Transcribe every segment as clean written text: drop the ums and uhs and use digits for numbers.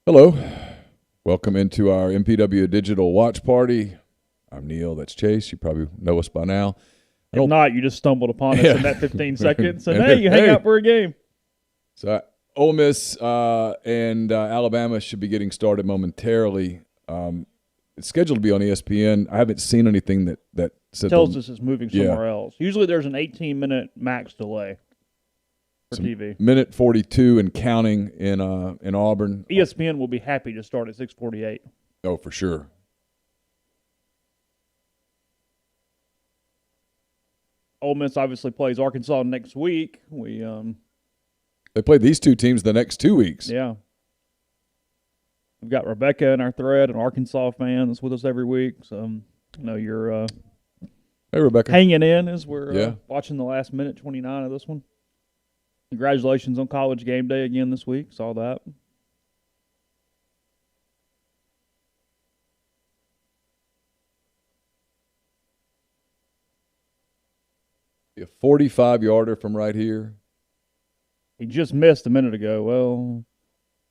Hello. Welcome into our MPW digital watch party. I'm Neal. That's Chase. You probably know us by now. If not, you just stumbled upon us in that 15 seconds, and hey, you hang Hey. out for a game. So Ole Miss and Alabama should be getting started momentarily. It's scheduled to be on ESPN. I haven't seen anything that said Tells us it's moving somewhere else. Usually there's an 18-minute max delay for TV. Minute 42 and counting in Auburn. ESPN will be happy to start at 6:48. Oh, for sure. Ole Miss obviously plays Arkansas next week. They play these two teams the next 2 weeks. Yeah. We've got Rebecca in our thread, an Arkansas fan that's with us every week. So I know you're Hey, Rebecca. hanging in as we're watching the last minute 29 of this one. Congratulations on College Game Day again this week. Saw that. A 45-yarder from right here. He just missed a minute ago. Well,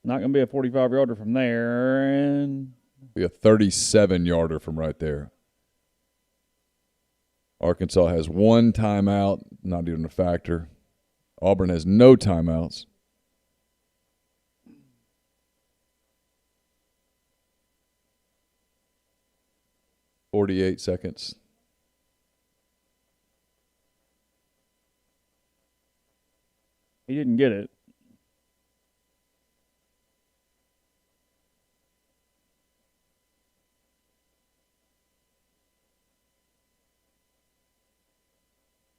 not going to be a 45-yarder from there. And Be a 37-yarder from right there. Arkansas has one timeout, not even a factor. Auburn has no timeouts. .48 seconds. he didn't get it.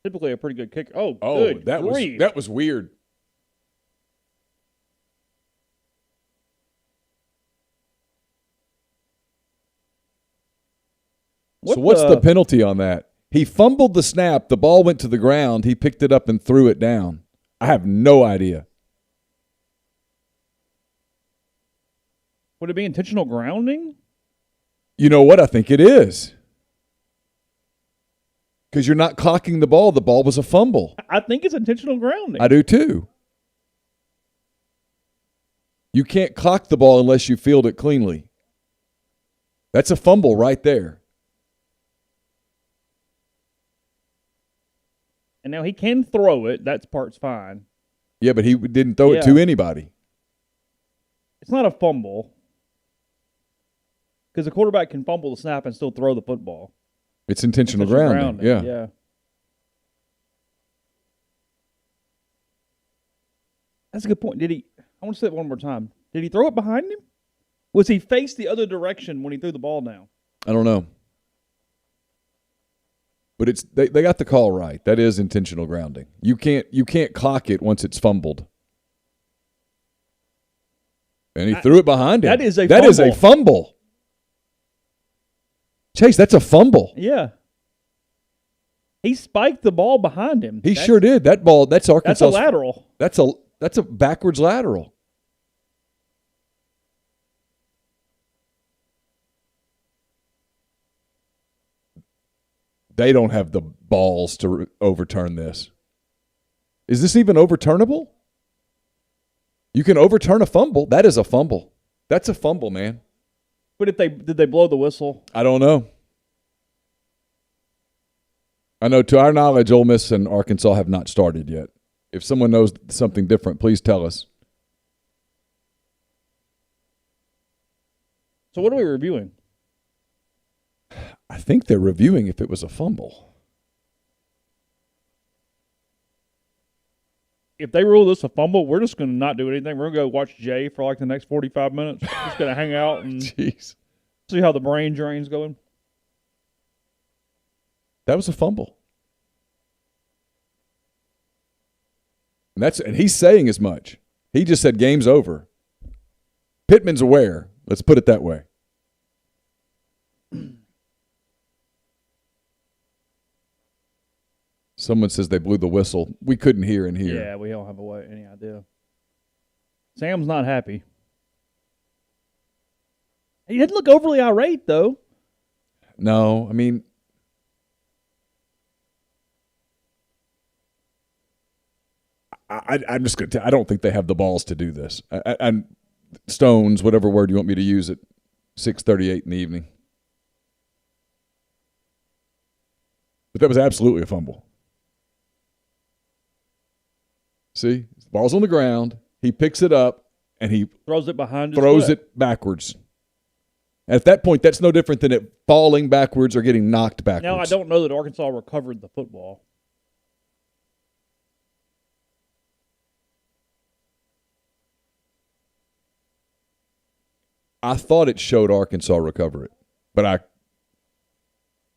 Typically a pretty good kicker. Oh, good grief. that was weird. So what's the penalty on that? He fumbled the snap. The ball went to the ground. He picked it up and threw it down. I have no idea. Would it be intentional grounding? You know what? I think it is. Because you're not clocking the ball. The ball was a fumble. I think it's intentional grounding. I do too. You can't clock the ball unless you field it cleanly. That's a fumble right there. And now he can throw it. That part's fine. Yeah, but he didn't throw it to anybody. It's not a fumble. Because the quarterback can fumble the snap and still throw the football. It's intentional grounding. Yeah. That's a good point. I want to say it one more time. Did he throw it behind him? Was he faced the other direction when he threw the ball down? I don't know. But they got the call right. That is intentional grounding. You can't clock it once it's fumbled. And he threw it behind him. That is a fumble. Chase, that's a fumble. Yeah. He spiked the ball behind him. He sure did. That's Arkansas. That's a lateral. That's a backwards lateral. They don't have the balls to overturn this. Is this even overturnable? You can overturn a fumble. That is a fumble. That's a fumble, man. But did they blow the whistle? I don't know. I know to our knowledge, Ole Miss and Arkansas have not started yet. If someone knows something different, please tell us. So what are we reviewing? I think they're reviewing if it was a fumble. If they rule this a fumble, we're just going to not do anything. We're going to go watch Jay for like the next 45 minutes. Just going to hang out and see how the brain drain's going. That was a fumble. And he's saying as much. He just said game's over. Pittman's aware. Let's put it that way. Someone says they blew the whistle. We couldn't hear in here. Yeah, we don't have any idea. Sam's not happy. He didn't look overly irate, though. No, I mean, I'm just going to. I don't think they have the balls to do this. And stones, whatever word you want me to use, at 6:38 in the evening. But that was absolutely a fumble. See, the ball's on the ground. He picks it up and he throws it behind. Throws it backwards. At that point, that's no different than it falling backwards or getting knocked backwards. Now, I don't know that Arkansas recovered the football. I thought it showed Arkansas recover it, but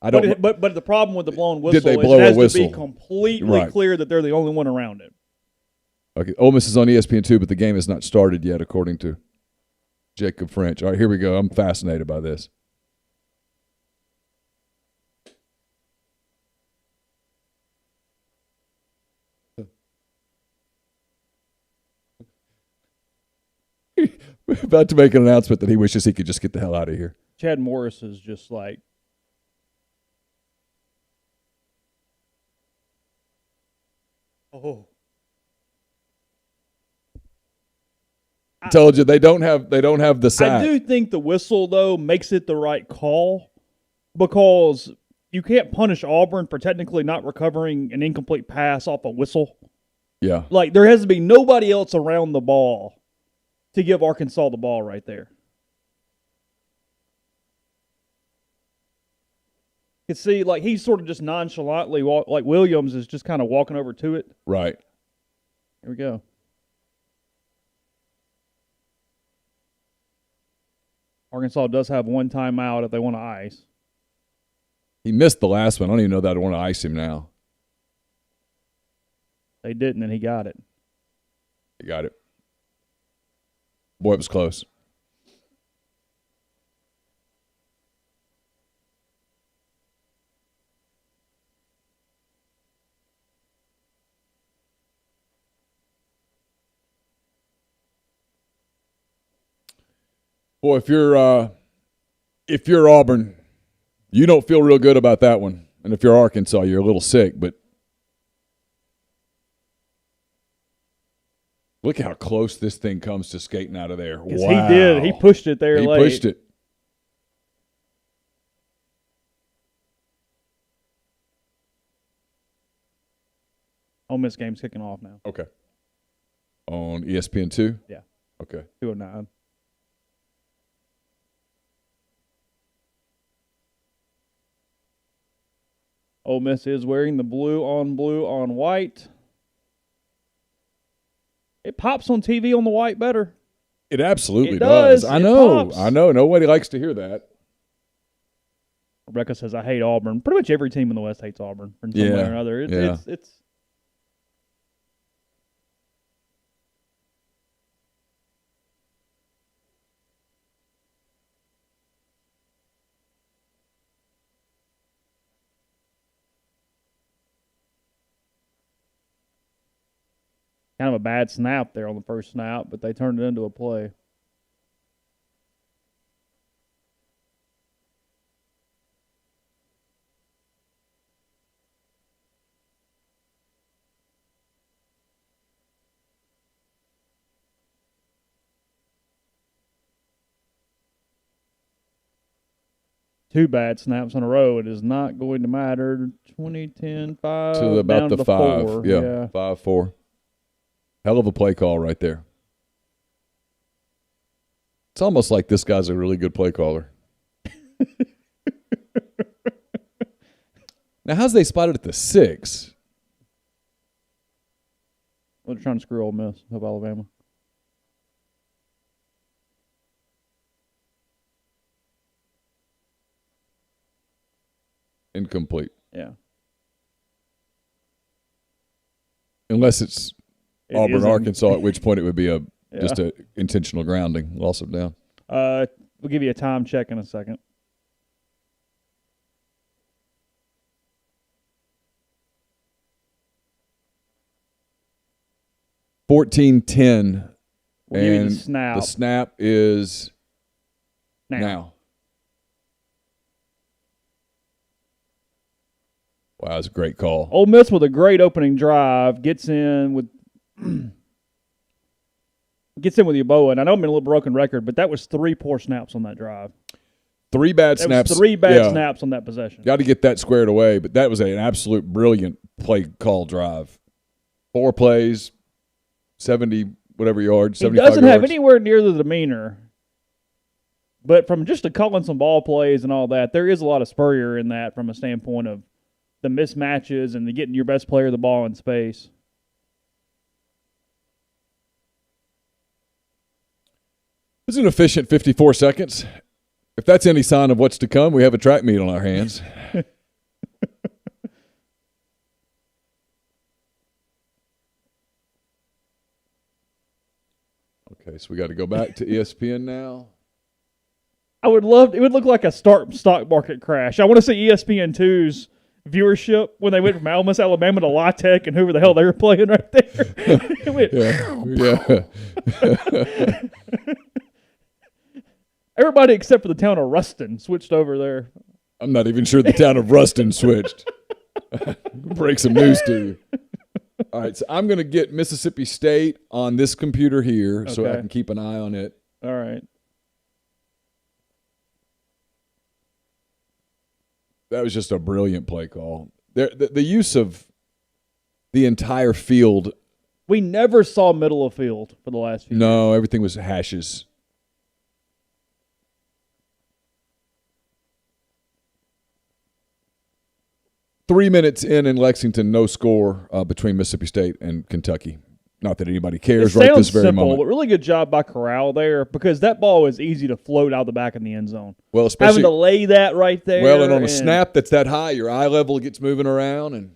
I don't. But the problem with the blown whistle is it has to be completely clear that they're the only one around it. Okay, Ole Miss is on ESPN2, but the game has not started yet, according to Jacob French. All right, here we go. I'm fascinated by this. We're about to make an announcement that he wishes he could just get the hell out of here. Chad Morris is just like, oh. I told you they don't have the sack. I do think the whistle though makes it the right call because you can't punish Auburn for technically not recovering an incomplete pass off a whistle. Yeah. Like there has to be nobody else around the ball to give Arkansas the ball right there. You can see, like, he's sort of just nonchalantly, like Williams is just kind of walking over to it. Right. Here we go. Arkansas does have one timeout if they want to ice. He missed the last one. I don't even know that I want to ice him now. They didn't, and he got it. He got it. Boy, it was close. Boy, if you're Auburn, you don't feel real good about that one. And if you're Arkansas, you're a little sick, but look how close this thing comes to skating out of there. Wow. He did. He pushed it there late. He pushed it. Ole Miss game's kicking off now. Okay. On ESPN2? Yeah. Okay. 2:09. Ole Miss is wearing the blue on white. It pops on TV on the white better. It absolutely does. I know. Pops. I know. Nobody likes to hear that. Rebecca says, I hate Auburn. Pretty much every team in the West hates Auburn in some way or another. It's kind of a bad snap there on the first snap, but they turned it into a play. Two bad snaps in a row. It is not going to matter. 20-10, 5. To about down the to 5. 4. Yeah, 5-4. Hell of a play call right there. It's almost like this guy's a really good play caller. Now, how's they spotted at the 6? Well, they're trying to screw Ole Miss of Alabama. Incomplete. Yeah. Unless it's Auburn, isn't. Arkansas, at which point it would be just a intentional grounding, loss of down. We'll give you a time check in a second. $14-10. We'll give you and the snap. The snap is now. Wow, that's a great call. Ole Miss with a great opening drive gets in with Gets in with Yeboah, and I know I'm in a little broken record, but that was 3 poor snaps on that drive. 3 bad snaps. Was 3 bad snaps on that possession. Got to get that squared away, but that was an absolute brilliant play call drive. 4 plays, 70 whatever yards, 75 yards. He doesn't have anywhere near the demeanor. But from just to calling some ball plays and all that, there is a lot of Spurrier in that from a standpoint of the mismatches and the getting your best player the ball in space. It was an efficient 54 seconds. If that's any sign of what's to come, we have a track meet on our hands. Okay, so we got to go back to ESPN now. I would love it would look like a stock market crash. I want to see ESPN2's viewership when they went from Ole Miss, Alabama to La Tech and whoever the hell they were playing right there. Yeah. Everybody except for the town of Ruston switched over there. I'm not even sure the town of Ruston switched. Break some news to you. All right, so I'm going to get Mississippi State on this computer here so I can keep an eye on it. All right. That was just a brilliant play call. The use of the entire field. We never saw middle of field for the last few years. No, everything was hashes. Three minutes in Lexington, no score between Mississippi State and Kentucky. Not that anybody cares right this very simple, moment. But really good job by Corral there because that ball is easy to float out the back in the end zone. Well, especially having to lay that right there. Well, and on a snap that's that high, your eye level gets moving around, and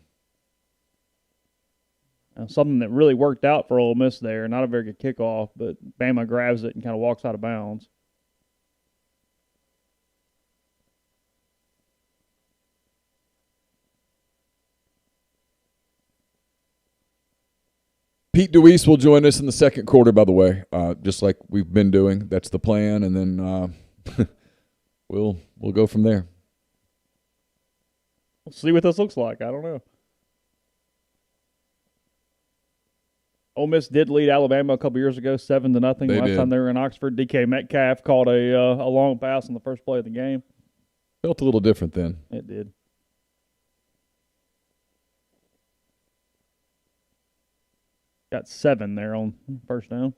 something that really worked out for Ole Miss there. Not a very good kickoff, but Bama grabs it and kind of walks out of bounds. Pete Deweese will join us in the second quarter, by the way, just like we've been doing. That's the plan, and then we'll go from there. We'll see what this looks like. I don't know. Ole Miss did lead Alabama a couple years ago, 7-0. Last time they were in Oxford, DK Metcalf caught a long pass on the first play of the game. Felt a little different then. It did. Got 7 there on first down.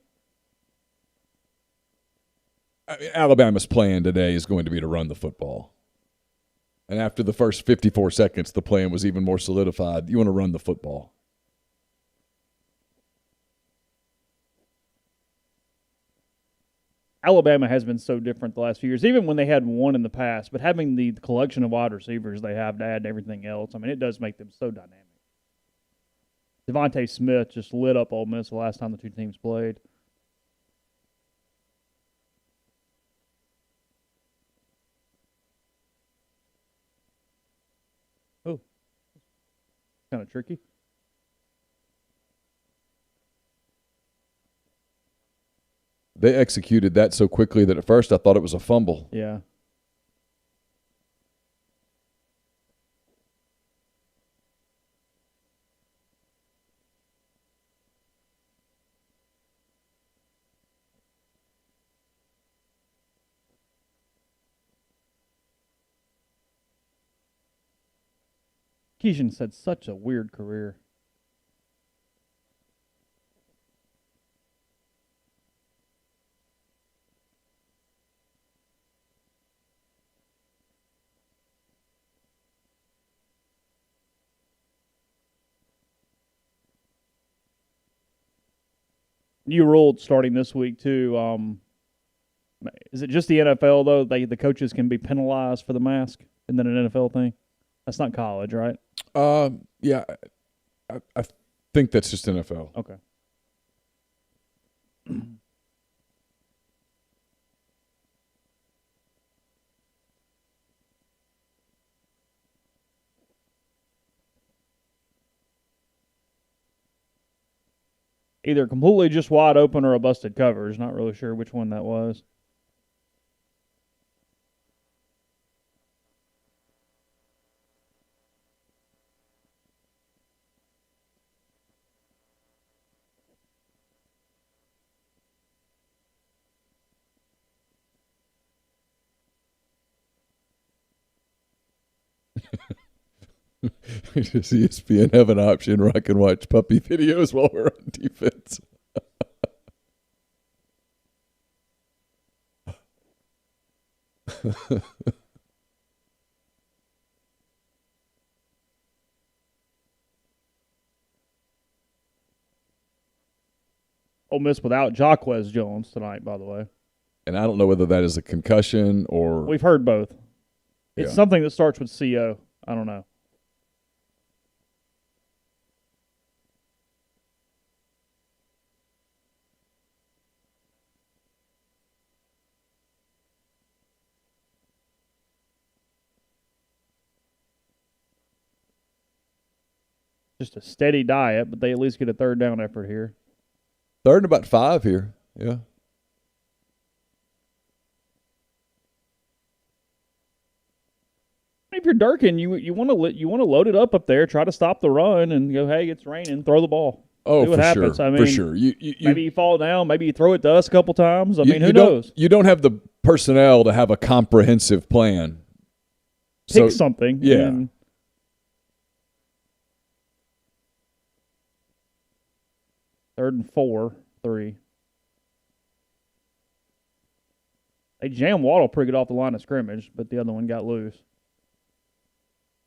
I mean, Alabama's plan today is going to be to run the football. And after the first 54 seconds, the plan was even more solidified. You want to run the football. Alabama has been so different the last few years, even when they had one in the past. But having the collection of wide receivers they have to add and everything else, I mean, it does make them so dynamic. Devontae Smith just lit up Ole Miss the last time the two teams played. Oh, kind of tricky. They executed that so quickly that at first I thought it was a fumble. Yeah. Keyshawn's had such a weird career. New rule starting this week too. Is it just the NFL though? The coaches can be penalized for the mask, and then an NFL thing. That's not college, right? Yeah, I think that's just NFL. Okay. Either completely just wide open or a busted coverage. Not really sure which one that was. Does ESPN have an option where I can watch puppy videos while we're on defense? Ole Miss without Jacquez Jones tonight, by the way. And I don't know whether that is a concussion or We've heard both. It's something that starts with CO. I don't know. Just a steady diet, but they at least get a third down effort here. third and about 5 here. Yeah. If you're Durkin, you want to load it up there, try to stop the run, and go, hey, it's raining, throw the ball. Oh, see what for happens. sure. I mean, for sure. Maybe you fall down, maybe you throw it to us a couple times. I mean, who knows? You don't have the personnel to have a comprehensive plan. Pick something. Yeah. And 3rd and 4, 3. They jammed Waddle pretty good off the line of scrimmage, but the other one got loose.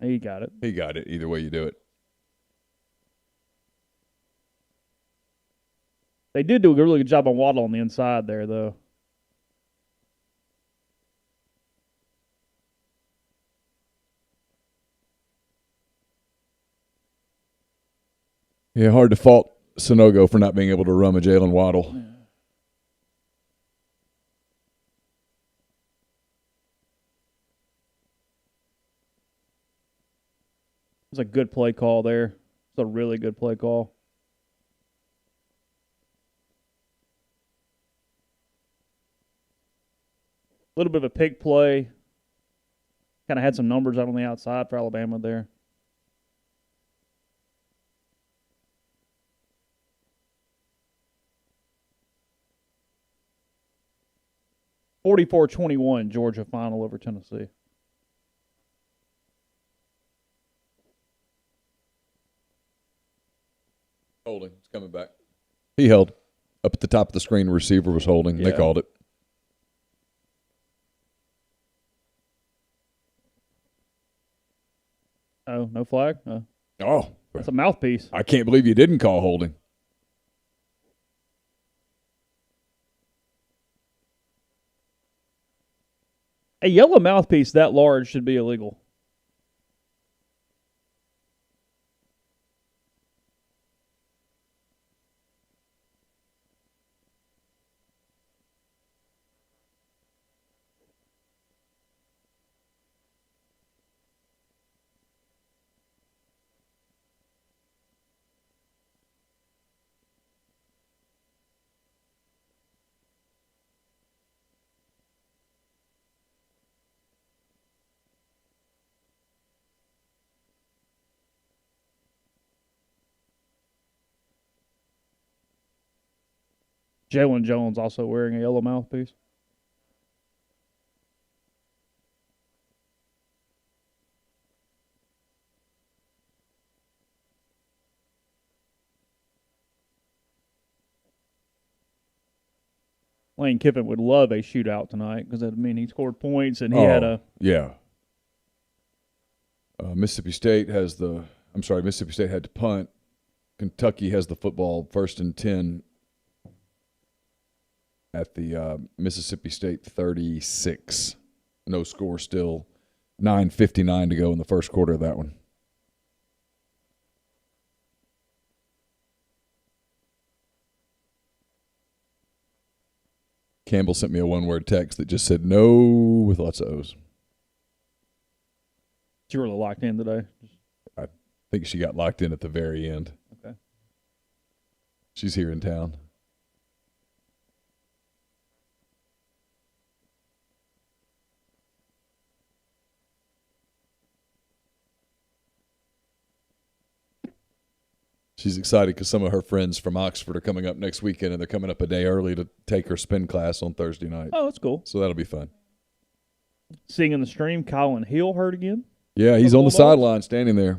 He got it. He got it. Either way you do it. They did do a really good job on Waddle on the inside there, though. Yeah, hard to fault Sonogo for not being able to run a Jalen Waddle. Yeah. It was a good play call there. It's a really good play call. A little bit of a pick play. Kind of had some numbers out on the outside for Alabama there. (44-21) Georgia final over Tennessee. Holding. It's coming back. He held. Up at the top of the screen, the receiver was holding. Yeah. They called it. Oh, no flag? Oh. That's a mouthpiece. I can't believe you didn't call holding. A yellow mouthpiece that large should be illegal. Jalen Jones also wearing a yellow mouthpiece. Lane Kiffin would love a shootout tonight because that would mean he scored points and he had a... Yeah. Mississippi State had to punt. Kentucky has the football 1st and 10 at the Mississippi State 36. No score still. 9:59 to go in the first quarter of that one. Campbell sent me a one-word text that just said no with lots of O's. She really locked in today. I think she got locked in at the very end. Okay. She's here in town. She's excited because some of her friends from Oxford are coming up next weekend, and they're coming up a day early to take her spin class on Thursday night. Oh, that's cool. So that'll be fun. Seeing in the stream, Colin Hill hurt again. Yeah, he's on the sideline standing there.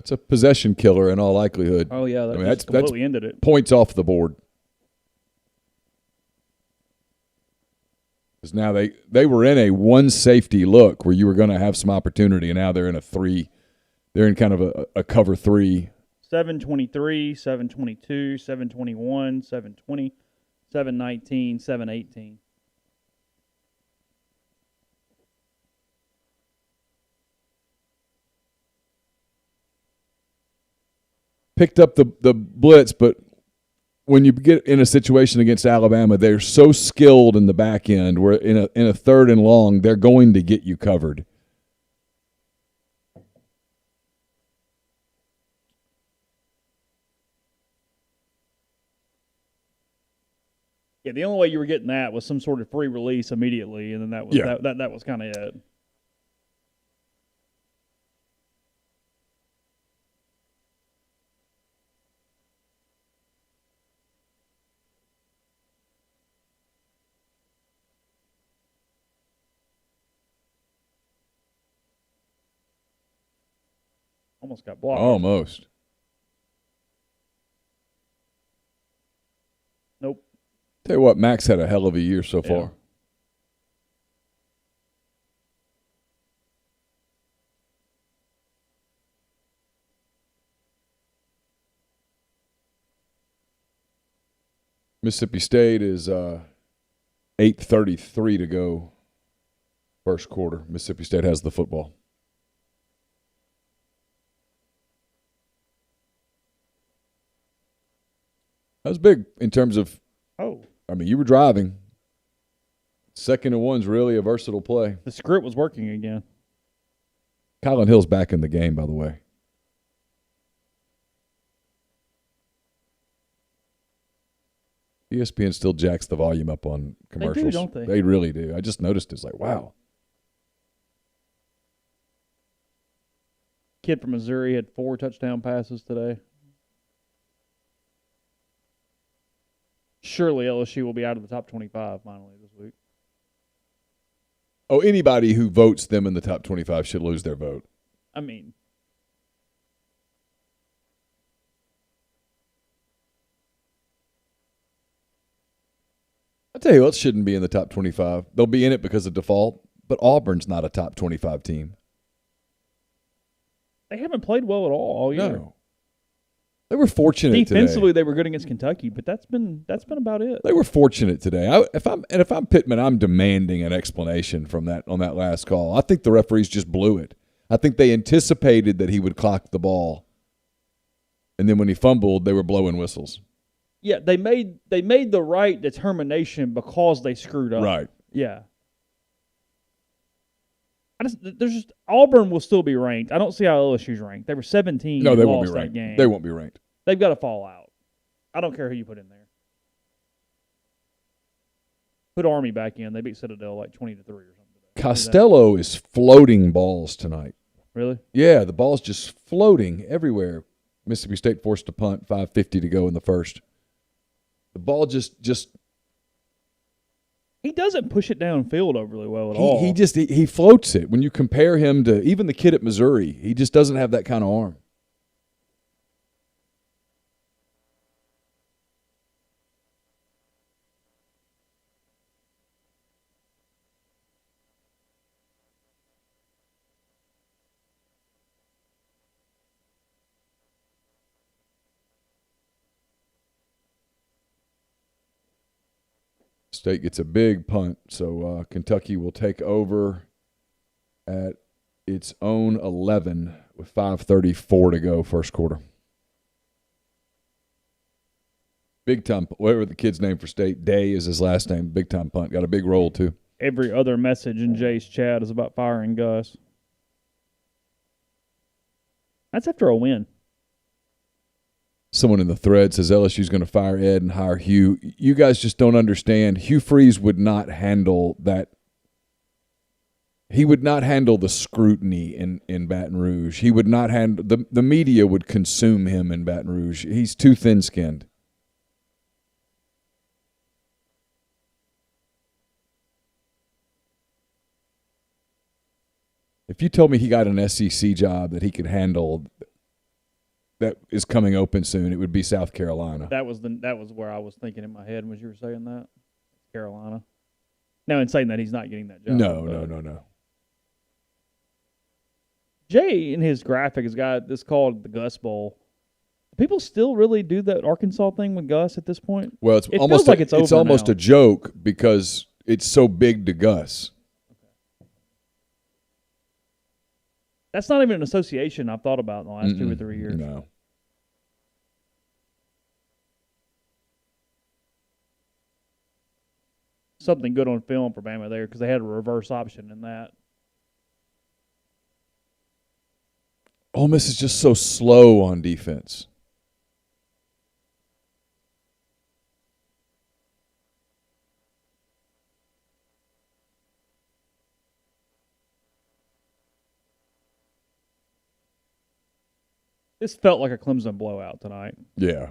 That's a possession killer in all likelihood. Oh, yeah, that's completely ended it. Points off the board. Because now they were in a one safety look where you were going to have some opportunity, and now they're in a 3. They're in kind of a cover 3. 723, 722, 721, 720, 719, 718. Picked up the blitz, but when you get in a situation against Alabama, they're so skilled in the back end where in a 3rd and long, they're going to get you covered. Yeah, the only way you were getting that was some sort of free release immediately, and then that was kind of it. Almost got blocked. Almost. Nope. Tell you what, Max had a hell of a year so far. Mississippi State is 8:33 to go first quarter. Mississippi State has the football. That was big in terms of I mean, you were driving. 2nd and 1's really a versatile play. The script was working again. Colin Hill's back in the game, by the way. ESPN still jacks the volume up on commercials. They do, don't they? They really do. I just noticed it's like, wow. Kid from Missouri had 4 touchdown passes today. Surely LSU will be out of the top 25 finally this week. Oh, anybody who votes them in the top 25 should lose their vote. I mean, I'll tell you what shouldn't be in the top 25. They'll be in it because of default, but Auburn's not a top 25 team. they haven't played well at all year. No. They were fortunate Defensively, today. they were good against Kentucky, but that's been about it. They were fortunate today. If I'm Pittman, I'm demanding an explanation from that on that last call. I think the referees just blew it. I think they anticipated that he would clock the ball, and then when he fumbled, they were blowing whistles. Yeah, they made the right determination because they screwed up. Right. Yeah. Auburn will still be ranked. I don't see how LSU's ranked. They were 17. No, they and won't be lost that ranked. game. They won't be ranked. They've got to fall out. I don't care who you put in there. Put Army back in. They beat Citadel like 20-3 or something. Costello is floating balls tonight. Really? Yeah, the ball's just floating everywhere. Mississippi State forced to punt, 5:50 to go in the first. The ball just he doesn't push it downfield overly well at all. He floats it. When you compare him to even the kid at Missouri, he just doesn't have that kind of arm. State gets a big punt, so Kentucky will take over at its own 11 with 5:34 to go first quarter. Big time, whatever the kid's name for State, Day is his last name, big time punt. Got a big roll, too. Every other message in Jay's chat is about firing Gus. That's after a win. Someone in the thread says LSU's going to fire Ed and hire Hugh. You guys just don't understand. Hugh Freeze would not handle that. He would not handle the scrutiny in Baton Rouge. He would not handle the media would consume him in Baton Rouge. He's too thin-skinned. If you told me he got an SEC job that he could handle, that is coming open soon, it would be South Carolina. That was where I was thinking in my head when you were saying that. Carolina. Now, in saying that, he's not getting that job. No. Jay, in his graphic, has got this called the Gus Bowl. People still really do that Arkansas thing with Gus at this point? Well, it feels like it's almost now. a joke because it's so big to Gus. That's not even an association I've thought about in the last 2 or 3 years. No. Something good on film for Bama there because they had a reverse option in that. Ole Miss is just so slow on defense. This felt like a Clemson blowout tonight. Yeah.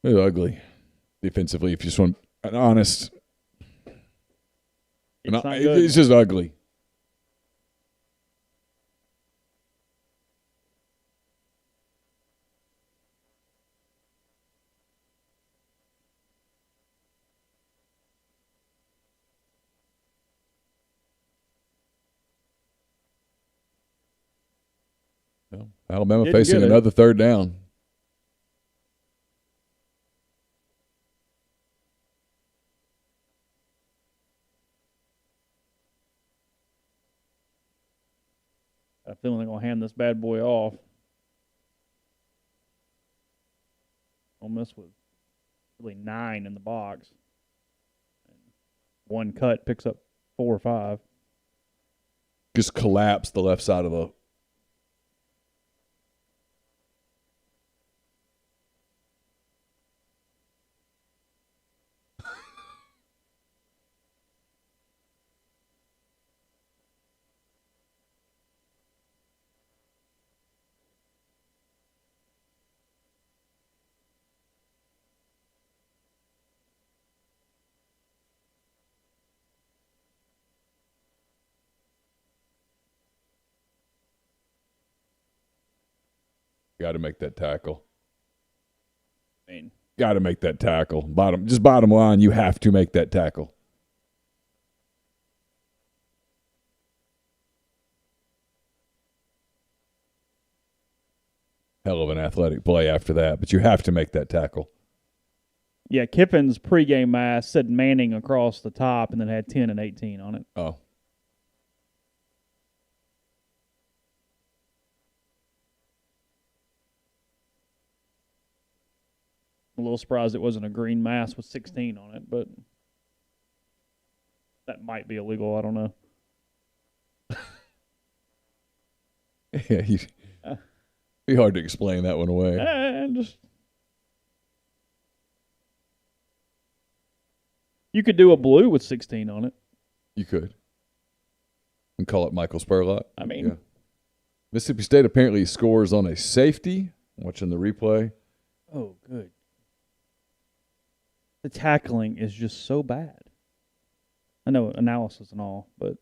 It's ugly defensively. If you just want an honest, it's just ugly. Well, Alabama Didn't facing get it. another third down. I feel they're going to hand this bad boy off. Ole Miss was really 9 in the box. One cut picks up 4 or 5. Just collapse the left side of the. Got to make that tackle. I mean, got to make that tackle. Bottom line, you have to make that tackle. Hell of an athletic play after that, but you have to make that tackle. Yeah, Kiffin's pregame mask said Manning across the top and then had 10 and 18 on it. Oh. I'm a little surprised it wasn't a green mask with 16 on it, but that might be illegal. I don't know. Yeah, be hard to explain that one away. You could do a blue with 16 on it. You could. And call it Michael Spurlock. I mean. Yeah. Mississippi State apparently scores on a safety. I'm watching the replay. Oh, good. The tackling is just so bad. I know analysis and all, but.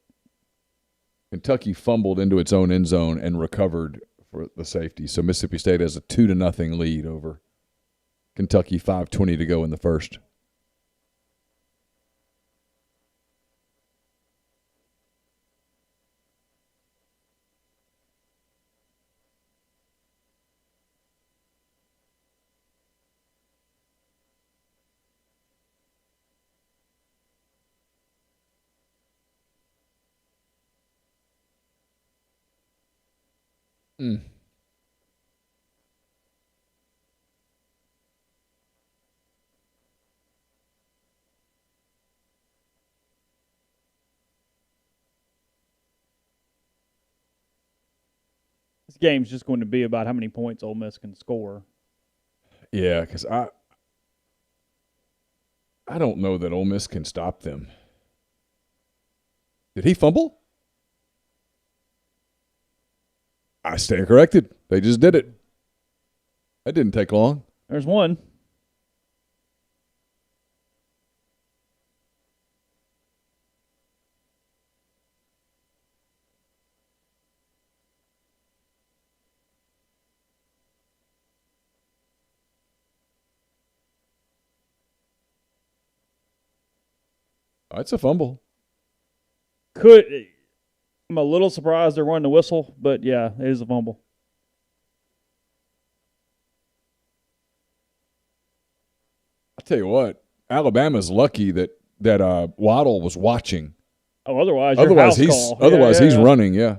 Kentucky fumbled into its own end zone and recovered for the safety. So Mississippi State has a 2-0 lead over Kentucky, 5:20 to go in the first. This game's just going to be about how many points Ole Miss can score. Yeah, because I don't know that Ole Miss can stop them. Did he fumble? I stand corrected. They just did it. That didn't take long. There's one. It's a fumble. I'm a little surprised they're running the whistle, but yeah, it is a fumble. I'll tell you what, Alabama's lucky that Waddle was watching. Oh, otherwise he's running. Yeah.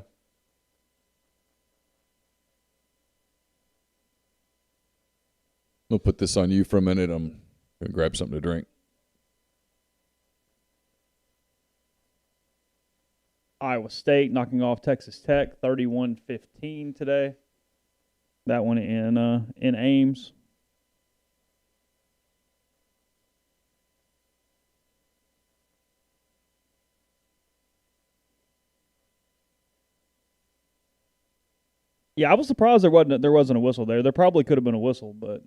We'll put this on you for a minute. I'm going to grab something to drink. Iowa State knocking off Texas Tech 31-15 today. That one in Ames. Yeah, I was surprised there wasn't a whistle there. There probably could have been a whistle, but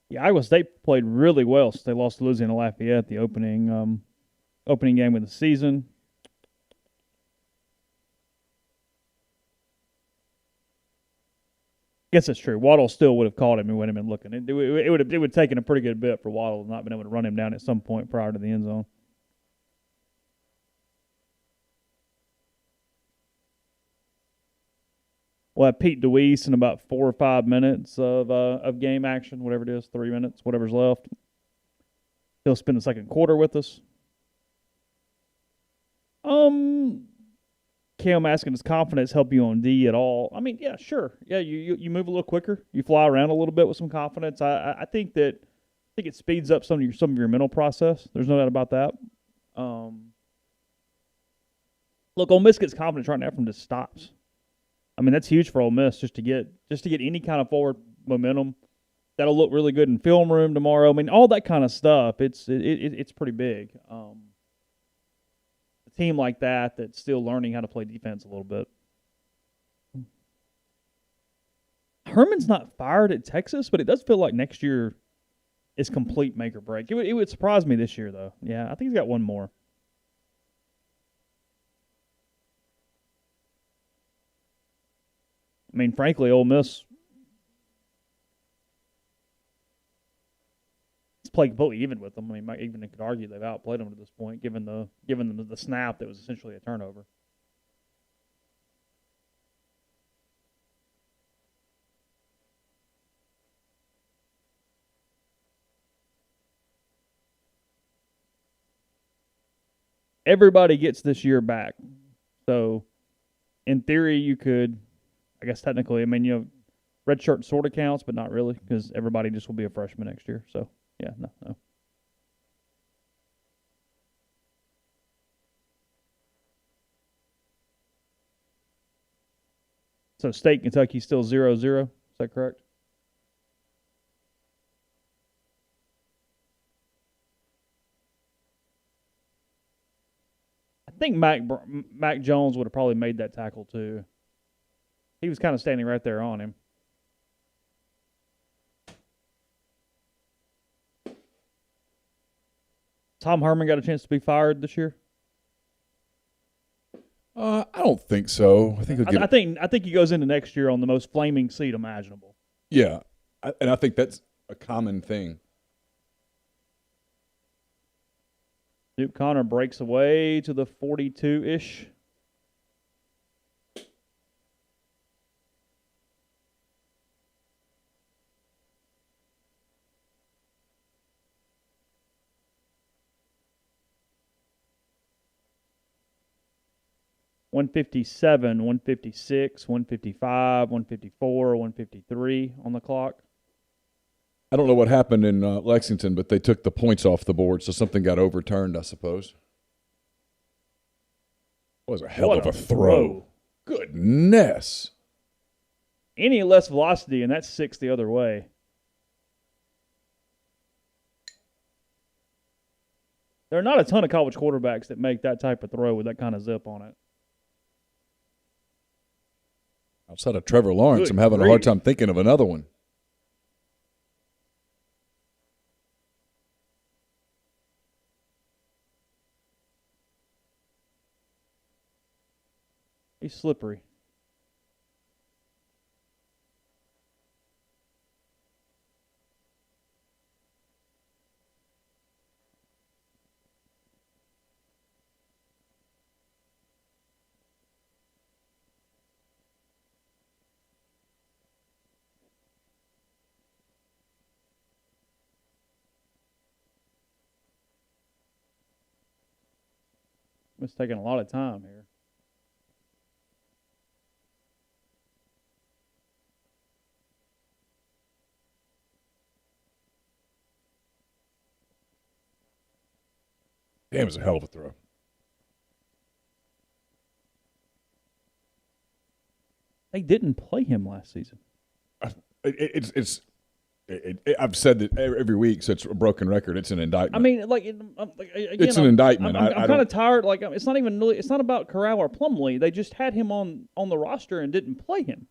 yeah, Iowa State played really well since they lost to Louisiana Lafayette the opening game of the season. I guess that's true. Waddle still would have caught him and would have been looking. It would have taken a pretty good bit for Waddle to not been able to run him down at some point prior to the end zone. We'll have Pete Deweese in about 4 or 5 minutes of game action, whatever it is, 3 minutes, whatever's left. He'll spend the second quarter with us. Cam asking, does confidence help you on D at all? I mean, yeah, sure. Yeah, you move a little quicker. You fly around a little bit with some confidence. I think it speeds up some of your mental process. There's no doubt about that. Look, Ole Miss gets confidence right now from just stops. I mean, that's huge for Ole Miss just to get any kind of forward momentum. That'll look really good in film room tomorrow. I mean, all that kind of stuff. It's pretty big. A team like that's still learning how to play defense a little bit. Herman's not fired at Texas, but it does feel like next year is complete make or break. It would surprise me this year, though. Yeah, I think he's got one more. I mean, frankly, Ole Miss has played completely even with them. I mean, even could argue they've outplayed them to this point, given them the snap that was essentially a turnover. Everybody gets this year back. So, in theory, you could, I guess technically, I mean, red shirt sort of counts, but not really, because everybody just will be a freshman next year. So, yeah, no. So, State, Kentucky still 0-0. Is that correct? I think Mac Jones would have probably made that tackle too. He was kind of standing right there on him. Tom Herman got a chance to be fired this year? I don't think so. I think he goes into next year on the most flaming seat imaginable. Yeah, and I think that's a common thing. Duke Connor breaks away to the 42-ish. $157, $156, $155, $154, $153 on the clock. I don't know what happened in Lexington, but they took the points off the board, so something got overturned, I suppose. It was a hell of a throw. Goodness. Any less velocity, and that's 6 the other way. There are not a ton of college quarterbacks that make that type of throw with that kind of zip on it. Outside of Trevor Lawrence, I'm having a hard time thinking of another one. He's slippery. It's taking a lot of time here. Damn, it was a hell of a throw. They didn't play him last season. I've said that every week, so it's a broken record. It's an indictment. I mean, again, it's an indictment. I'm kind of tired. It's not even really. It's not about Corral or Plumlee. They just had him on the roster and didn't play him.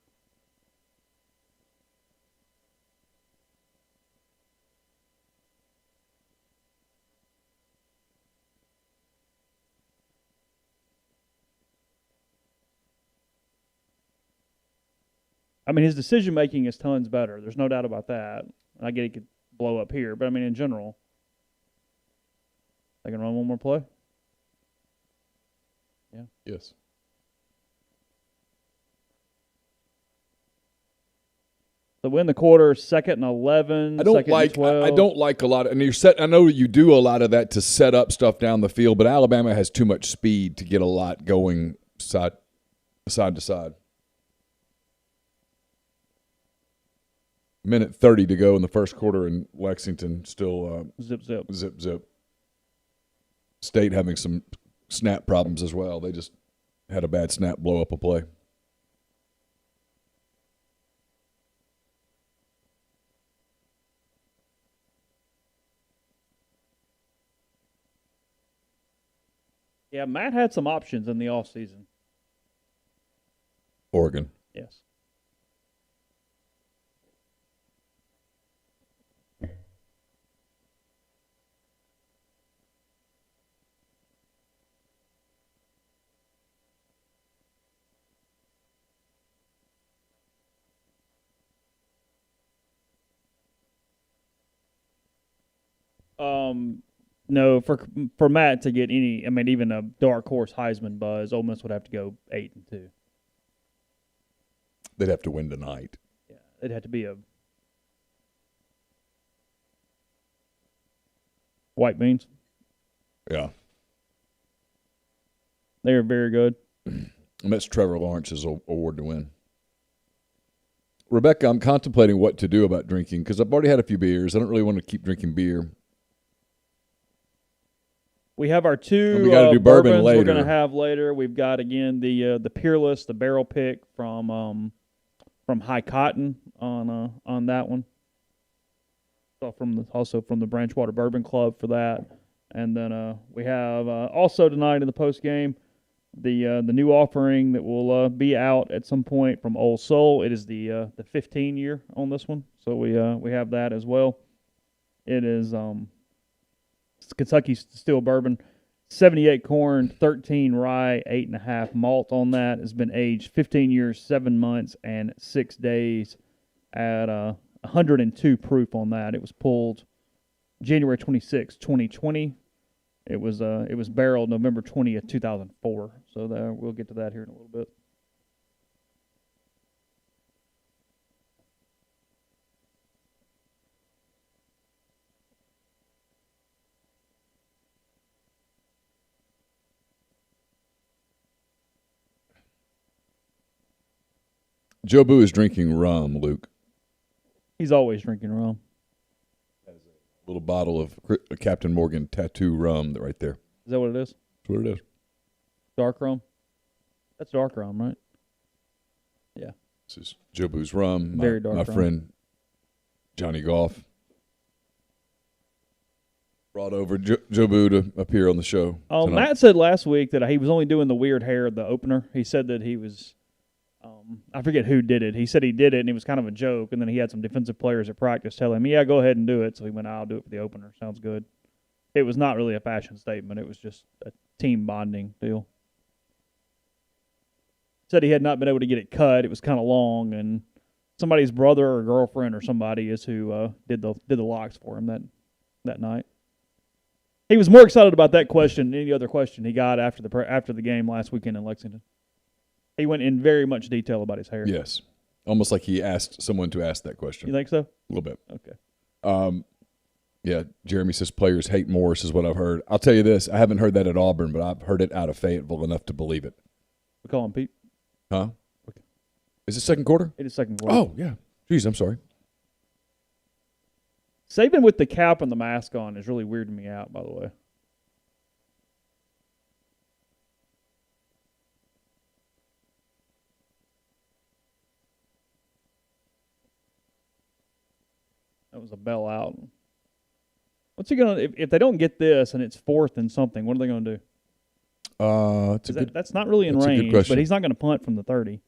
I mean, his decision making is tons better. There's no doubt about that. I get he could blow up here, but I mean, in general, they can run one more play. Yeah. Yes. So win the quarter, 2nd and 11. I don't 2nd and 12. I don't like a lot of, and you're set. I know you do a lot of that to set up stuff down the field, but Alabama has too much speed to get a lot going side to side. Minute 30 to go in the first quarter, and Lexington still zip. State having some snap problems as well. They just had a bad snap blow up a play. Yeah, Matt had some options in the offseason. Oregon. Yes. No, for Matt to get any, I mean, even a dark horse Heisman buzz, Ole Miss would have to go 8-2. They'd have to win tonight. Yeah, it'd have to be a white beans. Yeah, they are very good. And that's Trevor Lawrence's award to win. Rebecca, I'm contemplating what to do about drinking because I've already had a few beers. I don't really want to keep drinking beer. We have our two we got to do bourbon later. We're going to have later. We've got again the Peerless, the barrel pick from High Cotton on that one. So also from the Branchwater Bourbon Club for that, and then we have also tonight in the post game the new offering that will be out at some point from Old Soul. It is the 15 year on this one, so we have that as well. It is Kentucky Steel Bourbon, 78 corn, 13 rye, 8.5 malt on that. Has been aged 15 years, 7 months, and 6 days at 102 proof on that. It was pulled January 26, 2020. It was barreled November 20th, 2004. So we'll get to that here in a little bit. Joe Boo is drinking rum, Luke. He's always drinking rum. That is a little bottle of Captain Morgan tattoo rum right there. Is that what it is? That's what it is. Dark rum? That's dark rum, right? Yeah. This is Joe Boo's rum. Very dark my rum. friend Johnny Goff brought over Joe Boo to appear on the show. Oh, tonight. Matt said last week that he was only doing the weird hair at the opener. He said that he was I forget who did it. He said he did it, and it was kind of a joke, and then he had some defensive players at practice tell him, yeah, go ahead and do it. So he went, I'll do it for the opener. Sounds good. It was not really a fashion statement. It was just a team bonding deal. said he had not been able to get it cut. It was kind of long, and somebody's brother or girlfriend or somebody is who did the locks for him that night. He was more excited about that question than any other question he got after the game last weekend in Lexington. He went in very much detail about his hair. Yes. Almost like he asked someone to ask that question. You think so? A little bit. Okay. Yeah, Jeremy says players hate Morris is what I've heard. I'll tell you this. I haven't heard that at Auburn, but I've heard it out of Fayetteville enough to believe it. We call him Pete. Huh? Okay. Is it second quarter? It is second quarter. Oh, yeah. Jeez, I'm sorry. Saban with the cap and the mask on is really weirding me out, by the way. That was a bell out. What's he gonna if they don't get this and it's 4th and something? What are they gonna do? That's not really in range, but he's not gonna punt from the 30.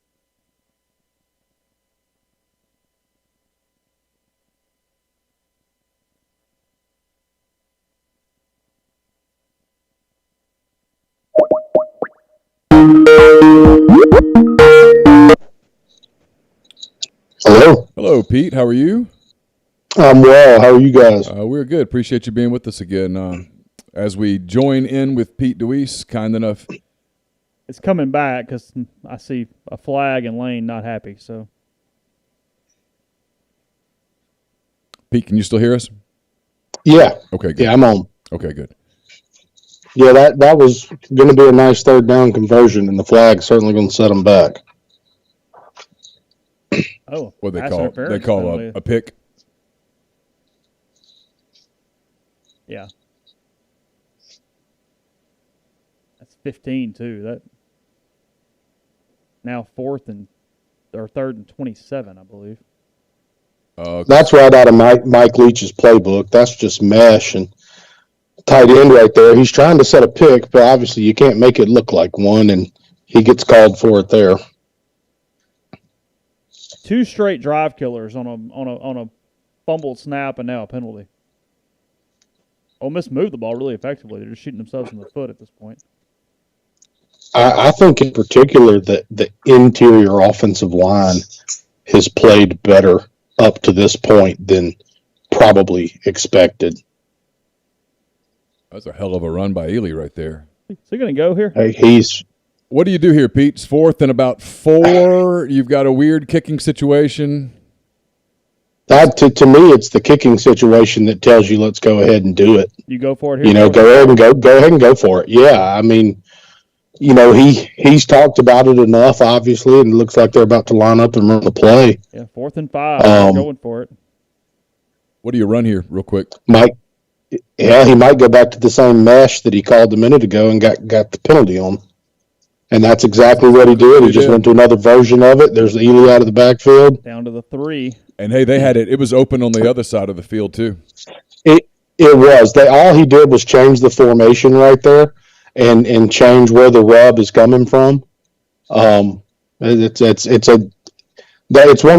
Hello. Hello, Pete. How are you? I'm well. How are you guys? We're good. Appreciate you being with us again. As we join in with Pete Deweese, kind enough. It's coming back because I see a flag and Lane not happy. So, Pete, can you still hear us? Yeah. Okay, good. Yeah, I'm on. Okay, good. Yeah, that was going to be a nice third down conversion, and the flag's certainly going to set them back. Oh, what they call a pick. Yeah. That's 15 too. That now 3rd and 27, I believe. That's right out of Mike Leach's playbook. That's just mesh and tight end right there. He's trying to set a pick, but obviously you can't make it look like one, and he gets called for it there. 2 straight drive killers on a fumbled snap and now a penalty. Ole Miss moved the ball really effectively. They're just shooting themselves in the foot at this point. I think in particular that the interior offensive line has played better up to this point than probably expected. That's a hell of a run by Ely right there. Is he going to go here? Hey, what do you do here, Pete? It's 4th and about 4. You've got a weird kicking situation. That to me, it's the kicking situation that tells you let's go ahead and do it. You go for it here. Go ahead and go for it. Yeah, I mean, he's talked about it enough, obviously, and it looks like they're about to line up and run the play. Yeah, 4th and 5. Going for it. What do you run here, real quick? Mike, yeah, he might go back to the same mesh that he called a minute ago and got the penalty on. And that's exactly what he did. He just went to another version of it. There's Ely out of the backfield. Down to the 3. And, hey, they had it. It was open on the other side of the field, too. It was. All he did was change the formation right there and change where the rub is coming from. It's one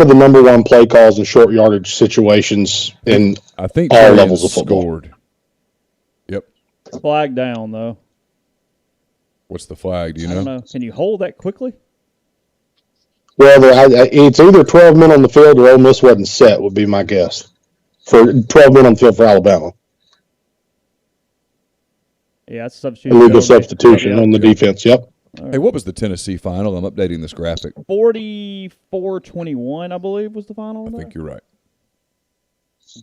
of the number one play calls in short yardage situations in I think all levels of football. Scored. Yep. Flag down, though. What's the flag? Do you know? I don't know. Can you hold that quickly? Well, it's either 12 men on the field or Ole Miss wasn't set, would be my guess. For 12 men on the field for Alabama. Yeah, that's substitution. Illegal substitution on the defense, yep. Right. Hey, what was the Tennessee final? I'm updating this graphic. 44-21, I believe, was the final. I think you're right.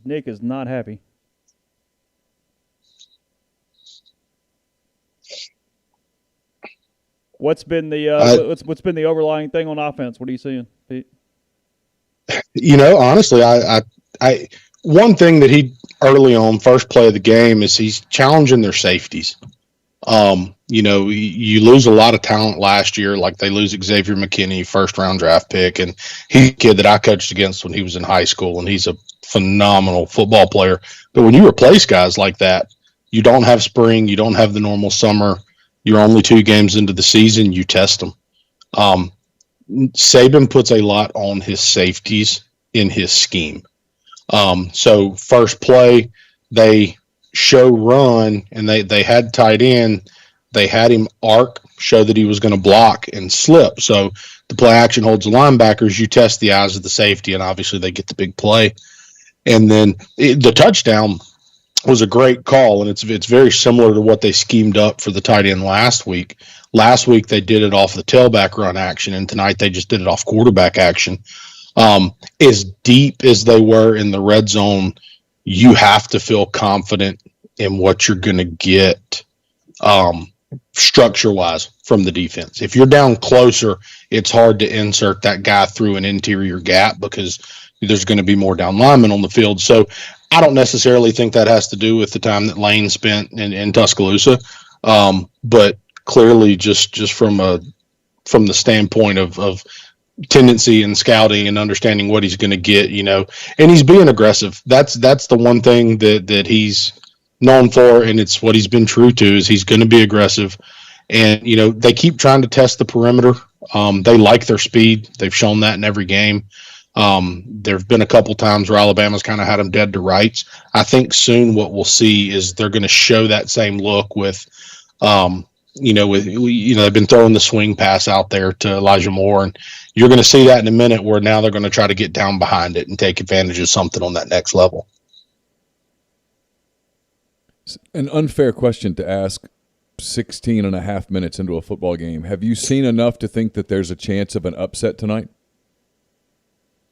Nick is not happy. What's been the what's been the overlying thing on offense? What are you seeing, Pete? Honestly, I one thing that he early on, first play of the game, is he's challenging their safeties. You lose a lot of talent last year, like they lose Xavier McKinney, first-round draft pick, and he's a kid that I coached against when he was in high school, and he's a phenomenal football player. But when you replace guys like that, you don't have spring, you don't have the normal summer, you're only 2 games into the season, you test them. Saban puts a lot on his safeties in his scheme. So first play, they show run, and they had tight end. they had him arc, show that he was going to block and slip. So the play action holds the linebackers. You test the eyes of the safety, and obviously they get the big play. And then the touchdown was a great call, and it's very similar to what they schemed up for the tight end last week. Last week they did it off the tailback run action, and tonight they just did it off quarterback action. As deep as they were in the red zone, you have to feel confident in what you're going to get structure-wise from the defense. If you're down closer, it's hard to insert that guy through an interior gap because there's going to be more down linemen on the field. So I don't necessarily think that has to do with the time that Lane spent in Tuscaloosa, but clearly just from the standpoint of tendency and scouting and understanding what he's going to get, and he's being aggressive. That's the one thing that he's known for, and it's what he's been true to, is he's going to be aggressive. And they keep trying to test the perimeter. They like their speed. They've shown that in every game. There have been a couple times where Alabama's kind of had them dead to rights. I think soon what we'll see is they're going to show that same look with, they've been throwing the swing pass out there to Elijah Moore, and you're going to see that in a minute where now they're going to try to get down behind it and take advantage of something on that next level. An unfair question to ask 16 and a half minutes into a football game. Have you seen enough to think that there's a chance of an upset tonight?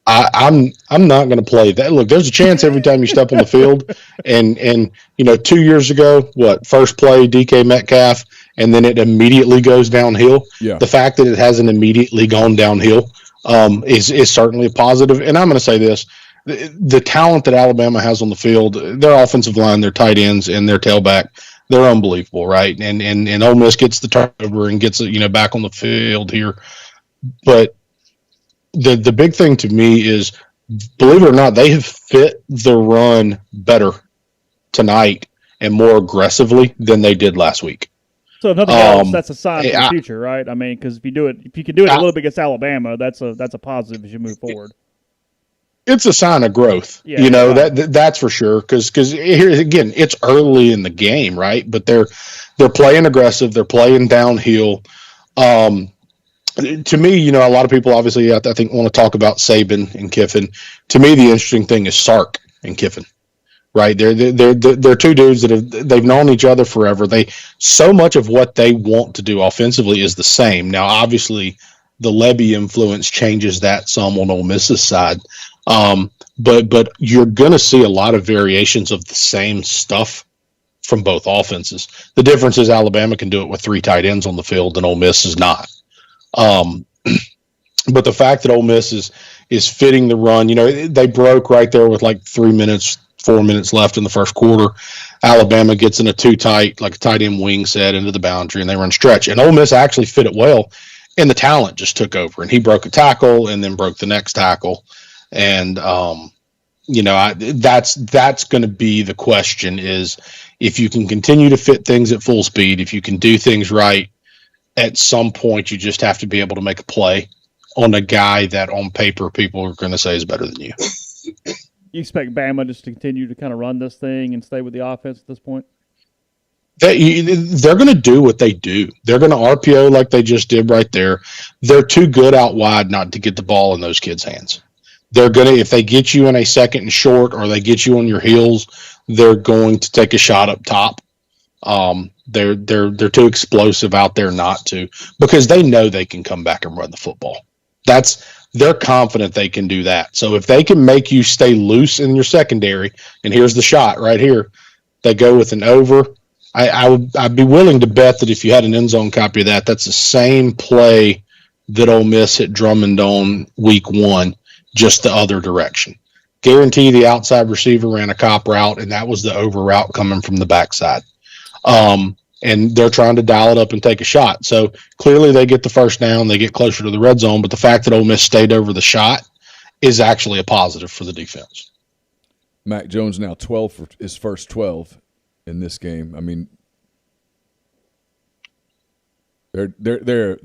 I'm not going to play that. Look, there's a chance every time you step on the field. And 2 years ago, first play, DK Metcalf, and then it immediately goes downhill. Yeah. The fact that it hasn't immediately gone downhill is certainly a positive. And I'm going to say this. The talent that Alabama has on the field, their offensive line, their tight ends, and their tailback, they're unbelievable, right? And Ole Miss gets the turnover and gets back on the field here. But the big thing to me is, believe it or not, they have fit the run better tonight and more aggressively than they did last week. So if nothing else, that's a sign for the future, right? I mean, because if you can do it a little bit against Alabama, that's a positive as you move forward. It's a sign of growth, right. That's for sure. Because here again, it's early in the game, right? But they're playing aggressive, they're playing downhill. To me, a lot of people obviously I think want to talk about Saban and Kiffin. To me, the interesting thing is Sark and Kiffin, right? They're two dudes that they've known each other forever. So much of what they want to do offensively is the same. Now, obviously, the Levy influence changes that some on Ole Miss's side. But you're going to see a lot of variations of the same stuff from both offenses. The difference is Alabama can do it with 3 tight ends on the field, and Ole Miss is not. But the fact that Ole Miss is fitting the run, they broke right there with 4 minutes left in the first quarter. Alabama gets in a too tight, like a tight end wing set into the boundary, and they run stretch. And Ole Miss actually fit it well, and the talent just took over. And he broke a tackle and then broke the next tackle. And, that's going to be the question, is if you can continue to fit things at full speed, if you can do things right, at some point you just have to be able to make a play on a guy that on paper people are going to say is better than you. You expect Bama just to continue to kind of run this thing and stay with the offense at this point? They're going to do what they do. They're going to RPO like they just did right there. They're too good out wide not to get the ball in those kids' hands. They're going to, if they get you in a second and short or they get you on your heels, they're going to take a shot up top. They're too explosive out there not to, because they know they can come back and run the football. They're confident they can do that. So if they can make you stay loose in your secondary, and here's the shot right here, they go with an over. I'd be willing to bet that if you had an end zone copy of that, that's the same play that Ole Miss hit Drummond on week 1, just the other direction. Guarantee the outside receiver ran a cop route, and that was the over route coming from the backside. And they're trying to dial it up and take a shot. So clearly they get the first down, they get closer to the red zone, but the fact that Ole Miss stayed over the shot is actually a positive for the defense. Mac Jones now 12 for his first 12 in this game. I mean, they're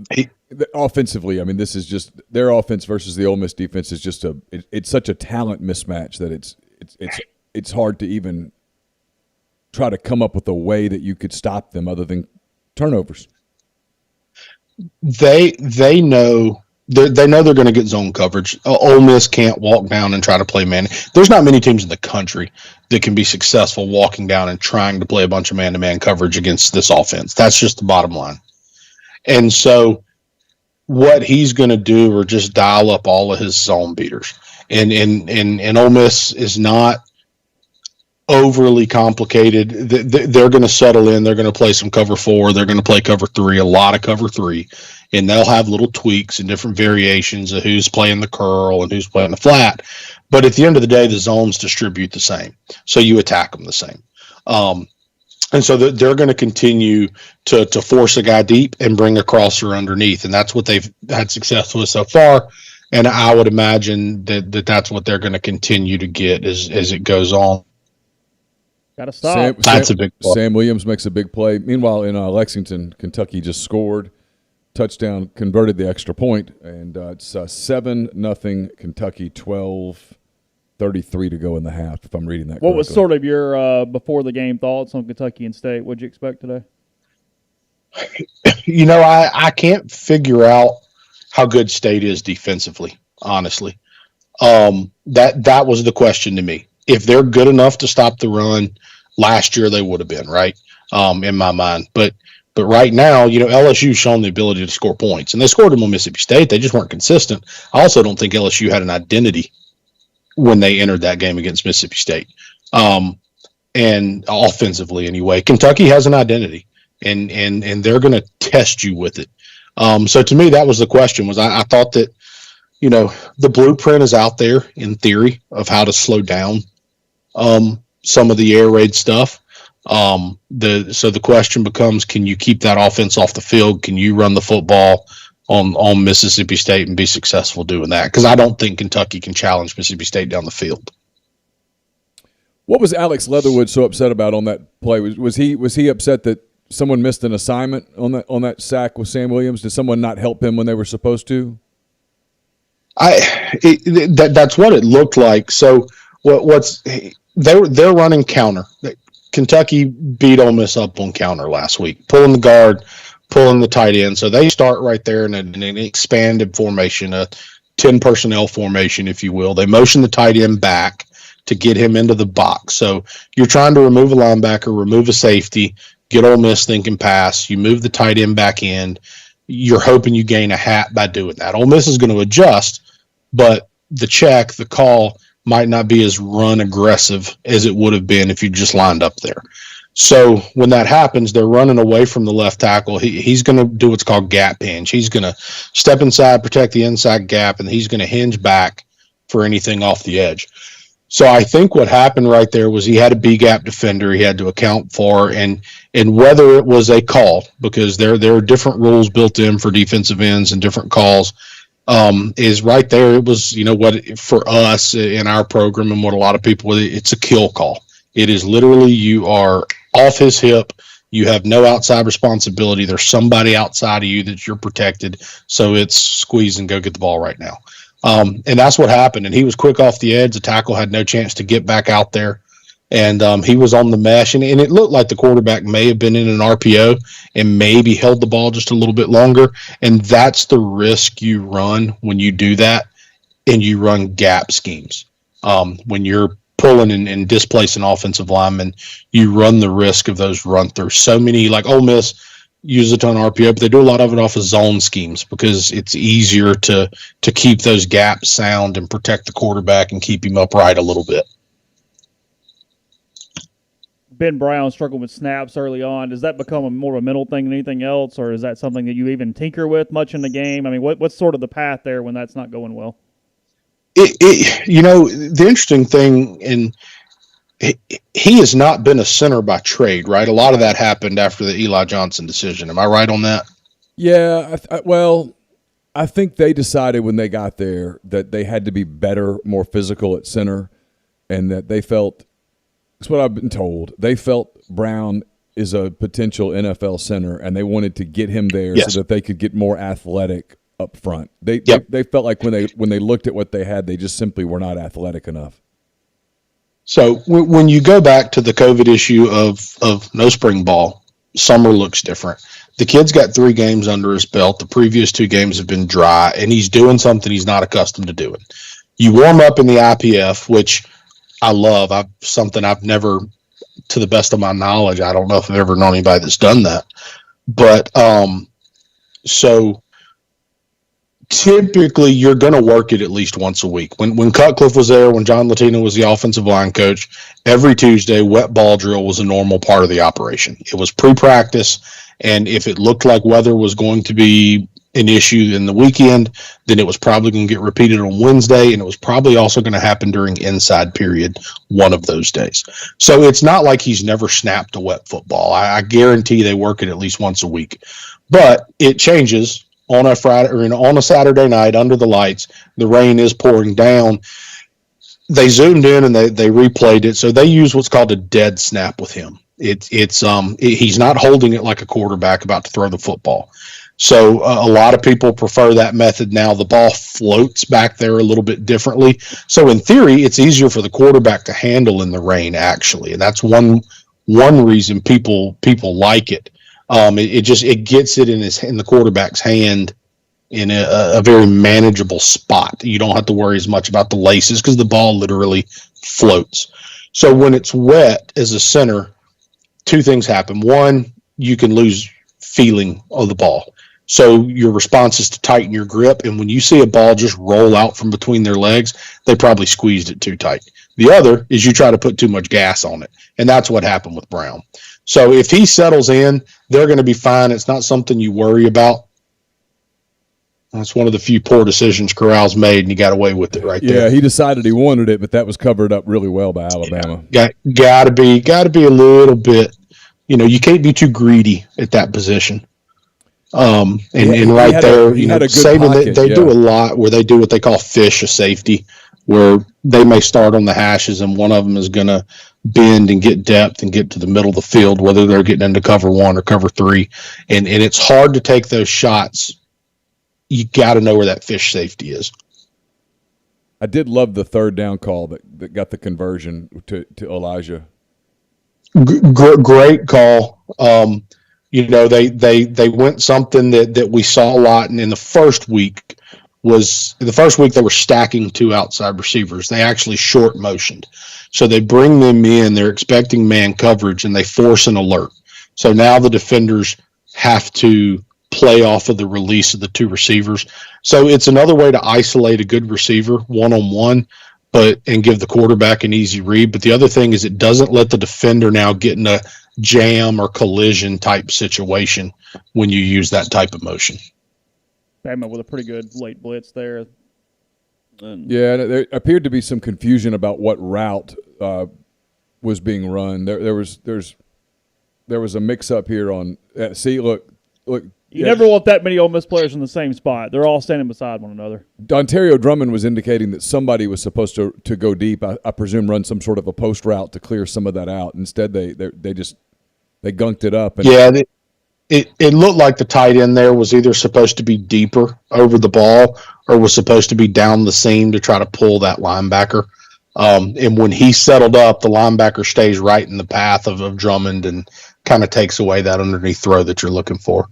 offensively. I mean, this is just their offense versus the Ole Miss defense is just it's such a talent mismatch that it's hard to even try to come up with a way that you could stop them other than turnovers. They know they're going to get zone coverage. Ole Miss can't walk down and try to play man. There's not many teams in the country that can be successful walking down and trying to play a bunch of man-to-man coverage against this offense. That's just the bottom line. And so what he's going to do are just dial up all of his zone beaters. And Ole Miss is not overly complicated. They're going to settle in. They're going to play some cover 4. They're going to play cover 3, a lot of cover 3. And they'll have little tweaks and different variations of who's playing the curl and who's playing the flat. But at the end of the day, the zones distribute the same. So you attack them the same. And so they're going to continue to force a guy deep and bring a crosser underneath. And that's what they've had success with so far. And I would imagine that's what they're going to continue to get as it goes on. Got to stop. That's a big play. Sam Williams makes a big play. Meanwhile, in Lexington, Kentucky just scored. Touchdown, converted the extra point, and it's 7-0 Kentucky, 12:33 to go in the half, if I'm reading that correctly. What was sort of your before-the-game thoughts on Kentucky and State? What did you expect today? I can't figure out how good State is defensively, honestly. That was the question to me. If they're good enough to stop the run, last year they would have been, right, in my mind. But right now, LSU's shown the ability to score points, and they scored them on Mississippi State. They just weren't consistent. I also don't think LSU had an identity when they entered that game against Mississippi State, and offensively anyway. Kentucky has an identity, and they're going to test you with it. So to me, that was the question. I thought that the blueprint is out there in theory of how to slow down some of the air raid stuff. So the question becomes, can you keep that offense off the field? Can you run the football on Mississippi State and be successful doing that? Because I don't think Kentucky can challenge Mississippi State down the field. What was Alex Leatherwood so upset about on that play? Was he upset that someone missed an assignment on that sack with Sam Williams? Did someone not help him when they were supposed to? That's what it looked like. So they're running counter. Kentucky beat Ole Miss up on counter last week, pulling the guard, pulling the tight end. So they start right there in an expanded formation, a 10 personnel formation, if you will. They motion the tight end back to get him into the box. So you're trying to remove a linebacker, remove a safety, get Ole Miss thinking pass. You move the tight end back in. You're hoping you gain a hat by doing that. Ole Miss is going to adjust, but the call might not be as run aggressive as it would have been if you just lined up there. So when that happens, they're running away from the left tackle. He's going to do what's called gap hinge. He's going to step inside, protect the inside gap, and he's going to hinge back for anything off the edge. So I think what happened right there was he had a B-gap defender he had to account for, and whether it was a call, because there are different rules built in for defensive ends and different calls, is right there. It was, what for us in our program and what a lot of people, it's a kill call. It is literally you are off his hip. You have no outside responsibility. There's somebody outside of you that you're protected. So it's squeeze and go get the ball right now. And that's what happened. And he was quick off the edge. The tackle had no chance to get back out there. And he was on the mesh, and it looked like the quarterback may have been in an RPO and maybe held the ball just a little bit longer. And that's the risk you run when you do that and you run gap schemes. When you're pulling and displacing offensive linemen, you run the risk of those run-throughs. So many, like Ole Miss, use a ton of RPO, but they do a lot of it off of zone schemes because it's easier to keep those gaps sound and protect the quarterback and keep him upright a little bit. Ben Brown struggled with snaps early on. Does that become more of a mental thing than anything else, or is that something that you even tinker with much in the game? I mean, what's sort of the path there when that's not going well? The interesting thing, and he has not been a center by trade, right? A lot of that happened after the Eli Johnson decision. Am I right on that? Yeah, I think they decided when they got there that they had to be better, more physical at center, and that they felt – that's what I've been told. They felt Brown is a potential NFL center, and they wanted to get him there so that they could get more athletic up front. They felt like when they looked at what they had, they just simply were not athletic enough. So when you go back to the COVID issue of no spring ball, summer looks different. The kid's got 3 games under his belt. The previous 2 games have been dry, and he's doing something he's not accustomed to doing. You warm up in the IPF, which I love. Something I've never, to the best of my knowledge, I don't know if I've ever known anybody that's done that. But so typically you're going to work it at least once a week. When Cutcliffe was there, when John Latino was the offensive line coach, every Tuesday wet ball drill was a normal part of the operation. It was pre-practice, and if it looked like weather was going to be an issue in the weekend, then it was probably going to get repeated on Wednesday, and it was probably also going to happen during inside period one of those days. So it's not like he's never snapped a wet football. I guarantee they work it at least once a week. But it changes on a Friday or on a Saturday night under the lights. The rain is pouring down. They zoomed in and they replayed it. So they use what's called a dead snap with him. He's not holding it like a quarterback about to throw the football. So a lot of people prefer that method now. The ball floats back there a little bit differently. So in theory, it's easier for the quarterback to handle in the rain, actually. And that's one reason people like it. It gets it in the quarterback's hand in a very manageable spot. You don't have to worry as much about the laces because the ball literally floats. So when it's wet as a center, 2 things happen. One, you can lose feeling of the ball. So your response is to tighten your grip, and when you see a ball just roll out from between their legs, they probably squeezed it too tight. The other is you try to put too much gas on it, and that's what happened with Brown. So if he settles in, they're going to be fine. It's not something you worry about. That's one of the few poor decisions Corral's made, and he got away with it right there. Yeah, he decided he wanted it, but that was covered up really well by Alabama. Yeah, got to be a little bit. You can't be too greedy at that position. And right there, Saban, they do a lot where they do what they call fish a safety, where they may start on the hashes and one of them is going to bend and get depth and get to the middle of the field, whether they're getting into cover 1 or cover 3. And it's hard to take those shots. You got to know where that fish safety is. I did love the 3rd down call that got the conversion to Elijah. Great call. They went something that we saw a lot, and in the first week they were stacking 2 outside receivers. They actually short motioned. So they bring them in, they're expecting man coverage, and they force an alert. So now the defenders have to play off of the release of the 2 receivers. So it's another way to isolate a good receiver one-on-one, and give the quarterback an easy read. But the other thing is it doesn't let the defender now get in a jam or collision type situation when you use that type of motion. Bama with a pretty good late blitz there. Yeah, there appeared to be some confusion about what route was being run. There was a mix-up here on see, look. You never want that many Ole Miss players in the same spot. They're all standing beside one another. Ontario Drummond was indicating that somebody was supposed to go deep. I presume run some sort of a post route to clear some of that out. Instead, they gunked it up. And it looked like the tight end there was either supposed to be deeper over the ball or was supposed to be down the seam to try to pull that linebacker. And when he settled up, the linebacker stays right in the path of Drummond and kind of takes away that underneath throw that you're looking for.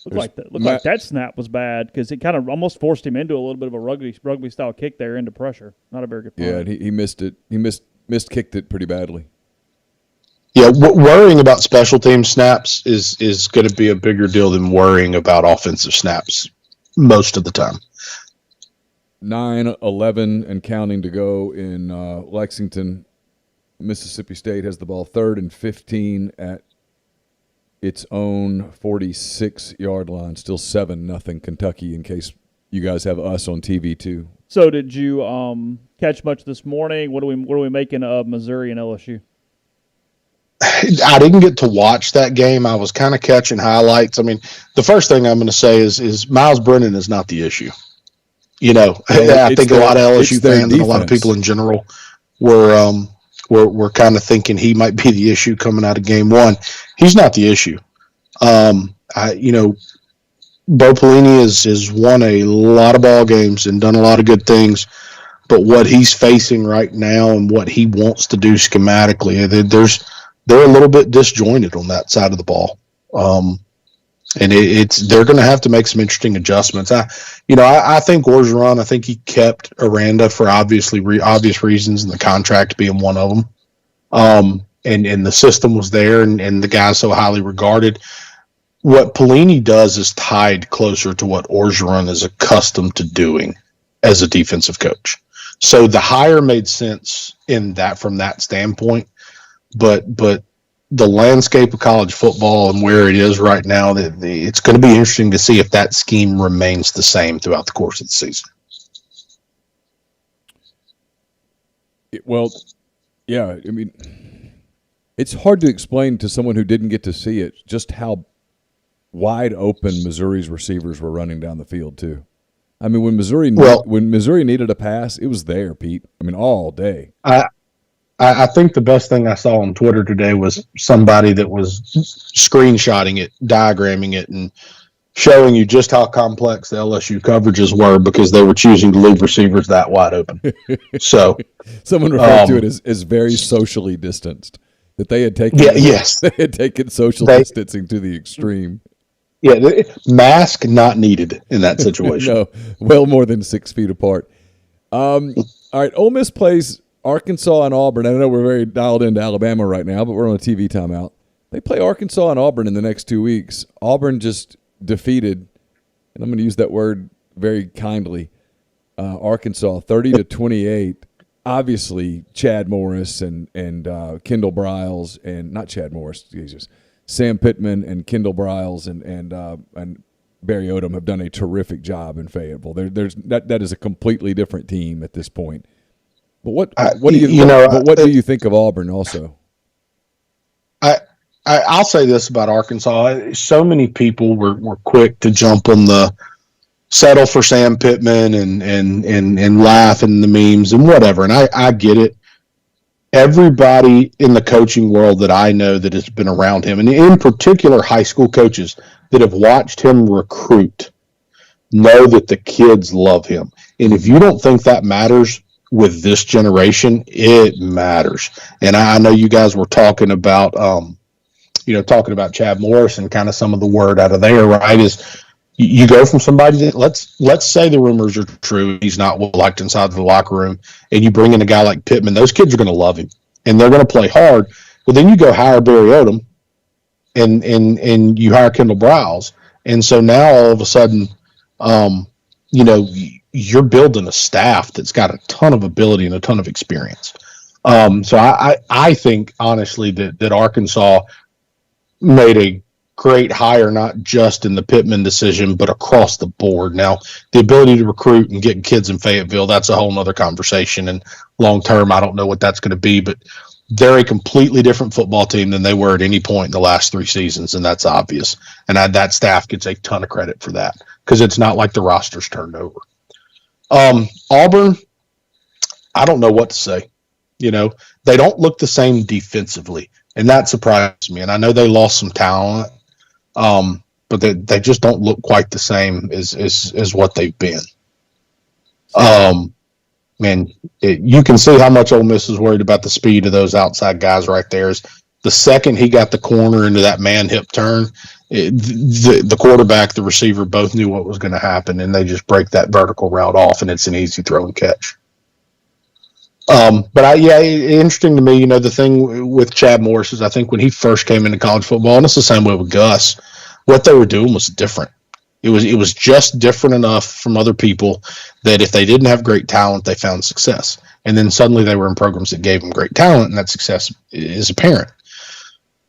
Looked like that snap was bad because it kind of almost forced him into a little bit of a rugby style kick there into pressure. Not a very good point. Yeah, he missed it. He kicked it pretty badly. Yeah, worrying about special team snaps is going to be a bigger deal than worrying about offensive snaps most of the time. 9-11 and counting to go in Lexington. Mississippi State has the ball 3rd and 15 at its own 46-yard line. Still 7-0 Kentucky, in case you guys have us on TV too. So did you catch much this morning? What are we making of Missouri and LSU? I didn't get to watch that game. I was kind of catching highlights. I mean, the first thing I'm going to say is Miles Brennan is not the issue. I think a lot of LSU fans and a lot of people in general were kind of thinking he might be the issue coming out of game 1. He's not the issue. Bo Pelini has won a lot of ball games and done a lot of good things, but what he's facing right now and what he wants to do schematically, they're a little bit disjointed on that side of the ball. And they're going to have to make some interesting adjustments. I think Orgeron, I think he kept Aranda for obvious reasons, and the contract being one of them. And the system was there, and the guy's so highly regarded. What Pelini does is tied closer to what Orgeron is accustomed to doing as a defensive coach. So the hire made sense from that standpoint, but the landscape of college football and where it is right now, it's going to be interesting to see if that scheme remains the same throughout the course of the season. Well, yeah, I mean, it's hard to explain to someone who didn't get to see it just how wide open Missouri's receivers were running down the field too. I mean, when Missouri needed a pass, it was there, Pete. I mean, all day. I think the best thing I saw on Twitter today was somebody that was screenshotting it, diagramming it, and showing you just how complex the LSU coverages were because they were choosing to leave receivers that wide open. So someone referred to it as very socially distanced, that they had taken they had taken social distancing to the extreme. Yeah, mask not needed in that situation. No, well more than 6 feet apart. All right, Ole Miss plays Arkansas and Auburn. I know we're very dialed into Alabama right now, but we're on a TV timeout. They play Arkansas and Auburn in the next 2 weeks. Auburn just defeated, and I'm going to use that word very kindly, Arkansas 30-28. Obviously, Chad Morris and Kendall Briles, and not Chad Morris, Jesus, Sam Pittman and Kendall Briles and Barry Odom have done a terrific job in Fayetteville. That is a completely different team at this point. But what do you think of Auburn also? I'll say this about Arkansas. So many people were quick to jump on the settle for Sam Pittman and laugh in the memes and whatever. And I get it. Everybody in the coaching world that I know that has been around him, and in particular high school coaches that have watched him recruit, know that the kids love him. And if you don't think that matters with this generation, it matters. And I know you guys were talking about Chad Morris and kind of some of the word out of there, right? Is you go from somebody that let's say the rumors are true, he's not well liked inside the locker room, and you bring in a guy like Pittman, those kids are going to love him and they're going to play hard. Well, then you go hire Barry Odom and you hire Kendall Briles, and so now all of a sudden, you're building a staff that's got a ton of ability and a ton of experience. So I think honestly that Arkansas made a great hire, not just in the Pittman decision, but across the board. Now, the ability to recruit and get kids in Fayetteville, that's a whole nother conversation. And long term, I don't know what that's going to be, but they're a completely different football team than they were at any point in the last 3 seasons, and that's obvious. And that staff gets a ton of credit for that because it's not like the roster's turned over. Auburn, I don't know what to say. They don't look the same defensively, and that surprised me. And I know they lost some talent, but they just don't look quite the same as what they've been. You can see how much Ole Miss is worried about the speed of those outside guys right there. The second he got the corner into that man hip turn, the quarterback, the receiver both knew what was going to happen, and they just break that vertical route off, and it's an easy throw and catch. Interesting to me, the thing with Chad Morris is I think when he first came into college football, and it's the same way with Gus, what they were doing was different. It was just different enough from other people that if they didn't have great talent, they found success. And then suddenly they were in programs that gave them great talent, and that success is apparent.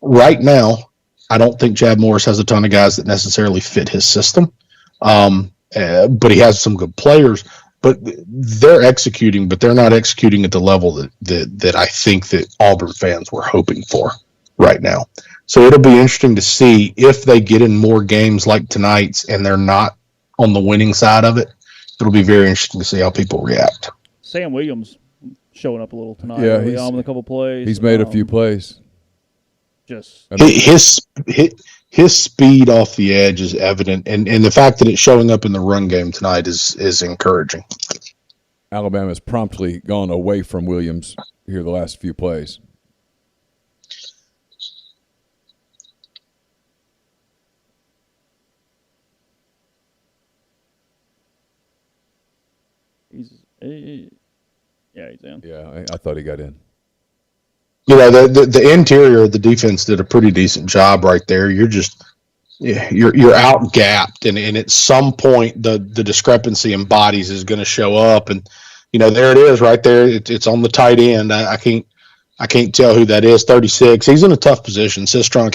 Right now, I don't think Chad Morris has a ton of guys that necessarily fit his system, but he has some good players. But they're executing, but they're not executing at the level that I think that Auburn fans were hoping for right now. So it'll be interesting to see if they get in more games like tonight's and they're not on the winning side of it. It'll be very interesting to see how people react. Sam Williams showing up a little tonight. Yeah, he's on with a couple plays. He's made a few plays. His speed off the edge is evident, and the fact that it's showing up in the run game tonight is encouraging. Alabama's promptly gone away from Williams here the last few plays. He's in. Yeah, I thought he got in. You know, the interior of the defense did a pretty decent job right there. You're out gapped, and at some point the discrepancy in bodies is going to show up, and there it is right there. It's on the tight end. I can't tell who that is. 36. He's in a tough position. Sistrunk.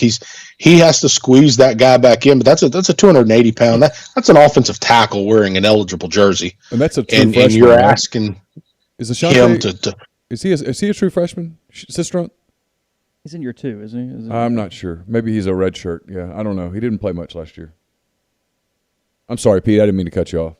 He has to squeeze that guy back in, but that's a 280 pound. That's an offensive tackle wearing an eligible jersey, and that's a true freshman. And you're right? asking him to. Is he a true freshman, Sistrunk? He's in year 2, isn't he? I'm not sure. Maybe he's a red shirt. Yeah, I don't know. He didn't play much last year. I'm sorry, Pete. I didn't mean to cut you off.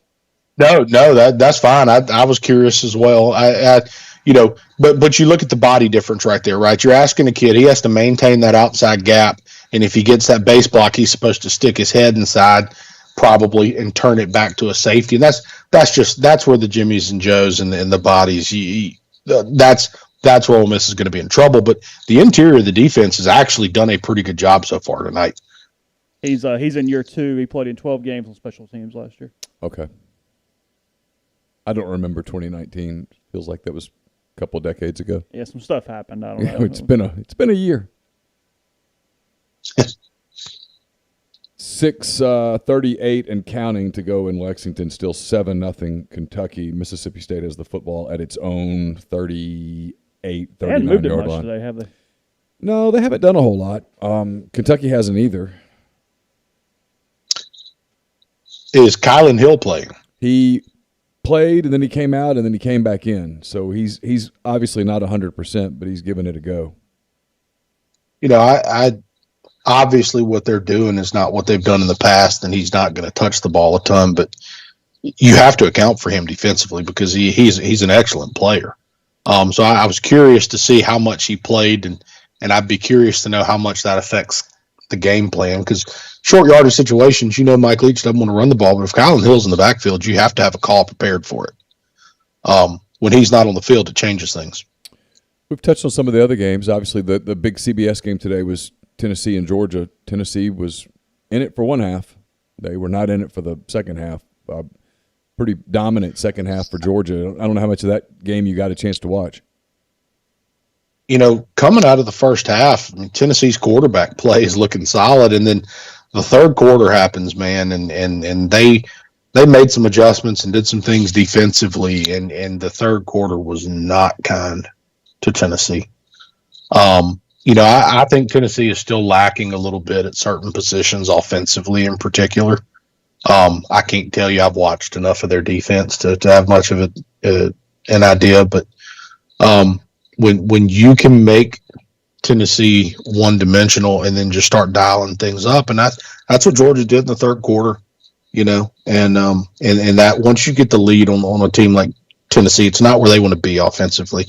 No, that's fine. I was curious as well. But you look at the body difference right there, right? You're asking a kid, he has to maintain that outside gap, and if he gets that base block, he's supposed to stick his head inside probably and turn it back to a safety. And that's where the Jimmies and Joes and the bodies, that's where Ole Miss is going to be in trouble. But the interior of the defense has actually done a pretty good job so far tonight. He's in year 2. He played in 12 games on special teams last year. Okay. I don't remember 2019. Feels like that was a couple of decades ago. Yeah, some stuff happened. I don't know. It's been a year. 6:38 and counting to go in Lexington. Still 7-0 Kentucky. Mississippi State has the football at its own 38, 39 they haven't moved yard it much line. today, have they? No, they haven't done a whole lot. Kentucky hasn't either. Is Kylan Hill playing? He played, and then he came out, and then he came back in. So he's obviously not 100%, but he's giving it a go. I obviously what they're doing is not what they've done in the past, and he's not going to touch the ball a ton. But you have to account for him defensively because he's an excellent player. So I was curious to see how much he played, and I'd be curious to know how much that affects the game plan because short yardage situations, Mike Leach doesn't want to run the ball, but if Kylan Hill's in the backfield, you have to have a call prepared for it. When he's not on the field, it changes things. We've touched on some of the other games. Obviously, the big CBS game today was Tennessee and Georgia. Tennessee was in it for one half. They were not in it for the second half. Pretty dominant second half for Georgia. I don't know how much of that game you got a chance to watch. Coming out of the first half, Tennessee's quarterback play is looking solid, and then the third quarter happens, man, and they made some adjustments and did some things defensively, and the third quarter was not kind to Tennessee. I think Tennessee is still lacking a little bit at certain positions offensively in particular. I can't tell you I've watched enough of their defense to have much of an idea, but when you can make Tennessee one-dimensional and then just start dialing things up, and that's what Georgia did in the third quarter, and that once you get the lead on a team like Tennessee, it's not where they want to be offensively,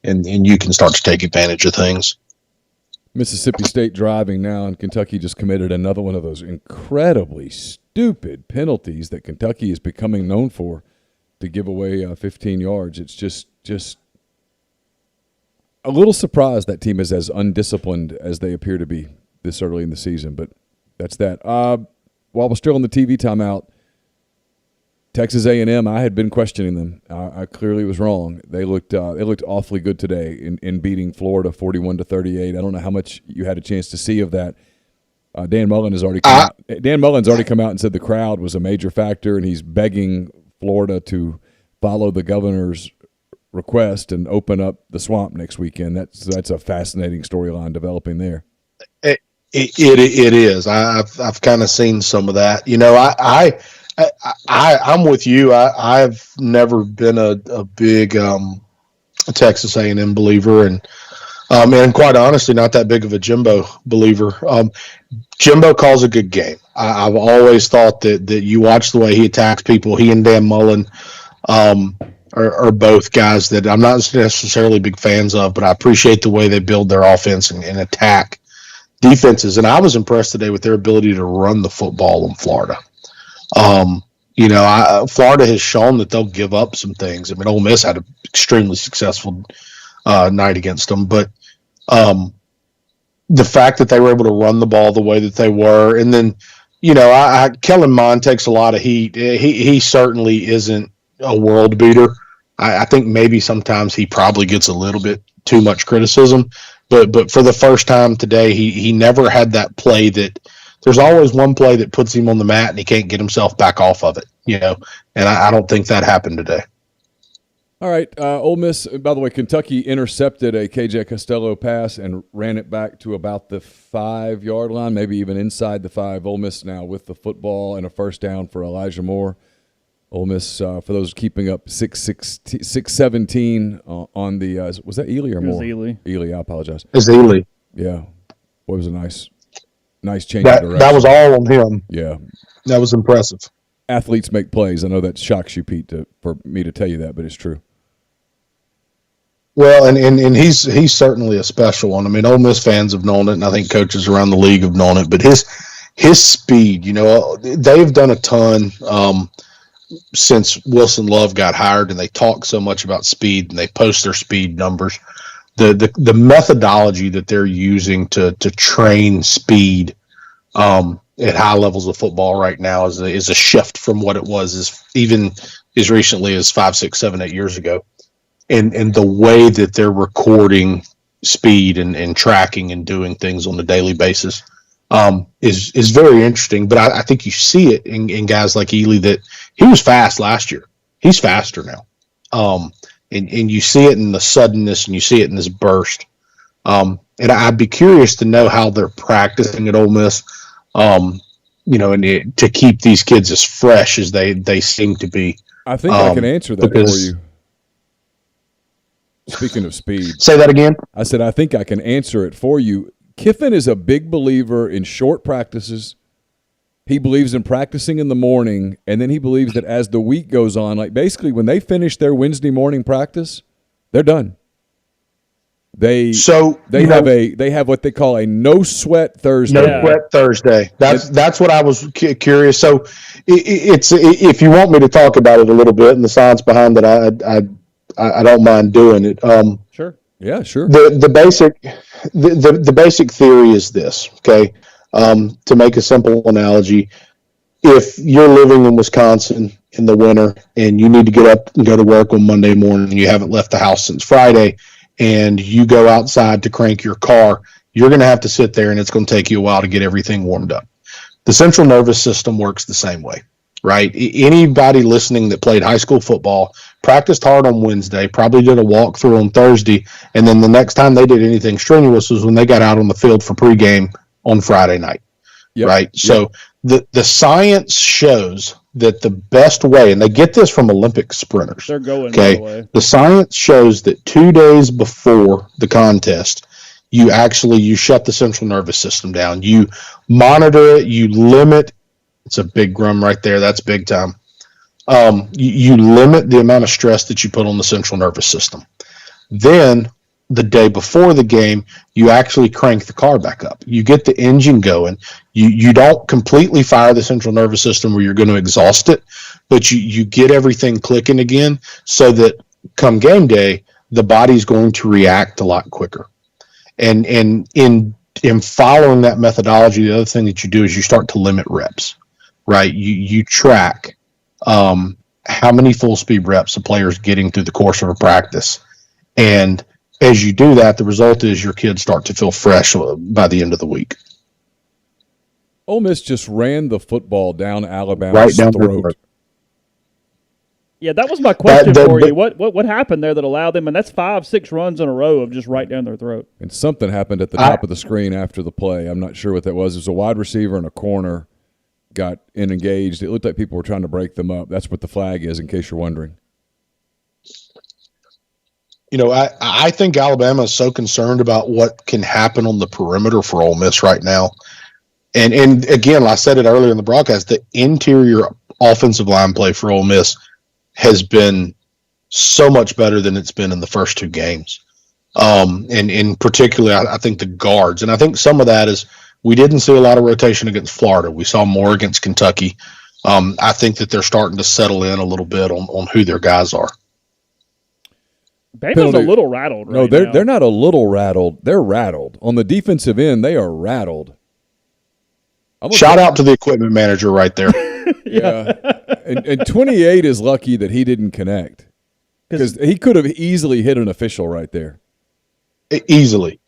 and you can start to take advantage of things. Mississippi State driving now, and Kentucky just committed another one of those incredibly stupid penalties that Kentucky is becoming known for to give away 15 yards. It's just a little surprised that team is as undisciplined as they appear to be this early in the season, but that's that. While we're still in the TV timeout, Texas A&M, I had been questioning them. I clearly was wrong. They looked awfully good today in beating Florida 41-38. I don't know how much you had a chance to see of that. Dan Mullen has already come out. Dan Mullen's already come out and said the crowd was a major factor, and he's begging Florida to follow the governor's request and open up the swamp next weekend. That's a fascinating storyline developing there. It is. I've kind of seen some of that. I'm with you. I've never been a big Texas A&M believer, and quite honestly, not that big of a Jimbo believer. Jimbo calls a good game. I've always thought that you watch the way he attacks people. He and Dan Mullen are both guys that I'm not necessarily big fans of, but I appreciate the way they build their offense and attack defenses. And I was impressed today with their ability to run the football in Florida. Florida has shown that they'll give up some things. I mean, Ole Miss had an extremely successful night against them, but the fact that they were able to run the ball the way that they were, and then, Kellen Mond takes a lot of heat. He certainly isn't a world beater. I think maybe sometimes he probably gets a little bit too much criticism, but for the first time today, he never had that play that there's always one play that puts him on the mat and he can't get himself back off of it, and I don't think that happened today. All right, Ole Miss, by the way, Kentucky intercepted a KJ Costello pass and ran it back to about the 5-yard line, maybe even inside the 5. Ole Miss now with the football and a first down for Elijah Moore. Ole Miss, for those keeping up, 6-17 on the was that Ely or Moore? It was Ely. Ely, I apologize. It's Ely. Yeah. Boy, it was a nice change of direction. That was all on him. Yeah. That was impressive. Athletes make plays. I know that shocks you, Pete, for me to tell you that, but it's true. Well, and he's certainly a special one. I mean, Ole Miss fans have known it, and I think coaches around the league have known it. But his speed, they've done a ton since Wilson Love got hired, and they talk so much about speed, and they post their speed numbers. The methodology that they're using to train speed at high levels of football right now is a shift from what it was even as recently as 5, 6, 7, 8 years ago. And the way that they're recording speed and tracking and doing things on a daily basis is very interesting. But I think you see it in guys like Ely that he was fast last year. He's faster now. And you see it in the suddenness and you see it in this burst. And I'd be curious to know how they're practicing at Ole Miss, and to keep these kids as fresh as they seem to be. I think I can answer that for you. Speaking of speed. Say that again? I said I think I can answer it for you. Kiffin is a big believer in short practices. He believes in practicing in the morning, and then he believes that as the week goes on, like basically when they finish their Wednesday morning practice, they're done. They have what they call a no sweat Thursday. No sweat Thursday. That's what I was curious. So it's if you want me to talk about it a little bit and the science behind it, I don't mind doing it. Sure. Yeah, sure. The basic theory is this, okay? To make a simple analogy, if you're living in Wisconsin in the winter and you need to get up and go to work on Monday morning and you haven't left the house since Friday and you go outside to crank your car, you're going to have to sit there and it's going to take you a while to get everything warmed up. The central nervous system works the same way, right? Anybody listening that played high school football practiced hard on Wednesday, probably did a walkthrough on Thursday, and then the next time they did anything strenuous was when they got out on the field for pregame on Friday night, right? Yep. So the science shows that the best way, and they get this from Olympic sprinters. They're going okay. That way. The science shows that 2 days before the contest, you shut the central nervous system down. You monitor it. You limit. It's a big grum right there. That's big time. You limit the amount of stress that you put on the central nervous system. Then the day before the game, you actually crank the car back up. You get the engine going. You don't completely fire the central nervous system where you're going to exhaust it, but you get everything clicking again so that come game day, the body's going to react a lot quicker. And in following that methodology, the other thing that you do is you start to limit reps, right? You track how many full speed reps a player is getting through the course of a practice. And as you do that, the result is your kids start to feel fresh by the end of the week. Ole Miss just ran the football down Alabama's throat. Yeah, that was my question for you. What happened there that allowed them? And that's 5-6 runs in a row of just right down their throat. And something happened at the top of the screen after the play. I'm not sure what that was. It was a wide receiver and a corner got engaged. It looked like people were trying to break them up. That's what the flag is, in case you're wondering. I think Alabama is so concerned about what can happen on the perimeter for Ole Miss right now. And again, I said it earlier in the broadcast, the interior offensive line play for Ole Miss has been so much better than it's been in the first 2 games. And particularly, I think the guards. And I think some of that is we didn't see a lot of rotation against Florida. We saw more against Kentucky. I think that they're starting to settle in a little bit on who their guys are. Bama's a little rattled right now. No, they're not a little rattled. They're rattled. On the defensive end, they are rattled. Shout out to the equipment manager right there. Yeah. And 28 is lucky that he didn't connect because he could have easily hit an official right there. Easily.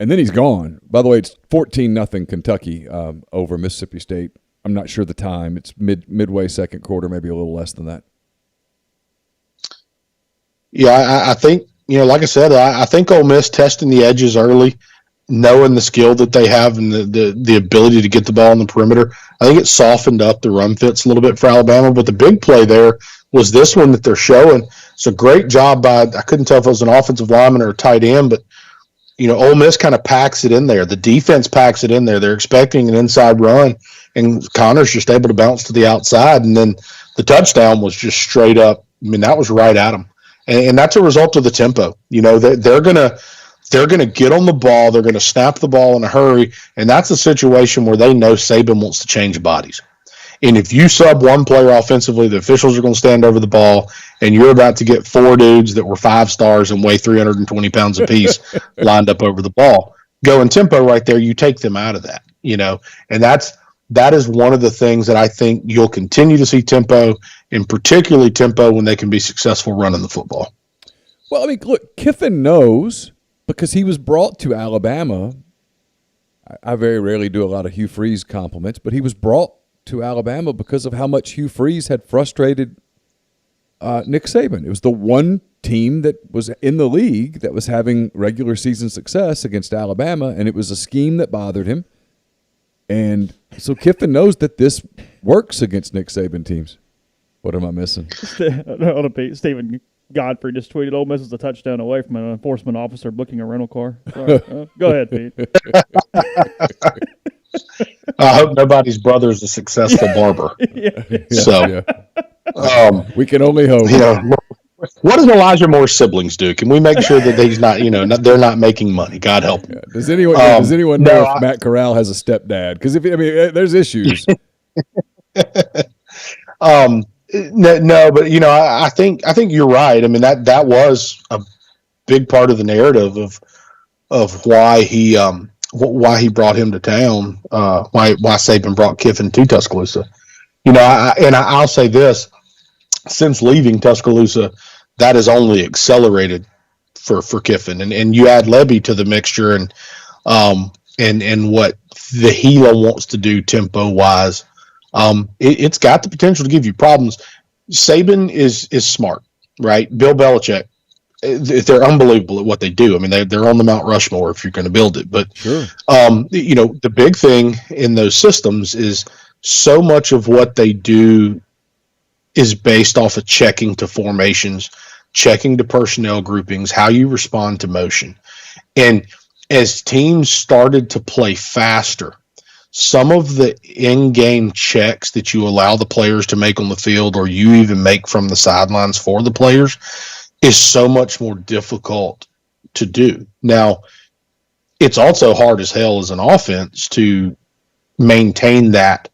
And then he's gone. By the way, it's 14-0 Kentucky over Mississippi State. I'm not sure the time. It's midway second quarter, maybe a little less than that. Yeah, I think, like I said, I think Ole Miss testing the edges early, knowing the skill that they have and the ability to get the ball on the perimeter. I think it softened up the run fits a little bit for Alabama. But the big play there was this one that they're showing. It's a great job by, I couldn't tell if it was an offensive lineman or a tight end, but Ole Miss kind of packs it in there. The defense packs it in there. They're expecting an inside run, and Connor's just able to bounce to the outside. And then the touchdown was just straight up. I mean, that was right at them. And that's a result of the tempo. They're gonna get on the ball. They're gonna snap the ball in a hurry, and that's a situation where they know Saban wants to change bodies. And if you sub one player offensively, the officials are going to stand over the ball, and you're about to get 4 dudes that were 5 stars and weigh 320 pounds apiece lined up over the ball. Going tempo right there, you take them out of that, And that is one of the things that I think you'll continue to see tempo, and particularly tempo when they can be successful running the football. Well, I mean, look, Kiffin knows because he was brought to Alabama. I very rarely do a lot of Hugh Freeze compliments, but he was brought to Alabama because of how much Hugh Freeze had frustrated Nick Saban. It was the one team that was in the league that was having regular season success against Alabama, and it was a scheme that bothered him. And so Kiffin knows that this works against Nick Saban teams. What am I missing? Stephen Godfrey just tweeted, Ole Miss is a touchdown away from an enforcement officer booking a rental car. Sorry. Go ahead, Pete. I hope nobody's brother is a successful barber. So we can only hope. What does Elijah Moore's siblings do? Can we make sure that he's not, they're not making money? God help him. Yeah. Does anyone know if Matt Corral has a stepdad? Because there's issues. No, but I think you're right. I mean that was a big part of the narrative of why he brought him to town. Why Saban brought Kiffin to Tuscaloosa. I'll say this: since leaving Tuscaloosa, that has only accelerated for Kiffin, and you add Levy to the mixture, and what the Gila wants to do tempo wise. It's got the potential to give you problems. Saban is smart, right? Bill Belichick, they're unbelievable at what they do. I mean, they're on the Mount Rushmore if you're going to build it. But, sure. The big thing in those systems is so much of what they do is based off of checking to formations, checking to personnel groupings, how you respond to motion. And as teams started to play faster, some of the in-game checks that you allow the players to make on the field, or you even make from the sidelines for the players, is so much more difficult to do. Now, it's also hard as hell as an offense to maintain that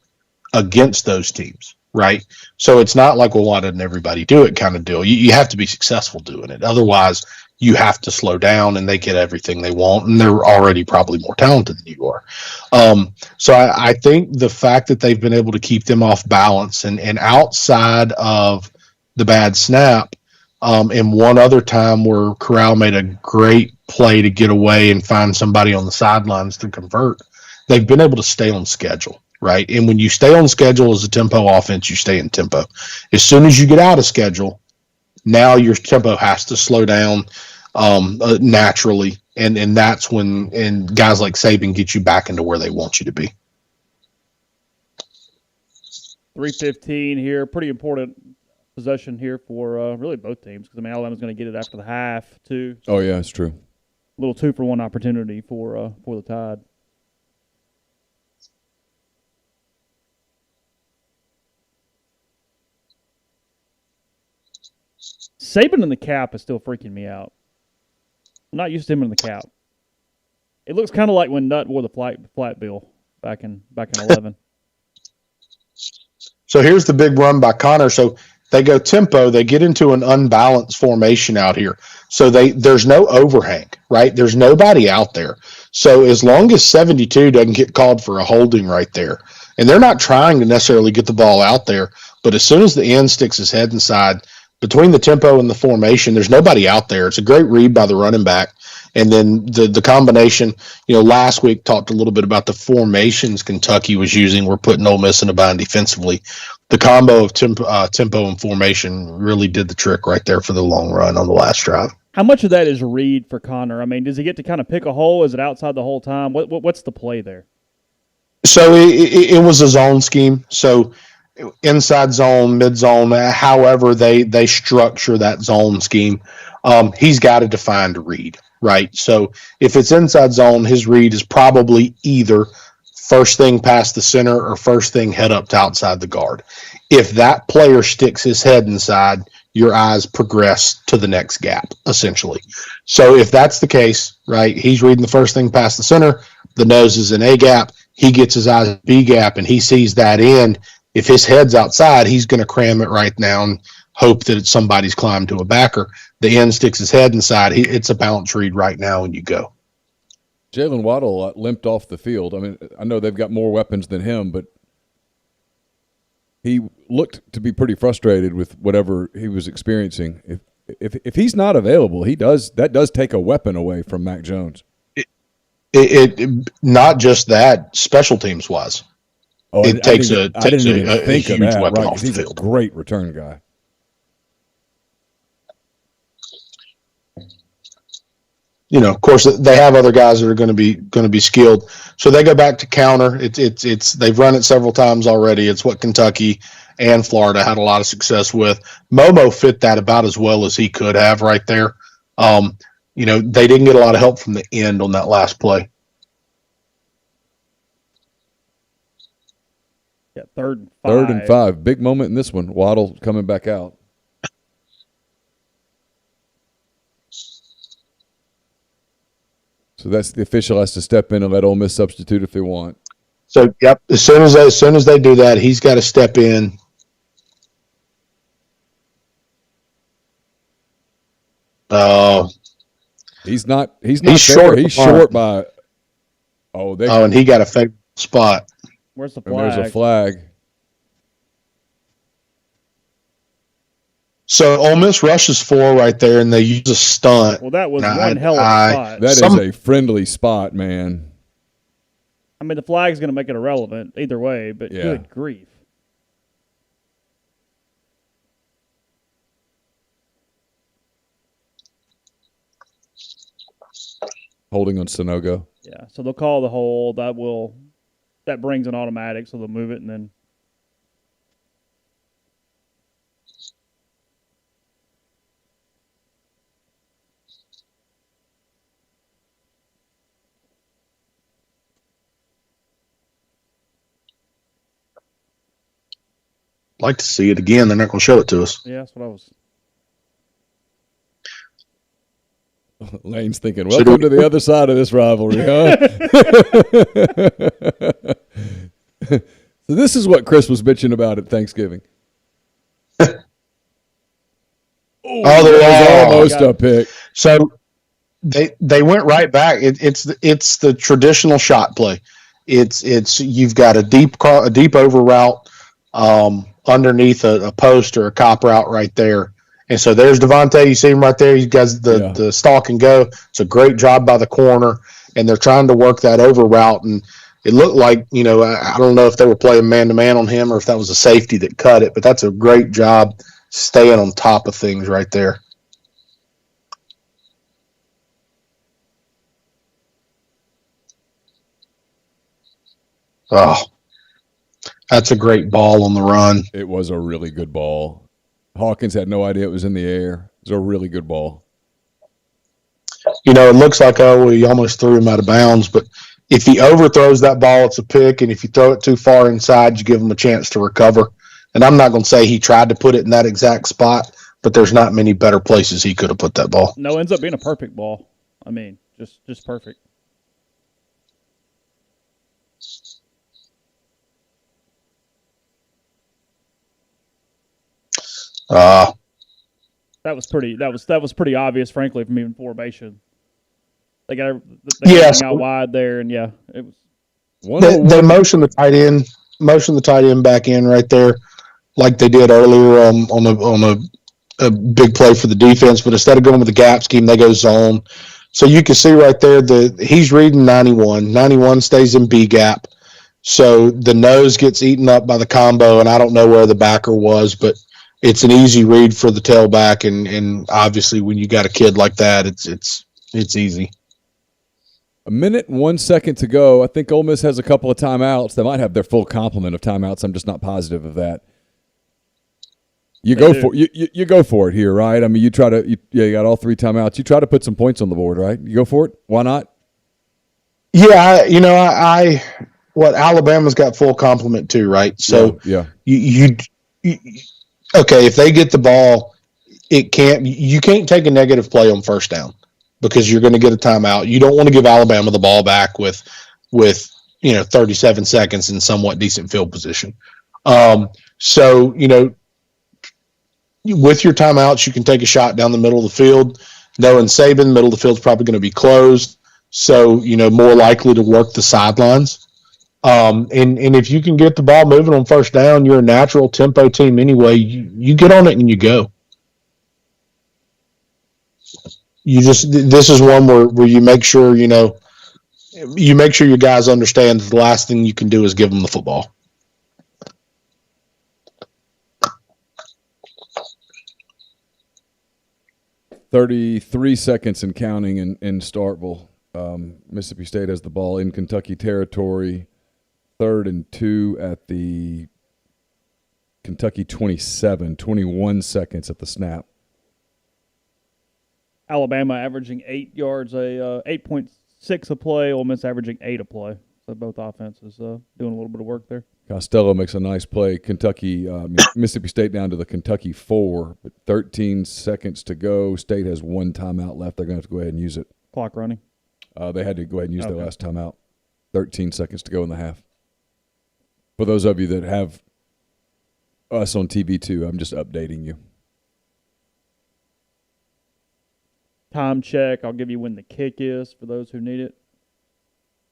against those teams, right? So it's not like, well, why doesn't everybody do it kind of deal. You have to be successful doing it. Otherwise, you have to slow down and they get everything they want, and they're already probably more talented than you are. So I think the fact that they've been able to keep them off balance and outside of the bad snap, and one other time where Corral made a great play to get away and find somebody on the sidelines to convert, they've been able to stay on schedule, right? And when you stay on schedule as a tempo offense, you stay in tempo. As soon as you get out of schedule, now your tempo has to slow down naturally, and that's when guys like Saban get you back into where they want you to be. 3:15 here, pretty important possession here for really both teams, because Alabama's going to get it after the half too. Oh yeah, it's true. A little 2-for-1 opportunity for the Tide. Saban in the cap is still freaking me out. I'm not used to him in the cap. It looks kind of like when Nutt wore the flat bill back in 11. So here's the big run by Connor. So they go tempo. They get into an unbalanced formation out here. So there's no overhang, right? There's nobody out there. So as long as 72 doesn't get called for a holding right there, and they're not trying to necessarily get the ball out there. But as soon as the end sticks his head inside, between the tempo and the formation, there's nobody out there. It's a great read by the running back. And then the combination, last week talked a little bit about the formations Kentucky was using. We're putting Ole Miss in a bind defensively. The combo of tempo and formation really did the trick right there for the long run on the last drive. How much of that is read for Connor? I mean, does he get to kind of pick a hole? Is it outside the whole time? What's the play there? So it was a zone scheme. So inside zone, mid zone, however they structure that zone scheme, he's got to define to read, right? So if it's inside zone, his read is probably either first thing past the center or first thing head up to outside the guard. If that player sticks his head inside, your eyes progress to the next gap, essentially. So if that's the case, right, he's reading the first thing past the center, the nose is in A gap, he gets his eyes B gap, and he sees that end. If his head's outside, he's going to cram it right now and hope that somebody's climbed to a backer. The end sticks his head inside. It's a bounce read right now, and you go. Jalen Waddle limped off the field. I mean, I know they've got more weapons than him, but he looked to be pretty frustrated with whatever he was experiencing. If he's not available, that does take a weapon away from Mac Jones. It not just that, special teams wise. Oh, it takes a huge weapon right, off the he's field. A great return guy. Of course, they have other guys that are going to be skilled. So they go back to counter. It's they've run it several times already. It's what Kentucky and Florida had a lot of success with. Momo fit that about as well as he could have right there. They didn't get a lot of help from the end on that last play. Yeah, third and 5. Third and 5. Big moment in this one. Waddle coming back out. So that's the official has to step in and let Ole Miss substitute if they want. So, yep, as soon as they do that, he's got to step in. He's not He's there. short. He's short by and he got a fake spot. Where's the and flag? there's a flag. So Ole Miss rushes 4 right there, and they use a stunt. Well, that was one hell of a spot. That is a friendly spot, man. I mean, the flag's going to make it irrelevant either way, but Yeah. Good grief. Holding on Sonogo. Yeah, so they'll call the hold. That brings an automatic, so they'll move it and then. Like to see it again. They're not going to show it to us. Yeah, that's what I was. Lane's thinking, welcome to the other side of this rivalry, huh? So this is what Chris was bitching about at Thanksgiving. There was almost a pick. So they went right back. It's the traditional shot play. It's you've got a deep over route underneath a post or a cop route right there. And so there's Devontae. You see him right there. He got the stalk and go. It's a great job by the corner, and they're trying to work that over route. And it looked like, I don't know if they were playing man-to-man on him or if that was a safety that cut it, but that's a great job staying on top of things right there. Oh, that's a great ball on the run. It was a really good ball. Hawkins had no idea it was in the air. It was a really good ball. It looks like, he almost threw him out of bounds, but if he overthrows that ball, it's a pick, and if you throw it too far inside, you give him a chance to recover. And I'm not going to say he tried to put it in that exact spot, but there's not many better places he could have put that ball. No, it ends up being a perfect ball. I mean, just perfect. That was pretty obvious, frankly, from even formation. They got everything out wide there, and it was. They motioned the tight end motion the tight end back in right there, like they did earlier on a big play for the defense. But instead of going with the gap scheme, they go zone. So you can see right there that he's reading 91. 91 stays in B gap. So the nose gets eaten up by the combo, and I don't know where the backer was, but it's an easy read for the tailback. And obviously, when you got a kid like that, it's easy. 1:01 to go. I think Ole Miss has a couple of timeouts. They might have their full complement of timeouts. I'm just not positive of that. You go for it here, right? I mean, you got all 3 timeouts. You try to put some points on the board, right? You go for it. Why not? Yeah, what Alabama's got full complement too, right? So yeah. You okay, if they get the ball, you can't take a negative play on first down because you're going to get a timeout. You don't want to give Alabama the ball back with 37 seconds in somewhat decent field position. So with your timeouts, you can take a shot down the middle of the field. Knowing Saban, middle of the field is probably going to be closed, so more likely to work the sidelines. And if you can get the ball moving on first down, you're a natural tempo team anyway. You get on it and you go. This is one where you make sure your guys understand that the last thing you can do is give them the football. $33 seconds and counting in Starkville. Mississippi State has the ball in Kentucky territory. 3rd and 2 at the Kentucky 27. 21 seconds at the snap. Alabama averaging 8 yards, 8.6 a play. Ole Miss averaging 8 a play. So both offenses doing a little bit of work there. Costello makes a nice play. Mississippi State down to the Kentucky 4, but 13 seconds to go. State has 1 timeout left. They're going to have to go ahead and use it. Clock running. They had to go ahead and use their last timeout. 13 seconds to go in the half. For those of you that have us on TV too, I'm just updating you. Time check. I'll give you when the kick is for those who need it.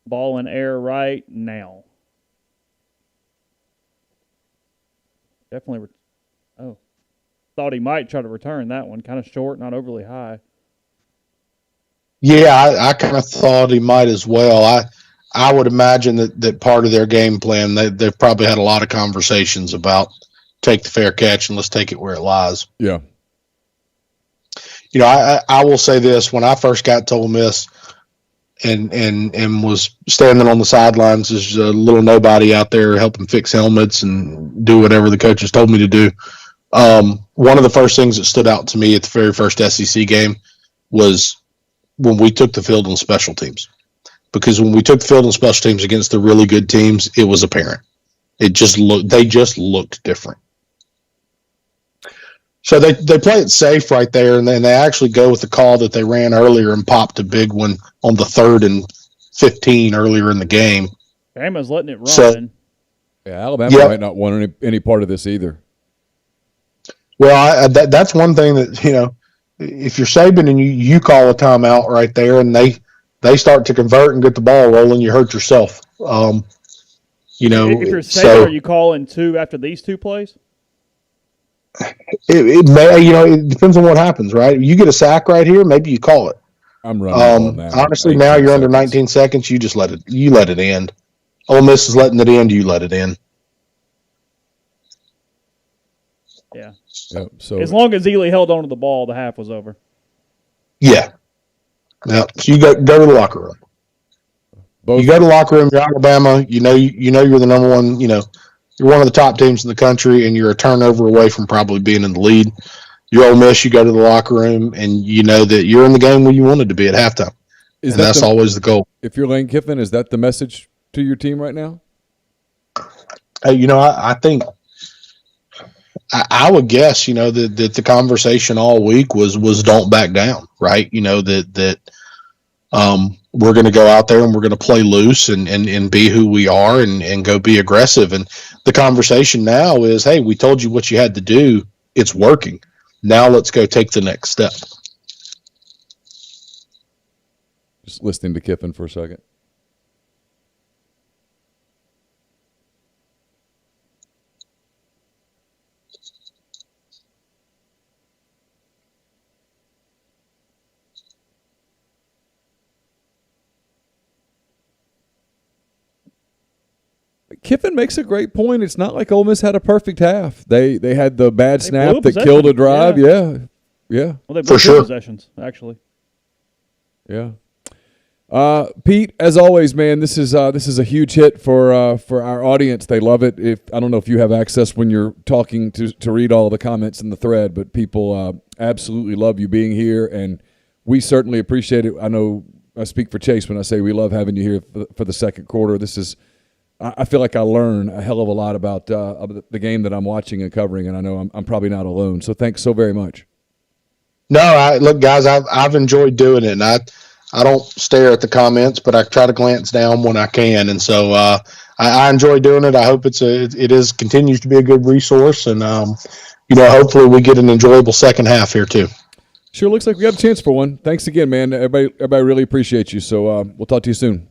Ball in air right now. Definitely. Thought he might try to return that one. Kind of short, not overly high. Yeah, I kind of thought he might as well. I would imagine that part of their game plan, they've probably had a lot of conversations about take the fair catch and let's take it where it lies. Yeah. I will say this. When I first got to Ole Miss and was standing on the sidelines as a little nobody out there helping fix helmets and do whatever the coaches told me to do, one of the first things that stood out to me at the very first SEC game was when we took the field on special teams. Because when we took the field on special teams against the really good teams, it was apparent. They just looked different. So they play it safe right there, and then they actually go with the call that they ran earlier and popped a big one on the 3rd and 15 earlier in the game. Alabama's letting it run. So, Alabama might not want any part of this either. Well, that's one thing that, if you're Saban and you call a timeout right there and they start to convert and get the ball rolling, you hurt yourself. If you're Saban, are you calling 2 after these 2 plays? It may, it depends on what happens, right? You get a sack right here, maybe you call it. I'm running now. Honestly, now you're under 19 seconds. You just let it end. Ole Miss is letting it end. You let it in. Yeah. Yep, so as long as Ely held on to the ball, the half was over. Yeah. Now, so you go to the locker room. You go to the locker room. You're Alabama. You know you're the number one. You're one of the top teams in the country, and you're a turnover away from probably being in the lead. You're Ole Miss. You go to the locker room, and you know that you're in the game where you wanted to be at halftime. That's always the goal. If you're Lane Kiffin, is that the message to your team right now? I think I would guess, that the conversation all week was don't back down, right? That we're going to go out there and we're going to play loose and be who we are and go be aggressive. And the conversation now is, hey, we told you what you had to do. It's working. Now let's go take the next step. Just listening to Kiffin for a second. Kiffin makes a great point. It's not like Ole Miss had a perfect half. They had the bad snap that possession. killed a drive. Yeah. Well, they blew For two sure. possessions, actually. Yeah. Pete, as always, man, this is a huge hit for our audience. They love it. I don't know if you have access when you're talking to read all the comments in the thread, but people absolutely love you being here, and we certainly appreciate it. I know I speak for Chase when I say we love having you here for the second quarter. I feel like I learn a hell of a lot about the game that I'm watching and covering, and I know I'm probably not alone. So thanks so very much. No, look, guys, I've enjoyed doing it, and I don't stare at the comments, but I try to glance down when I can, and so I enjoy doing it. I hope it continues to be a good resource, and hopefully we get an enjoyable second half here too. Sure looks like we got a chance for one. Thanks again, man. Everybody really appreciates you. So we'll talk to you soon.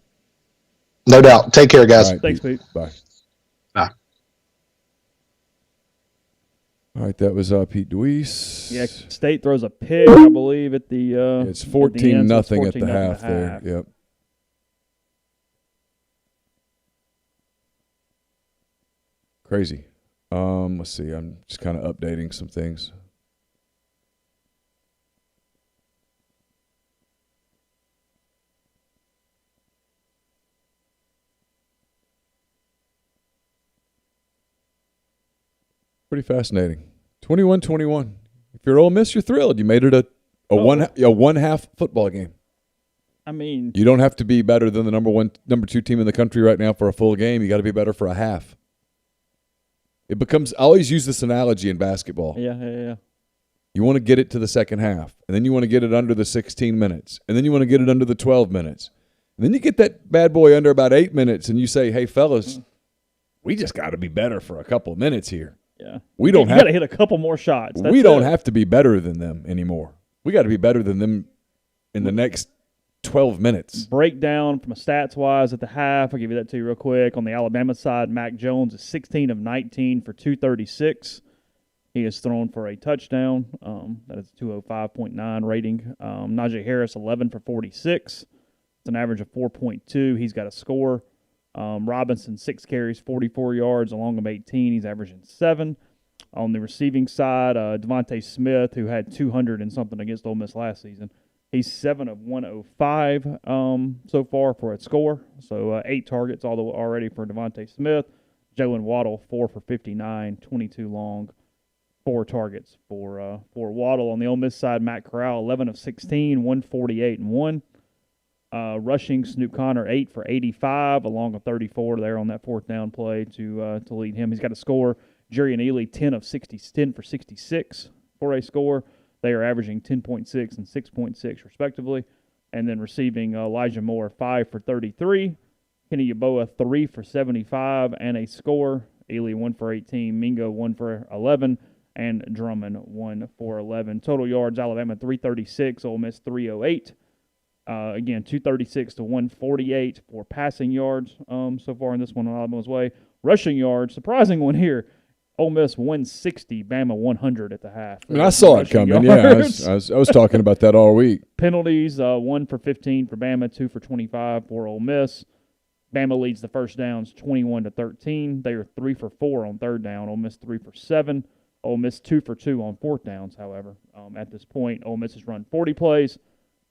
No doubt. Take care, guys. All right, Thanks, Pete. Bye. Bye. All right, that was Pete Deweese. Yeah, State throws a pick, I believe, at the It's 14-0 at the half there. Yep. Crazy. Let's see. I'm just kind of updating some things. Pretty fascinating. 21-21. If you're Ole Miss, you're thrilled. You made it a one-half football game. I mean, You don't have to be better than the number 2 team in the country right now for a full game. You got to be better for a half. I always use this analogy in basketball. yeah. You want to get it to the second half, and then you want to get it under the 16 minutes, and then you want to get it under the 12 minutes. And then you get that bad boy under about 8 minutes, and you say, hey, fellas, we just got to be better for a couple of minutes here. Yeah. We don't You got to hit a couple more shots. We don't have to be better than them anymore. We got to be better than them in the next 12 minutes. Breakdown from a stats-wise at the half. I'll give you that to you real quick. On the Alabama side, Mac Jones is 16 of 19 for 236. He is thrown for a touchdown. That is a 205.9 rating. Najee Harris, 11 for 46. It's an average of 4.2. He's got a score. Robinson, 6 carries, 44 yards, along with 18. He's averaging 7. On the receiving side, Devontae Smith, who had 200 and something against Ole Miss last season, he's 7 of 105 so far for a score. So 8 targets already for Devontae Smith. Jalen Waddle, 4 for 59, 22 long, 4 targets for Waddle. On the Ole Miss side, Matt Corral, 11 of 16, 148 and 1. Rushing, Snoop Connor, 8 for 85, along with 34 there on that fourth down play to lead him. He's got a score. Jerry and Ely, 10 for 66 for a score. They are averaging 10.6 and 6.6 respectively. And then receiving, Elijah Moore, 5 for 33. Kenny Yeboah, 3 for 75 and a score. Ely, 1 for 18. Mingo, 1 for 11. And Drummond, 1 for 11. Total yards, Alabama, 336. Ole Miss, 308. Again, 236 to 148 for passing yards so far in this one on Alabama's way. Rushing yards, surprising one here. Ole Miss 160, Bama 100 at the half. I saw it coming. Yards. Yeah, I was talking about that all week. Penalties, 1 for 15 for Bama, 2 for 25 for Ole Miss. Bama leads the first downs 21-13. They are 3 for 4 on third down. Ole Miss 3 for 7. Ole Miss 2 for 2 on fourth downs, however. At this point, Ole Miss has run 40 plays.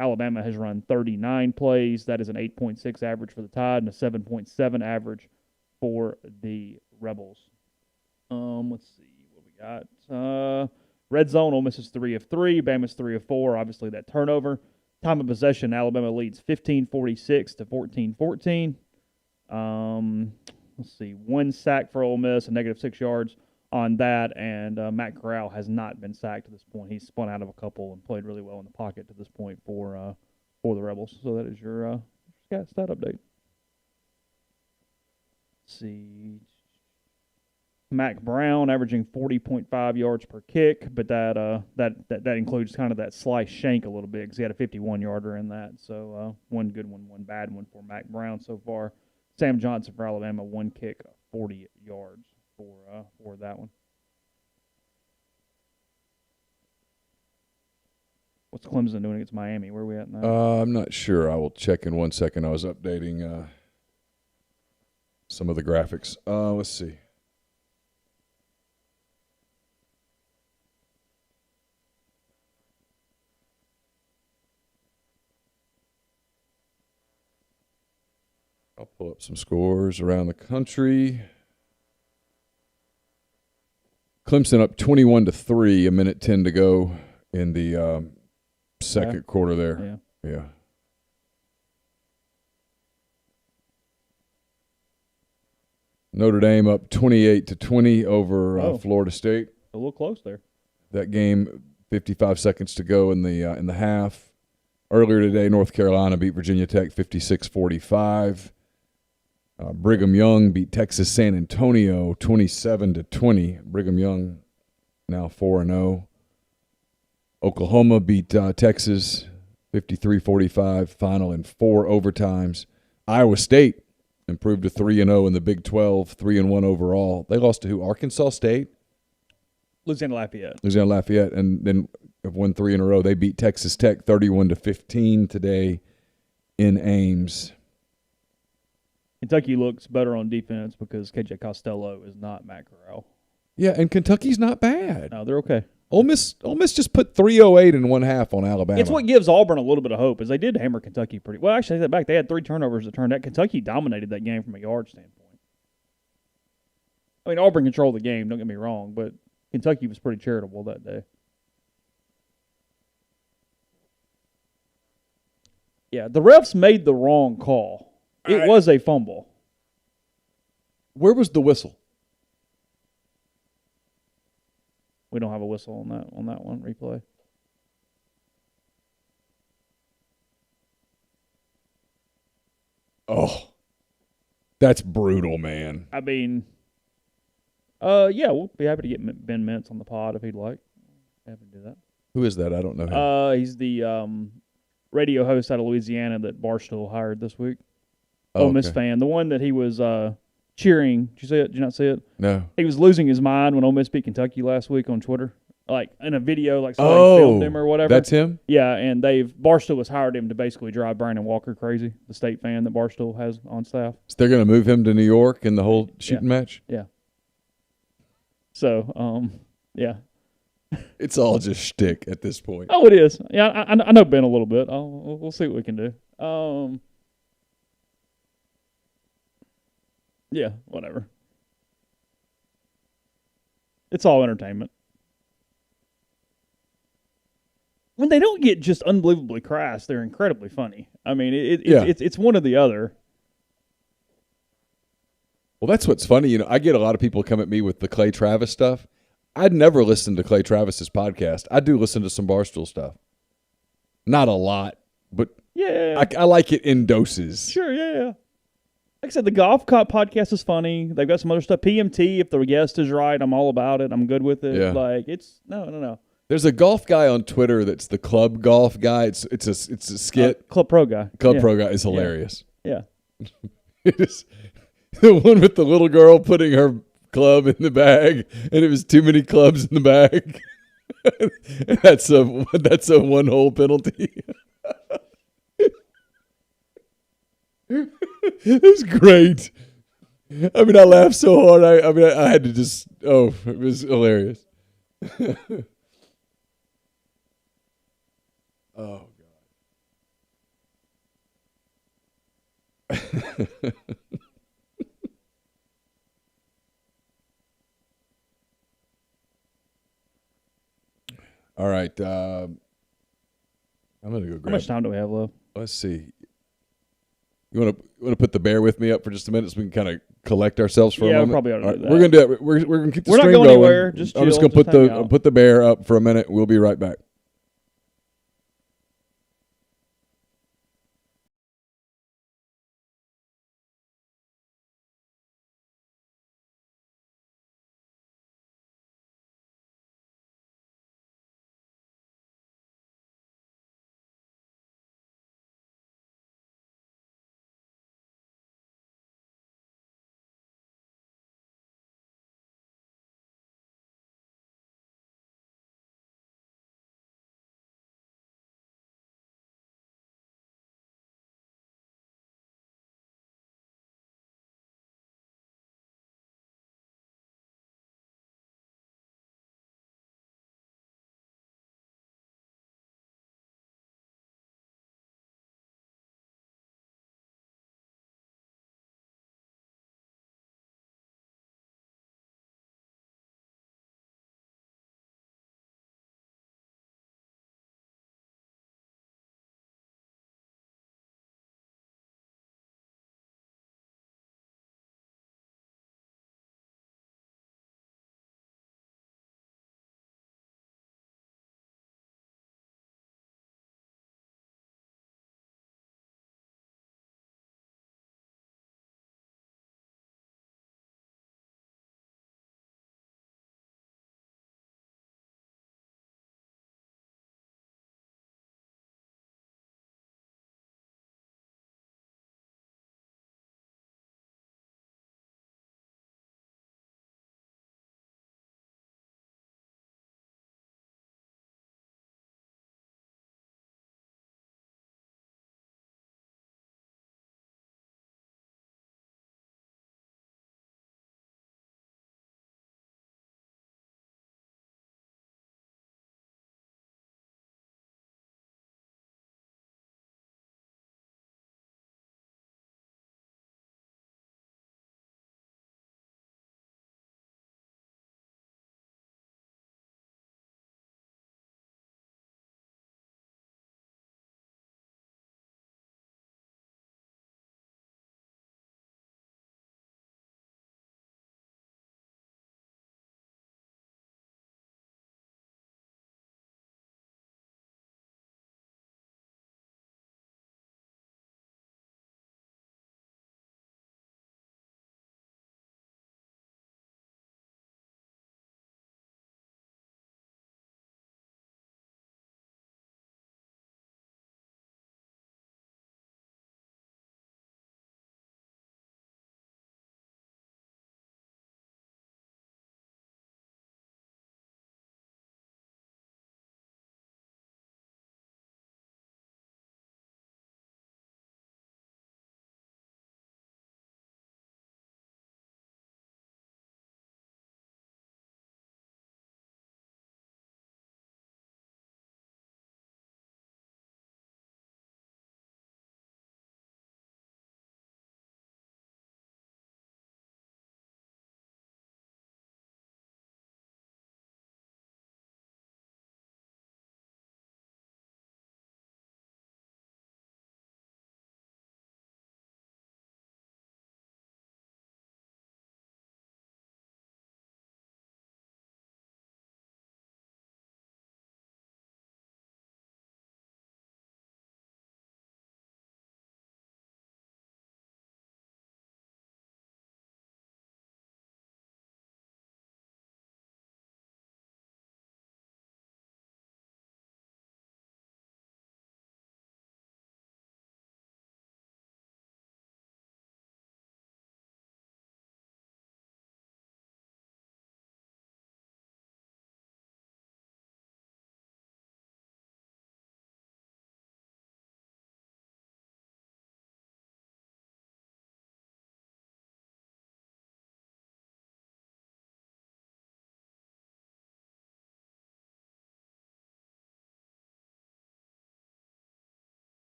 Alabama has run 39 plays. That is an 8.6 average for the Tide and a 7.7 average for the Rebels. Let's see what we got. Red zone, Ole Miss is 3 of 3. Bama's 3 of 4. Obviously, that turnover. Time of possession, Alabama leads 15-46 to 14-14. Let's see, 1 sack for Ole Miss, a negative 6 yards on that, and Matt Corral has not been sacked to this point. He's spun out of a couple and played really well in the pocket to this point for the Rebels. So that is your stat update. Let's see. Mac Brown averaging 40.5 yards per kick, but that includes kind of that slice shank a little bit because he had a 51-yarder in that. So one good one, one bad one for Mac Brown so far. Sam Johnson for Alabama, 1 kick, 40 yards for that one. What's Clemson doing against Miami? Where are we at now? I'm not sure. I will check in 1 second. I was updating some of the graphics. Let's see. I'll pull up some scores around the country. Clemson up 21-3, 1:10 to go in the second quarter there. Yeah. Notre Dame up 28-20 over Florida State. A little close there. That game, 55 seconds to go in the half. Earlier today, North Carolina beat Virginia Tech 56-45. Brigham Young beat Texas San Antonio 27-20. Brigham Young now 4-0. Oklahoma beat Texas 53-45. Final in 4 overtimes. Iowa State improved to 3-0 in the Big 12, 3-1 overall. They lost to who? Arkansas State? Louisiana Lafayette. And then have won 3 in a row. They beat Texas Tech 31-15 today in Ames. Kentucky looks better on defense because KJ Costello is not Matt Corral. Yeah, and Kentucky's not bad. No, they're okay. Ole Miss just put 308 in one half on Alabama. It's what gives Auburn a little bit of hope, is they did hammer Kentucky pretty well. Actually, I take that back. They had 3 turnovers that turned out. Kentucky dominated that game from a yard standpoint. I mean, Auburn controlled the game, don't get me wrong, but Kentucky was pretty charitable that day. Yeah, the refs made the wrong call. It was a fumble. Where was the whistle? We don't have a whistle on that one replay. Oh, that's brutal, man. I mean, yeah, we'll be happy to get Ben Mintz on the pod if he'd like. Happy to do that. Who is that? I don't know him. He's the radio host out of Louisiana that Barstool hired this week. Oh, Ole Miss fan. The one that he was cheering. Did you see it? Did you not see it? No. He was losing his mind when Ole Miss beat Kentucky last week on Twitter. Like in a video, like somebody filmed him or whatever. That's him? Yeah, and Barstool has hired him to basically drive Brandon Walker crazy, the state fan that Barstool has on staff. So they're going to move him to New York in the whole shooting match? Yeah. So, yeah. It's all just shtick at this point. Oh, it is. Yeah, I know Ben a little bit. We'll see what we can do. Yeah, whatever. It's all entertainment. When they don't get just unbelievably crass, they're incredibly funny. I mean, it's one or the other. Well, that's what's funny. You know, I get a lot of people come at me with the Clay Travis stuff. I'd never listened to Clay Travis's podcast. I do listen to some Barstool stuff. Not a lot, but yeah, I like it in doses. Sure, yeah. Like I said, the Golf Cop podcast is funny. They've got some other stuff. PMT, if the guest is right, I'm all about it. I'm good with it. Yeah. Like it's no. There's a golf guy on Twitter that's the club golf guy. It's a skit. Club Pro guy. Pro guy is hilarious. Yeah. It is the one with the little girl putting her club in the bag, and it was too many clubs in the bag. That's a 1 hole penalty. It was great. I mean, I laughed so hard. I had to just. Oh, it was hilarious. Oh God. All right. I'm gonna go grab. How much time do we have left? Let's see. You want to put the bear with me up for just a minute so we can kind of collect ourselves for a moment? Yeah, probably ought to do that. We're gonna do it. We're gonna keep the stream going. We're not going anywhere. Just I'm just chill, gonna put the bear up for a minute. We'll be right back.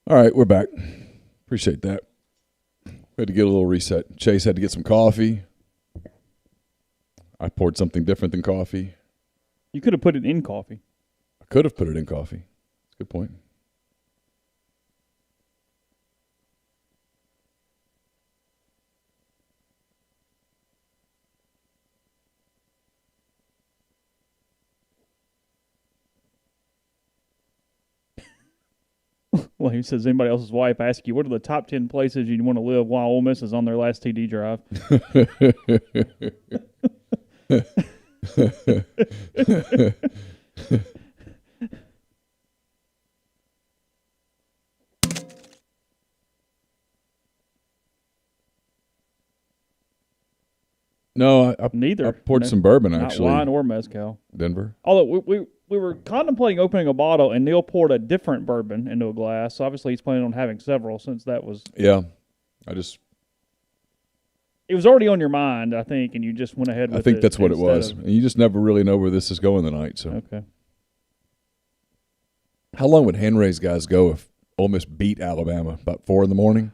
All right, we're back. Appreciate that. We had to get a little reset. Chase had to get some coffee. I poured something different than coffee. You could have put it in coffee. I could have put it in coffee. That's a good point. Well, he says, anybody else's wife ask you, what are the top 10 places you'd want to live while Ole Miss is on their last TD drive? No, I Neither. poured some bourbon, Not actually. wine or mezcal. Denver. Although we were contemplating opening a bottle, and Neal poured a different bourbon into a glass. So obviously, he's planning on having several since that was. Yeah. It was already on your mind, I think, and you just went ahead with it. I think that's what it was. And you just never really know where this is going tonight. So. Okay. How long would Henry's guys go if Ole Miss beat Alabama? About 4 in the morning?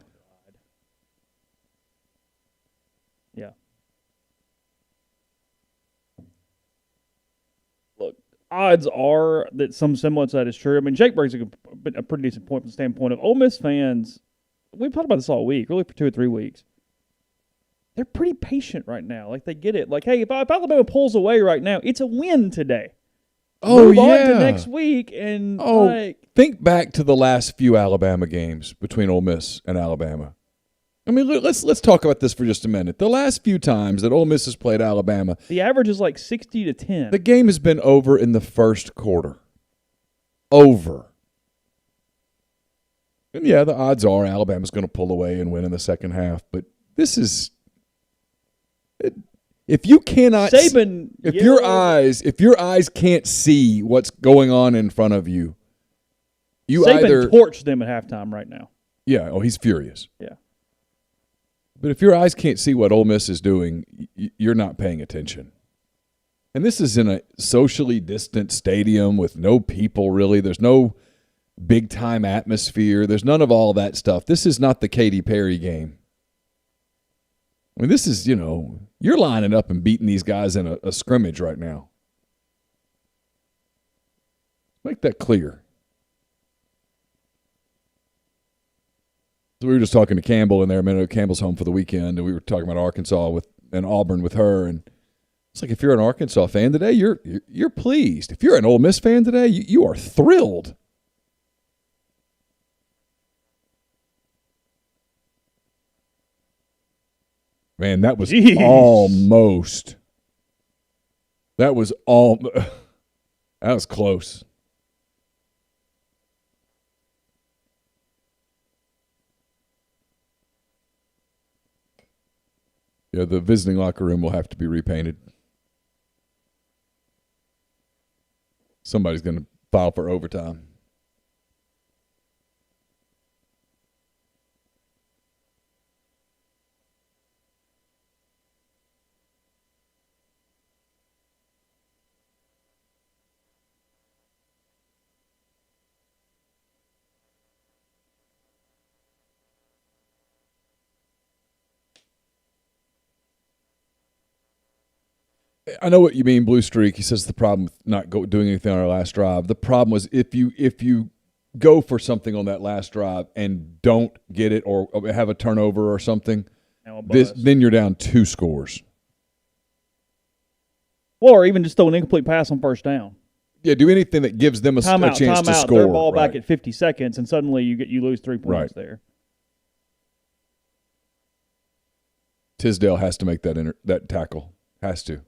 Yeah. Look, odds are that some semblance of that is true. I mean, Jake brings a pretty decent point from the standpoint of Ole Miss fans. We've talked about this all week, really for 2 or 3 weeks. They're pretty patient right now. Like, they get it. Like, hey, if Alabama pulls away right now, it's a win today. Move on to next week and think back to the last few Alabama games between Ole Miss and Alabama. I mean, let's talk about this for just a minute. The last few times that Ole Miss has played Alabama, the average is like 60-10. The game has been over in the first quarter. Over. And yeah, the odds are Alabama's going to pull away and win in the second half, but this is if you cannot Saban, if your eyes can't see what's going on in front of you, Saban either torched them at halftime right now. Yeah, he's furious. Yeah. But if your eyes can't see what Ole Miss is doing, you're not paying attention. And this is in a socially distant stadium with no people really. There's no big-time atmosphere. There's none of all that stuff. This is not the Katy Perry game. I mean, this is, you're lining up and beating these guys in a scrimmage right now. Make that clear. So we were just talking to Campbell in there a minute. Campbell's home for the weekend, and we were talking about Arkansas and Auburn with her. And it's like, if you're an Arkansas fan today, you're pleased. If you're an Ole Miss fan today, you are thrilled. Man, that was almost. That was close. Yeah, the visiting locker room will have to be repainted. Somebody's going to file for overtime. I know what you mean, Blue Streak. He says the problem with not doing anything on our last drive. The problem was if you go for something on that last drive and don't get it or have a turnover or something, then you're down 2 scores. Or even just throw an incomplete pass on first down. Yeah, do anything that gives them a chance to score. Their ball back at 50 seconds, and suddenly you lose 3 points there. Tisdale has to make that tackle. Has to.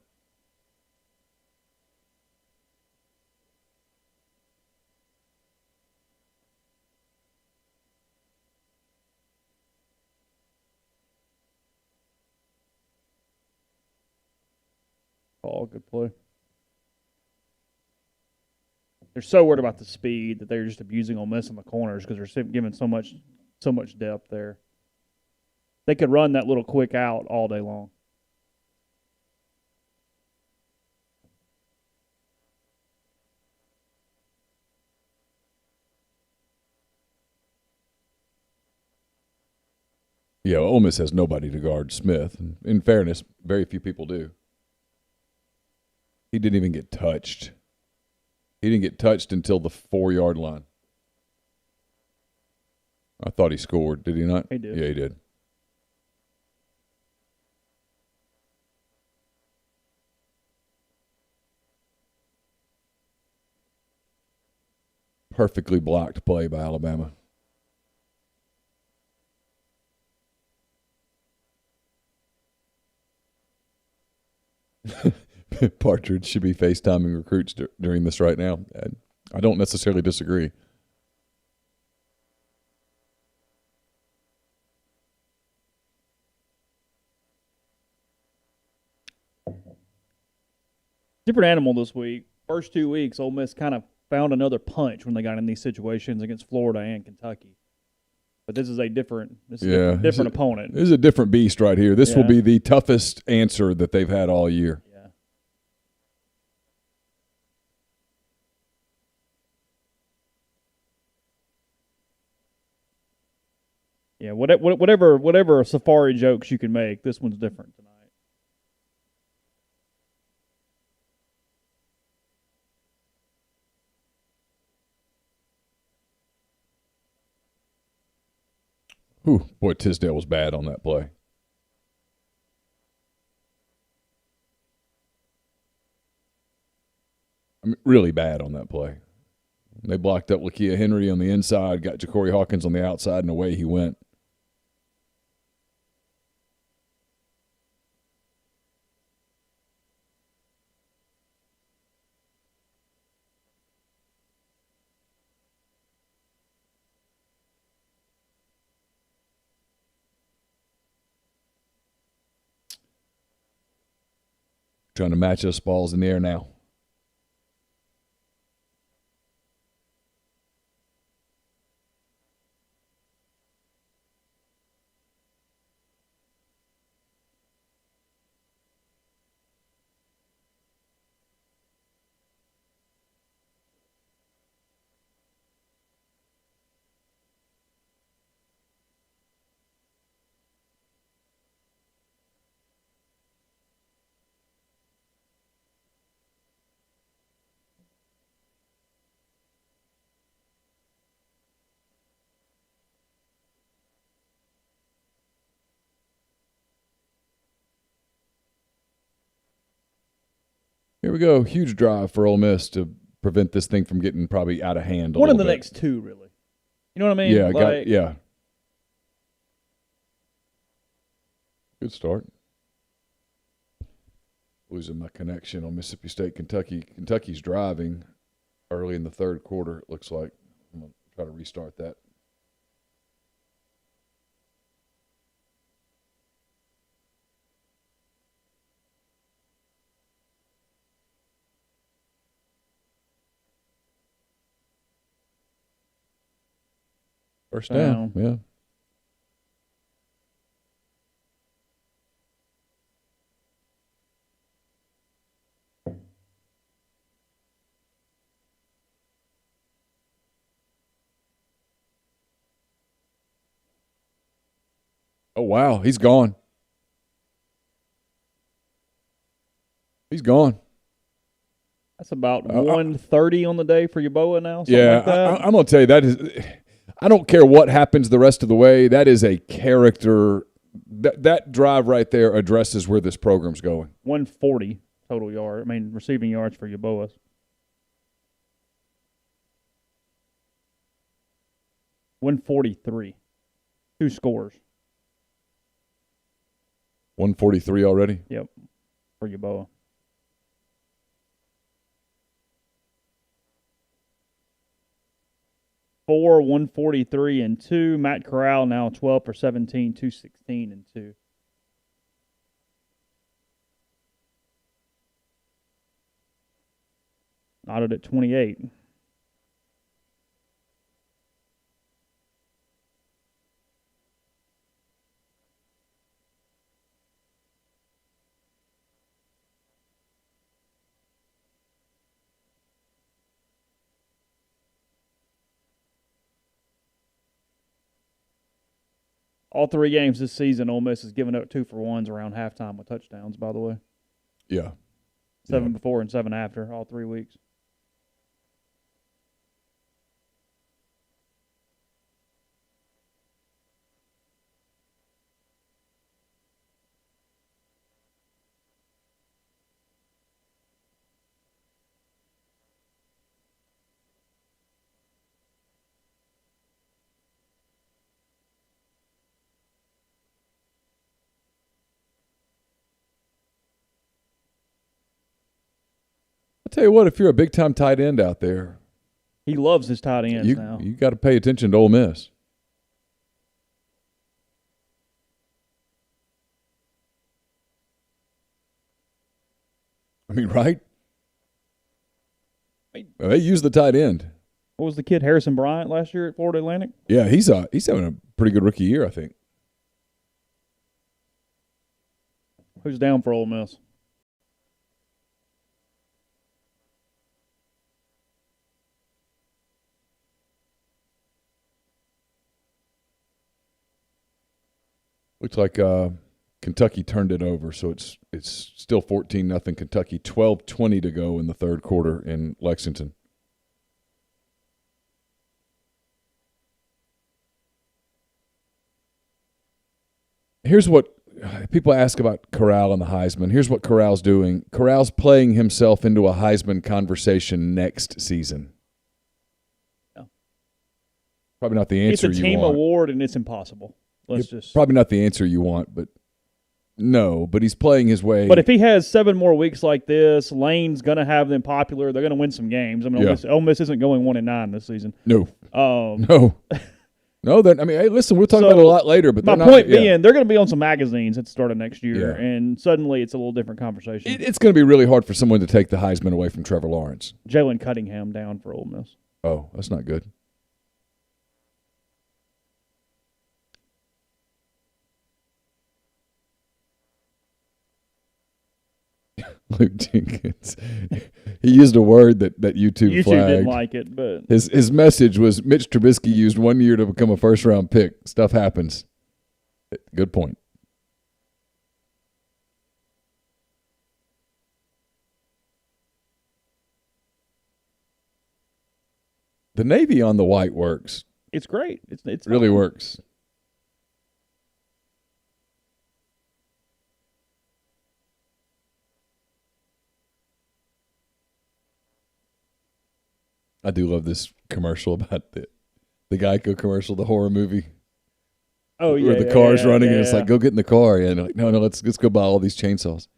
Oh, good play. They're so worried about the speed that they're just abusing Ole Miss on the corners because they're giving so much depth there. They could run that little quick out all day long. Yeah, Ole Miss has nobody to guard Smith. In fairness, very few people do. He didn't even get touched. He didn't get touched until the 4-yard line. I thought he scored. Did he not? He did. Yeah, he did. Perfectly blocked play by Alabama. Partridge should be FaceTiming recruits during this right now. I don't necessarily disagree. Different animal this week. First 2 weeks, Ole Miss kind of found another punch when they got in these situations against Florida and Kentucky. But this is a different opponent. This is a different beast right here. This will be the toughest answer that they've had all year. Yeah. Yeah, whatever safari jokes you can make, this one's different tonight. Whew, boy, Tisdale was bad on that play. I mean, really bad on that play. They blocked up Lakia Henry on the inside, got Ja'Cory Hawkins on the outside, and away he went. Trying to match us balls in the air now. Here we go. Huge drive for Ole Miss to prevent this thing from getting probably out of hand. One of the next two, really. You know what I mean? Yeah, Good start. Losing my connection on Mississippi State, Kentucky. Kentucky's driving early in the third quarter, it looks like. I'm going to try to restart that. First down, yeah. Oh, wow. He's gone. He's gone. That's about 130 on the day for Yaboa now. Yeah, like that. I'm going to tell you, that is – I don't care what happens the rest of the way. That is a character – that drive right there addresses where this program's going. 140 total receiving yards for Yaboa. $143. 2 scores. 143 already? Yep, for Yaboa. Four, 143 and 2. Matt Corral now 12 for 17, 216 and 2. Knotted at 28. All 3 games this season, Ole Miss has given up 2-for-1s around halftime with touchdowns, by the way. Yeah. 7 before and 7 after, all 3 weeks. I'll tell you what, if you're a big-time tight end out there, He loves his tight ends now. you got to pay attention to Ole Miss. I mean, right? Well, they use the tight end. What was the kid, Harrison Bryant, last year at Florida Atlantic? Yeah, he's having a pretty good rookie year, I think. Who's down for Ole Miss? Looks like Kentucky turned it over, so it's still 14-0 Kentucky. 12:20 to go in the third quarter in Lexington. Here's what people ask about Corral and the Heisman. Here's what Corral's doing. Corral's playing himself into a Heisman conversation next season. Yeah. Probably not the answer you want. It's a team award, and it's impossible. Probably not the answer you want, but no. But he's playing his way. But if he has 7 more weeks like this, Lane's going to have them popular. They're going to win some games. I mean, Ole Miss isn't going 1-9 this season. No. No. No, hey, listen, we'll talk about it a lot later. But my point being, they're going to be on some magazines at the start of next year, and suddenly it's a little different conversation. It's going to be really hard for someone to take the Heisman away from Trevor Lawrence. Jalen Cunningham down for Ole Miss. Oh, that's not good. Luke Jenkins. He used a word that YouTube flagged. Didn't like it, but his message was Mitch Trubisky used 1 year to become a first-round pick. Stuff happens. Good point. The navy on the white works. It's great. It's really works. I do love this commercial about the Geico commercial, the horror movie. Oh yeah, where the car's running and it's like, go get in the car. Yeah, and they're like, no, let's go buy all these chainsaws.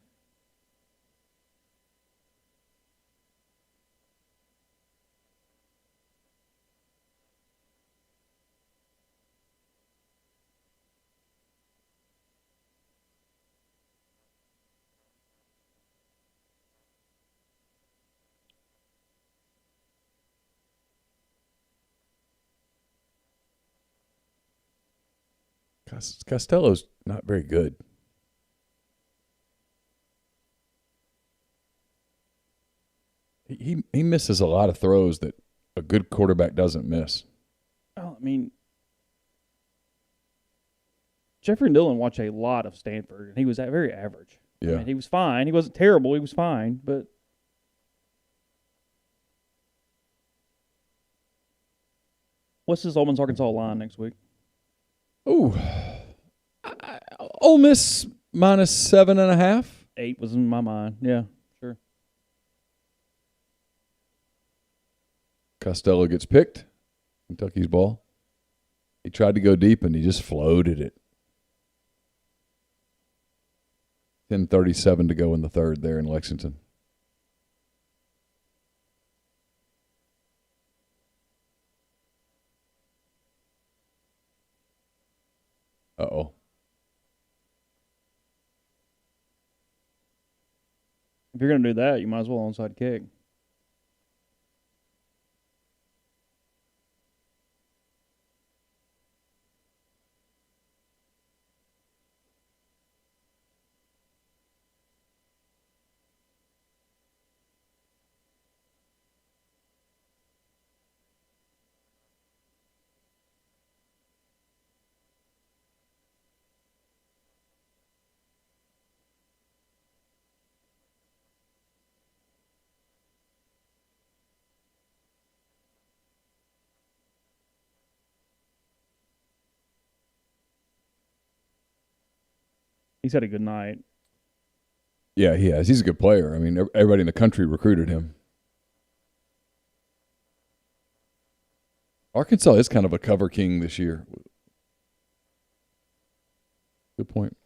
Costello's not very good. He misses a lot of throws that a good quarterback doesn't miss. Oh, I mean, Jeffrey and Dillon watch a lot of Stanford, and he was very average. Yeah. I mean, he was fine. He wasn't terrible. He was fine, but what's this Ole Miss Arkansas line next week? Ooh, Ole Miss minus 7.5. 8 was in my mind. Yeah, sure. Costello gets picked. Kentucky's ball. He tried to go deep and he just floated it. 10:37 to go in the third there in Lexington. Uh-oh. If you're going to do that, you might as well onside kick. He's had a good night. Yeah, he has. He's a good player. I mean, everybody in the country recruited him. Arkansas is kind of a cover king this year. Good point.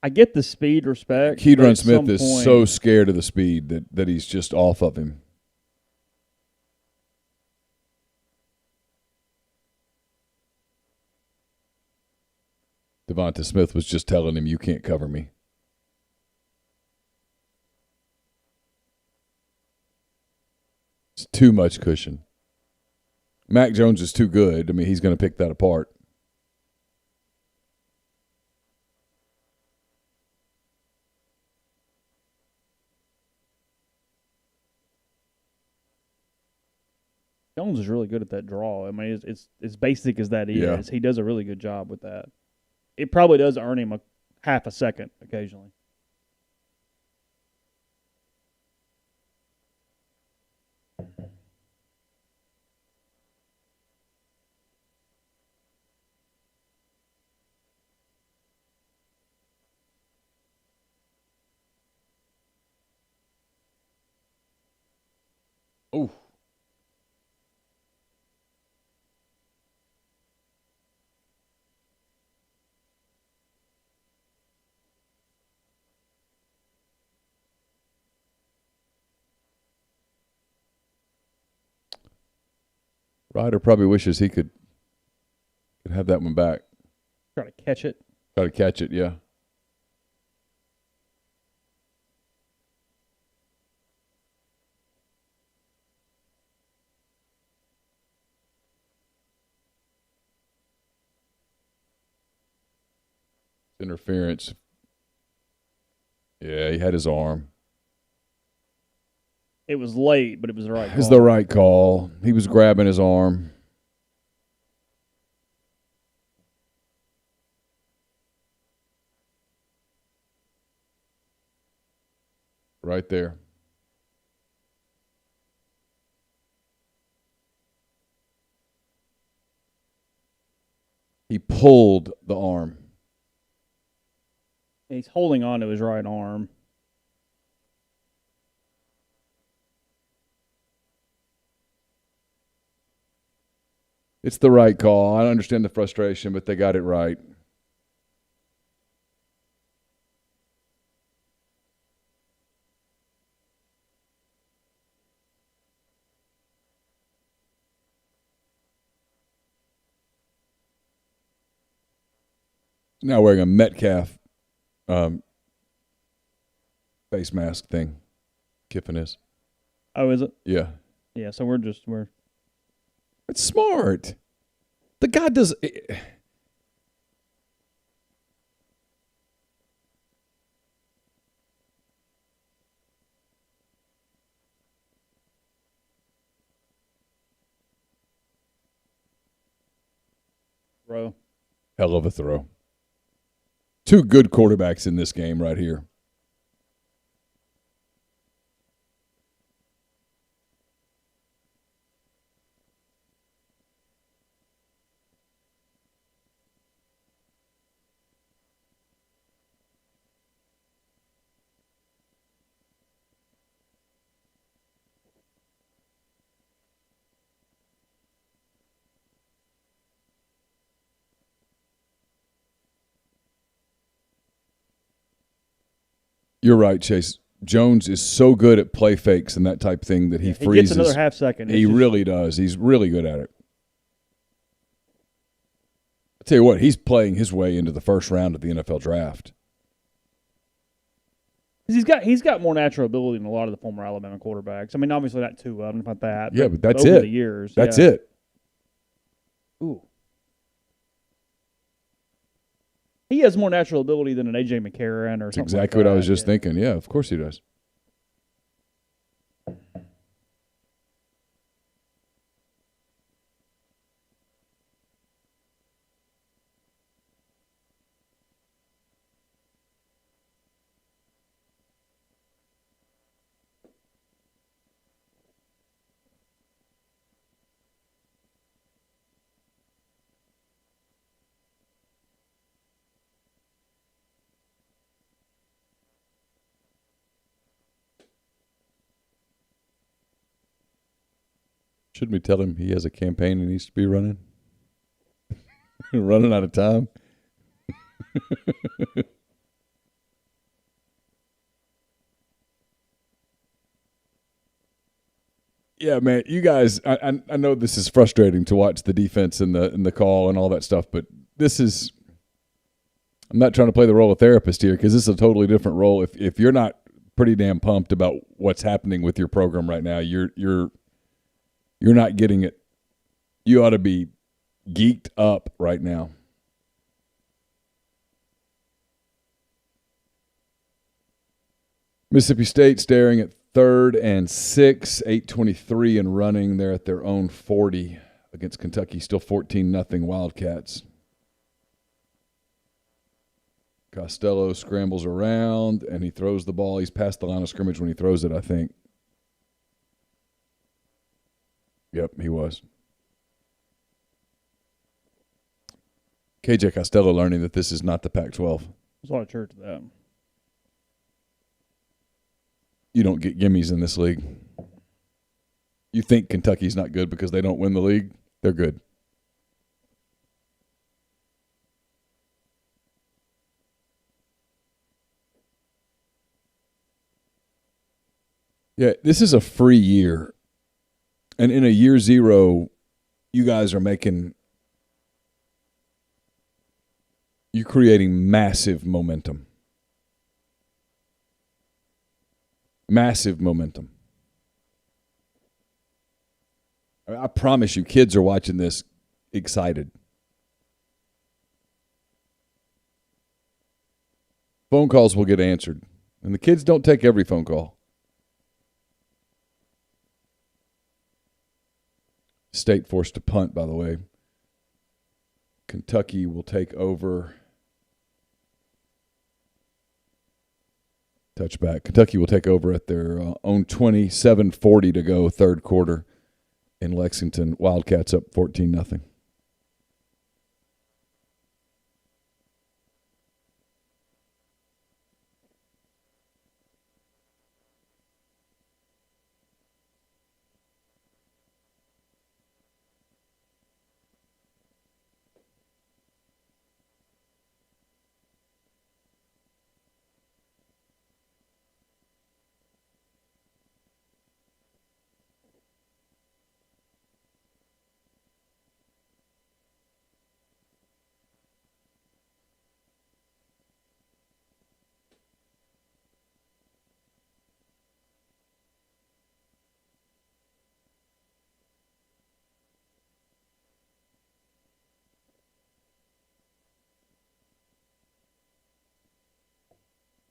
I get the speed respect. Keydron Smith is so scared of the speed that he's just off of him. Devonta Smith was just telling him, you can't cover me. It's too much cushion. Mac Jones is too good. I mean, he's going to pick that apart. Jones is really good at that draw. I mean, it's as basic as that is. Yeah. He does a really good job with that. It probably does earn him a half a second occasionally. Oh. Ryder probably wishes he could have that one back. Try to catch it. Try to catch it, yeah. Interference. Yeah, he had his arm. It was late, but it was the right call. It's the right call. He was grabbing his arm. Right there. He pulled the arm. He's holding on to his right arm. It's the right call. I understand the frustration, but they got it right. Now wearing a Metcalf face mask thing. Kiffin is. Oh, is it? Yeah. Yeah, so we're It's smart. The guy does. throw. Hell of a throw. Two good quarterbacks in this game right here. You're right, Chase. Jones is so good at play fakes and that type thing that he freezes. He gets another half second. He really does. He's really good at it. I tell you what, he's playing his way into the first round of the NFL draft. He's got more natural ability than a lot of the former Alabama quarterbacks. I mean, obviously not too well, about that. Yeah, but that's over it. The years, that's yeah. it. Ooh. He has more natural ability than an A.J. McCarron or That's something exactly like what that. I was just thinking. Yeah, of course he does. Shouldn't we tell him he has a campaign he needs to be running? Running out of time? Yeah, man, you guys, I know this is frustrating to watch the defense and the call and all that stuff, but this is – I'm not trying to play the role of therapist here because this is a totally different role. If you're not pretty damn pumped about what's happening with your program right now, you're not getting it. You ought to be geeked up right now. Mississippi State staring at 3rd and 6, 8:23 and running. They're at their own 40 against Kentucky. Still 14-0 Wildcats. Costello scrambles around, and he throws the ball. He's past the line of scrimmage when he throws it, I think. Yep, he was. KJ Costello learning that this is not the Pac-12. There's a lot of truth to that. You don't get gimmies in this league. You think Kentucky's not good because they don't win the league? They're good. Yeah, this is a free year. And in a year zero, you guys are you're creating massive momentum. Massive momentum. I promise you, kids are watching this excited. Phone calls will get answered. And the kids don't take every phone call. State forced to punt, by the way. Kentucky will take over. Touchback. Kentucky will take over at their own 20, 7:40 to go, third quarter in Lexington. Wildcats up 14-0.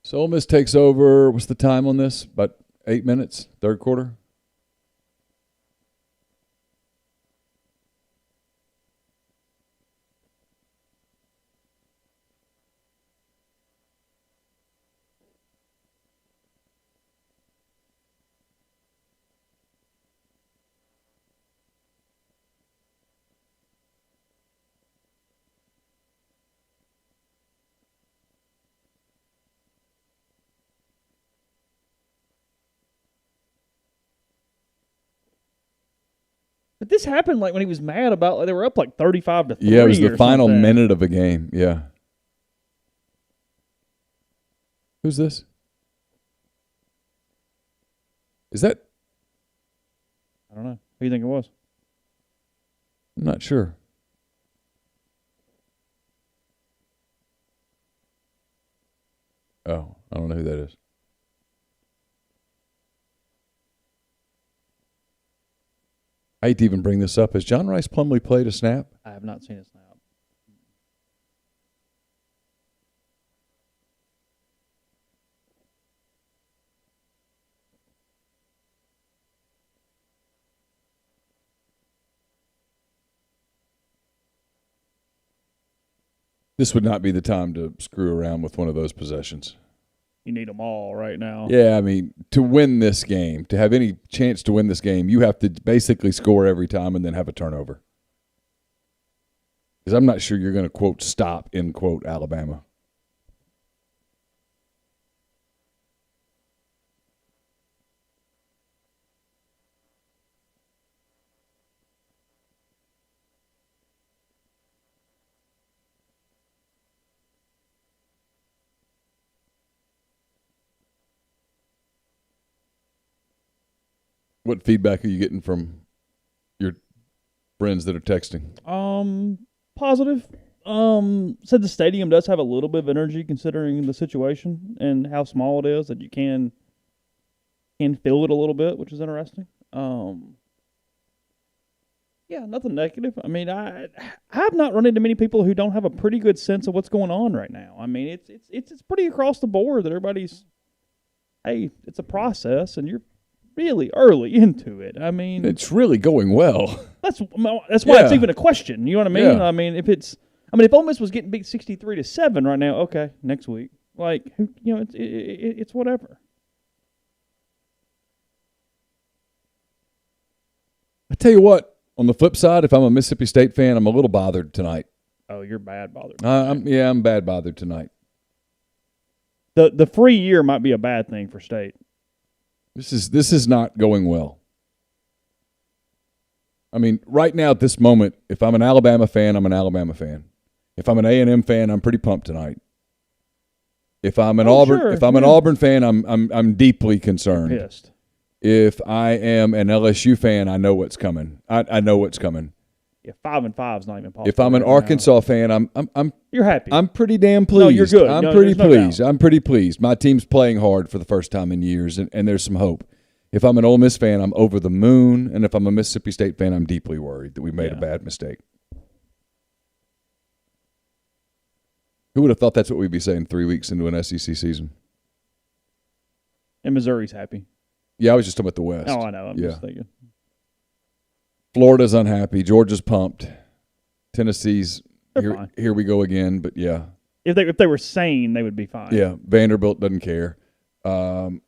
So Ole Miss takes over. What's the time on this? About 8 minutes, third quarter? But this happened like when he was mad about they were up like 35-3. Yeah, it was the final something. minute of a game. Yeah. Who's this? Is that? I don't know. Who do you think it was? I'm not sure. Oh, I don't know who that is. I hate to even bring this up. Has John Rice Plumlee played a snap? I have not seen a snap. This would not be the time to screw around with one of those possessions. You need them all right now. Yeah, I mean, to win this game, to have any chance to win this game, you have to basically score every time and then have a turnover. Because I'm not sure you're going to, quote, stop, end quote, Alabama. What feedback are you getting from your friends that are texting? Positive. Said the stadium does have a little bit of energy considering the situation and how small it is, that you can feel it a little bit, which is interesting. Yeah, nothing negative. I mean, I have not run into many people who don't have a pretty good sense of what's going on right now. I mean, it's pretty across the board that everybody's, hey, it's a process, and you're really early into it. I mean, It's really going well. that's why Yeah. it's even a question. You know what I mean? Yeah. I mean, if Ole Miss was getting beat 63-7 right now, okay, next week, like, who, it's whatever. I tell you what, on the flip side, if I'm a Mississippi State fan, I'm a little bothered tonight. Oh, you're bad bothered. I'm bad bothered tonight. The free year might be a bad thing for State. This is not going well. I mean, right now at this moment, if I'm an Alabama fan, I'm an Alabama fan. If I'm an A&M fan, I'm pretty pumped tonight. If I'm an an Auburn fan, I'm deeply concerned. You're pissed. If I am an LSU fan, I know what's coming. I know what's coming. Yeah, 5-5 is not even possible. If I'm an right Arkansas now. fan, You're happy. I'm pretty damn pleased. No, you're good. I'm No, pretty there's no pleased. doubt. I'm pretty pleased. My team's playing hard for the first time in years, and there's some hope. If I'm an Ole Miss fan, I'm over the moon, and if I'm a Mississippi State fan, I'm deeply worried that we made a bad mistake. Who would have thought that's what we'd be saying 3 weeks into an SEC season? And Missouri's happy. Yeah, I was just talking about the West. Oh, I know. I'm just thinking. Florida's unhappy. Georgia's pumped. Tennessee's They're fine. here we go again. But yeah, If they were sane, they would be fine. yeah. Vanderbilt doesn't care. Who am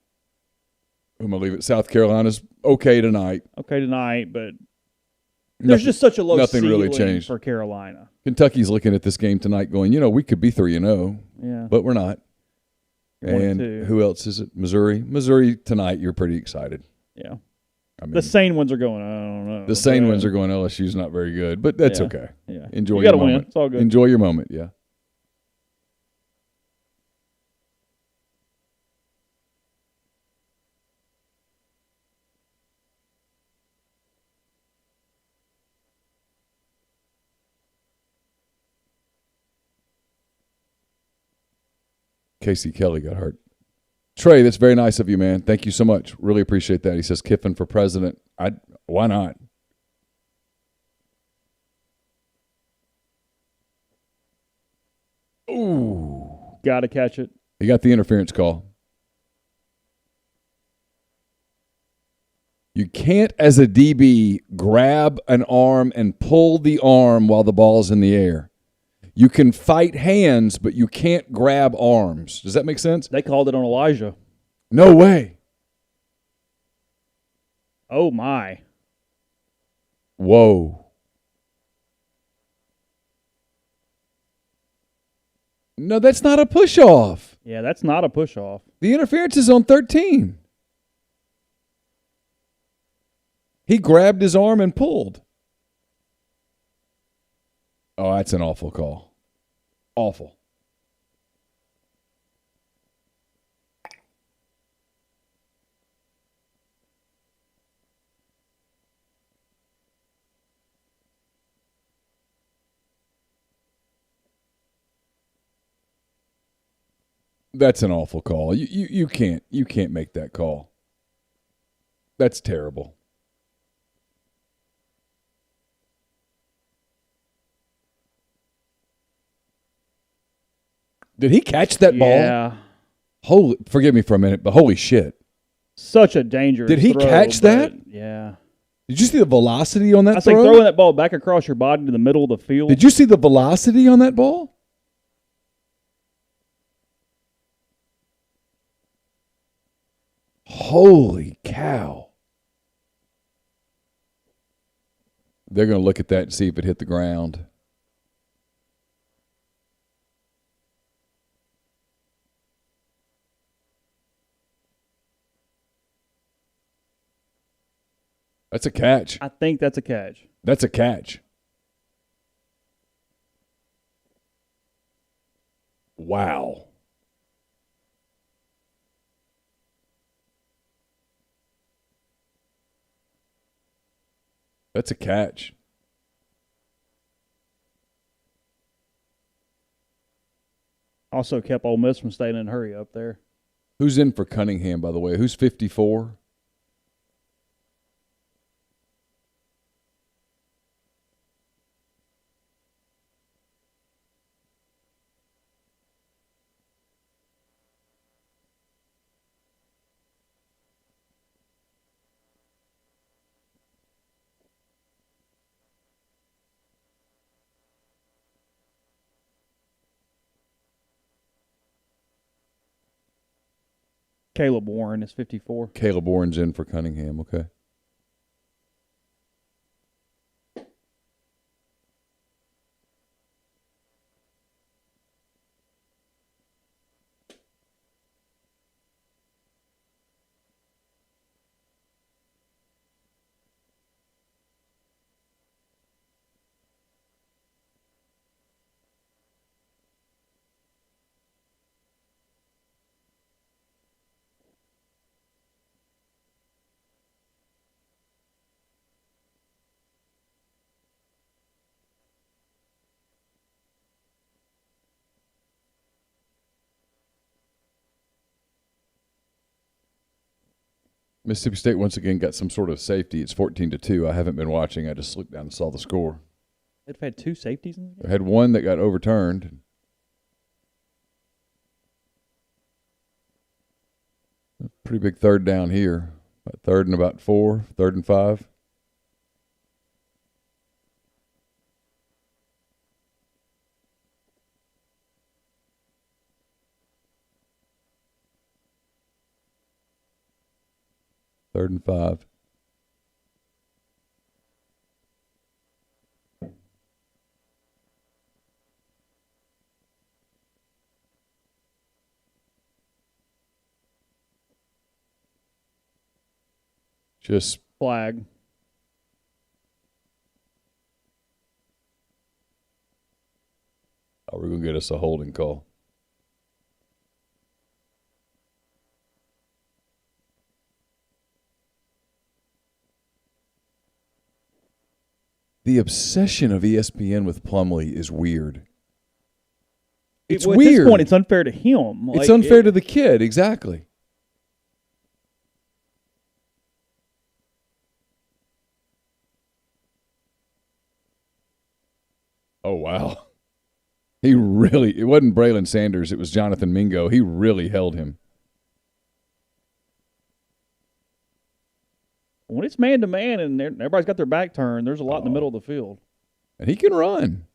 I leaving? South Carolina's okay tonight. Okay tonight, but there's just such a low nothing really ceiling changed for Carolina. Kentucky's looking at this game tonight, going, we could be 3-0, Yeah. but we're not. And 1-2. who else is it? Missouri. Missouri tonight. You're pretty excited. Yeah. I mean, The sane ones are going, I don't know. the sane ones are going. LSU's not very good, but that's okay. Yeah. Enjoy You your gotta moment. win. It's all good. Enjoy your moment. Yeah. Casey Kelly got hurt. Trey, that's very nice of you, man. Thank you so much. Really appreciate that. He says Kiffin for president. Why not? Ooh. Got to catch it. He got the interference call. You can't, as a DB, grab an arm and pull the arm while the ball's in the air. You can fight hands, but you can't grab arms. Does that make sense? They called it on Elijah. No way. Oh, my. Whoa. No, that's not a push-off. Yeah, that's not a push-off. The interference is on 13. He grabbed his arm and pulled. Oh, that's an awful call. Awful. That's an awful call. You can't make that call. That's terrible. Did he catch that ball? Yeah. Forgive me for a minute, but holy shit. Such a dangerous Did he throw, catch that? Yeah. Did you see the velocity on that That's throw? like throwing that ball back across your body to the middle of the field. Did you see the velocity on that ball? Holy cow. They're going to look at that and see if it hit the ground. That's a catch. I think that's a catch. That's a catch. Wow. That's a catch. Also kept Ole Miss from staying in a hurry up there. Who's in for Cunningham, by the way? Who's 54? Caleb Warren is 54. Caleb Warren's in for Cunningham, okay. Mississippi State once again got some sort of safety. It's 14-2. I haven't been watching. I just looked down and saw the score. They've had 2 safeties in the game? They had one that got overturned. A pretty big third down here. Third and about 4, 3rd and 5. Third and 5. Just Flag. we're going to get us a holding call. The obsession of ESPN with Plumlee is weird. It's At weird. this point, it's unfair to him. It's unfair to the kid, exactly. Oh, wow. It wasn't Braylon Sanders, it was Jonathan Mingo. He really held him. When it's man-to-man and everybody's got their back turned, there's a lot in the middle of the field. And he can run.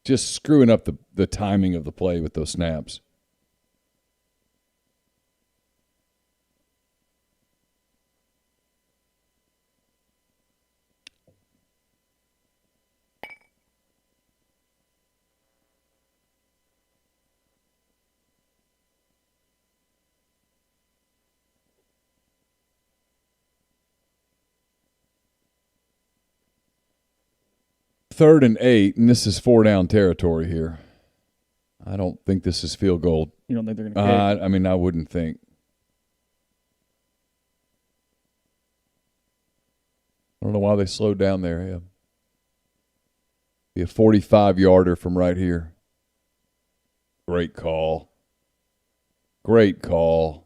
Just screwing up the timing of the play with those snaps. Third and 8, and this is 4-down territory here. I don't think this is field goal. You don't think they're going to kick? I mean, I wouldn't think. I don't know why they slowed down there. Yeah. Be a 45-yarder from right here. Great call. Great call.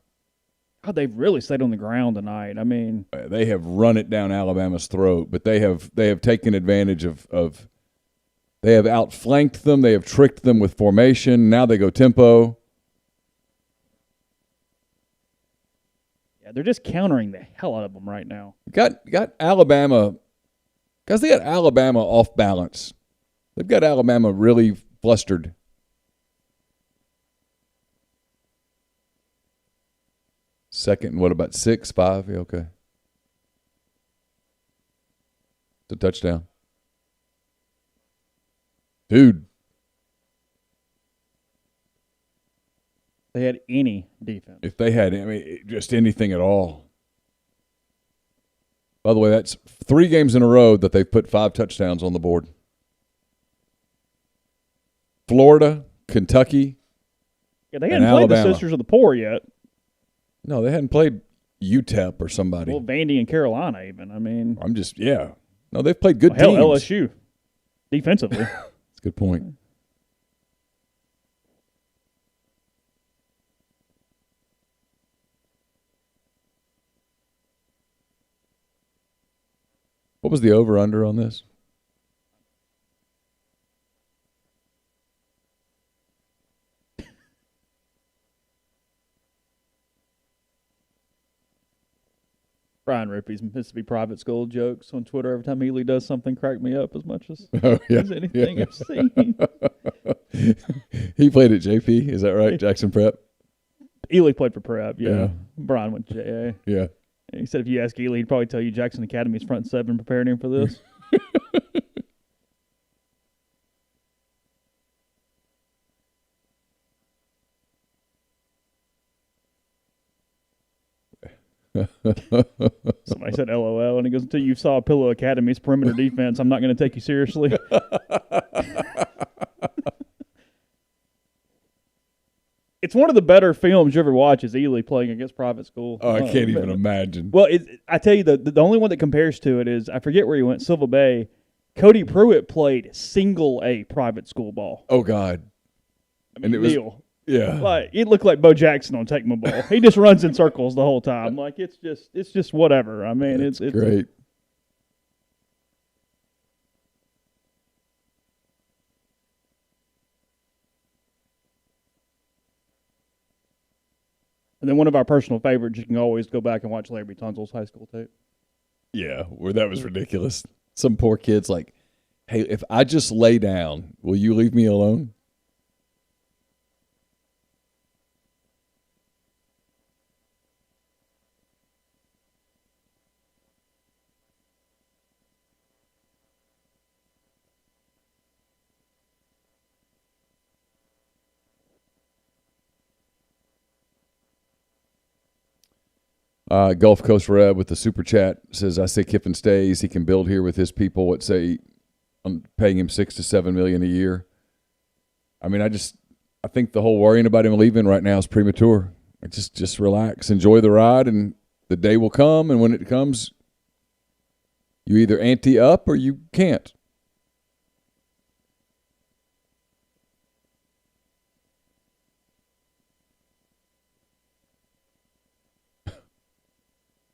God, they've really stayed on the ground tonight. I mean, They have run it down Alabama's throat, but they have taken advantage of they have outflanked them. They have tricked them with formation. Now they go tempo. yeah, they're just countering the hell out of them right now. Got Alabama, guys. They got Alabama off balance. They've got Alabama really flustered. Second, and what about 6, 5? Yeah, okay. It's a touchdown. Dude. They had any defense. If they had, just anything at all. By the way, that's 3 games in a row that they've put 5 touchdowns on the board. Florida, Kentucky, Yeah, they hadn't and played Alabama. the Sisters of the Poor yet. No, they hadn't played UTEP or somebody. Well, Vandy and Carolina even. I mean. No, they've played good hell, teams. LSU, defensively. That's a good point. What was the over-under on this? Brian Rippey's Mississippi private school jokes on Twitter every time Ely does something crack me up as much as, as anything I've seen. He played at JP, is that right? Jackson Prep? Ely played for Prep, yeah. Brian went to JA. Yeah. And he said if you ask Ely, he'd probably tell you Jackson Academy's front seven preparing him for this. Somebody said LOL, and he goes, until you saw Pillow Academy's perimeter defense, I'm not going to take you seriously. It's one of the better films you ever watch is Ely playing against private school. Oh, I can't even imagine. Well, I tell you, the only one that compares to it is, I forget where he went, Silva Bay. Cody Pruitt played single A private school ball. Oh, God. I mean, Neal. Yeah. Like, he looked like Bo Jackson on Tecmo Bowl. He just runs in circles the whole time. Like, it's just whatever. I mean, it's great. And then one of our personal favorites, you can always go back and watch Larry Tunzel's high school tape. Yeah, where that was ridiculous. Some poor kid's like, hey, if I just lay down, will you leave me alone? Gulf Coast Reb with the super chat says, I say Kiffin stays. He can build here with his people. What say I'm paying him $6 to $7 million a year. I mean, I think the whole worrying about him leaving right now is premature. Just relax, enjoy the ride, and the day will come. And when it comes, you either ante up or you can't.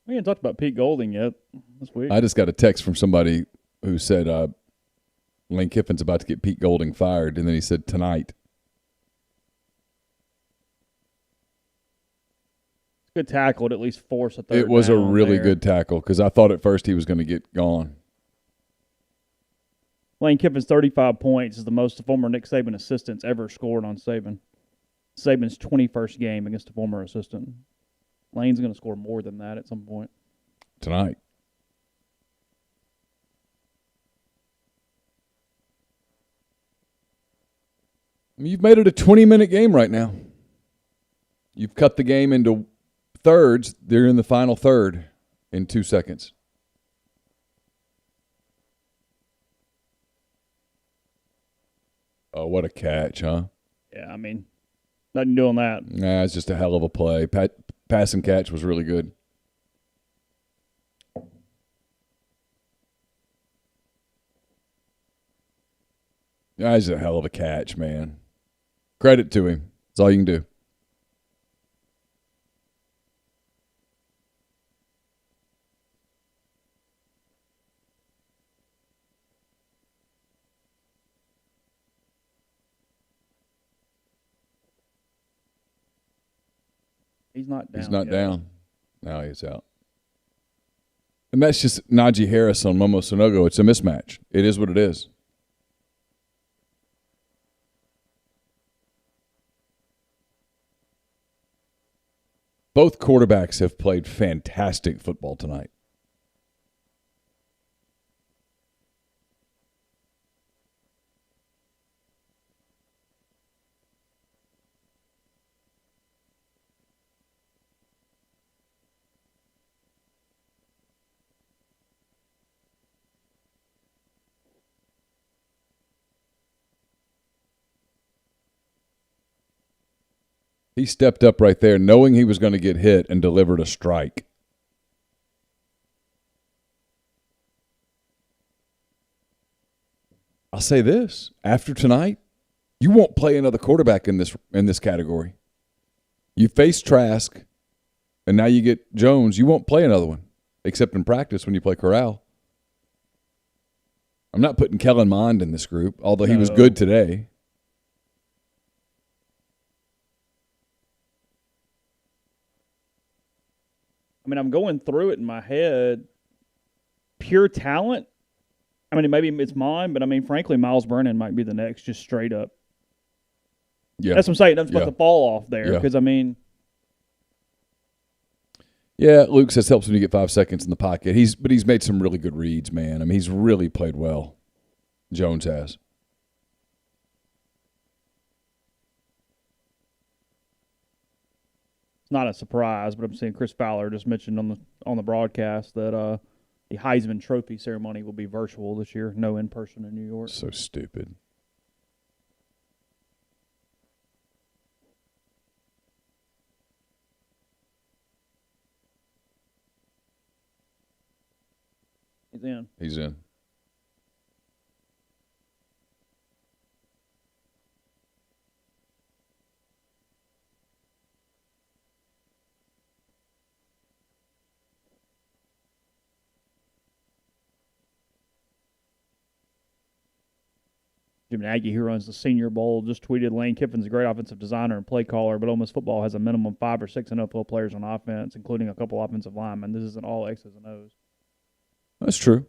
We haven't talked about Pete Golding yet this week. I just got a text from somebody who said Lane Kiffin's about to get Pete Golding fired, and then he said tonight. Good tackle to at least force a third It was a really there. good tackle because I thought at first he was going to get gone. Lane Kiffin's 35 points is the most a former Nick Saban assistants ever scored on Saban. Saban's 21st game against a former assistant. Lane's going to score more than that at some point. Tonight. I mean, you've made it a 20-minute game right now. You've cut the game into thirds. They're in the final third in 2 seconds. Oh, what a catch, huh? Yeah, I mean, nothing doing that. Nah, it's just a hell of a play. Pass and catch was really good. Yeah, it's a hell of a catch, man. Credit to him. That's all you can do. He's not down. He's not down. Now he's out. And that's just Najee Harris on Momo Sonogo. It's a mismatch. It is what it is. Both quarterbacks have played fantastic football tonight. He stepped up right there knowing he was going to get hit and delivered a strike. I'll say this. After tonight, you won't play another quarterback in this category. You face Trask, and now you get Jones. You won't play another one, except in practice when you play Corral. I'm not putting Kellen Mond in this group, although he was good today. I mean, I'm going through it in my head. Pure talent. I mean, maybe it's mine, but I mean, frankly, Miles Brennan might be the next, just straight up. Yeah, that's what I'm saying. That's about to fall off there because I mean, yeah. Luke says helps when you get 5 seconds in the pocket. He's made some really good reads, man. I mean, he's really played well. Jones has. It's not a surprise, but I'm seeing Chris Fowler just mentioned on the broadcast that the Heisman Trophy ceremony will be virtual this year, no in person in New York. So stupid. He's in. He's in. Jim Nagy, who runs the Senior Bowl, just tweeted Lane Kiffin's a great offensive designer and play caller, but Ole Miss football has a minimum 5 or 6 NFL players on offense, including a couple offensive linemen. This isn't all X's and O's. That's true.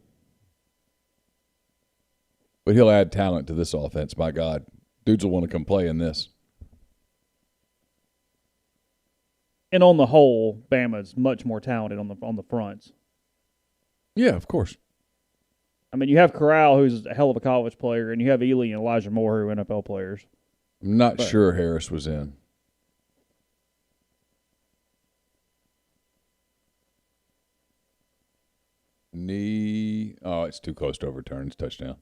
But he'll add talent to this offense, by God. Dudes will want to come play in this. And on the whole, Bama's much more talented on the fronts. Yeah, of course. I mean, you have Corral, who's a hell of a college player, and you have Ely and Elijah Moore, who are NFL players. I'm not sure Harris was in. Knee. Oh, it's too close to overturn. It's touchdown.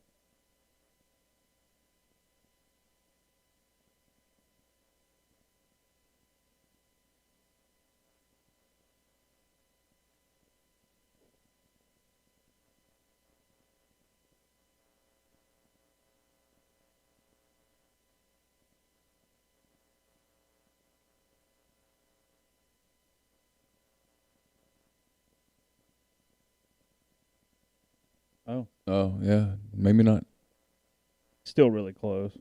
Oh, yeah. Maybe not. Still really close.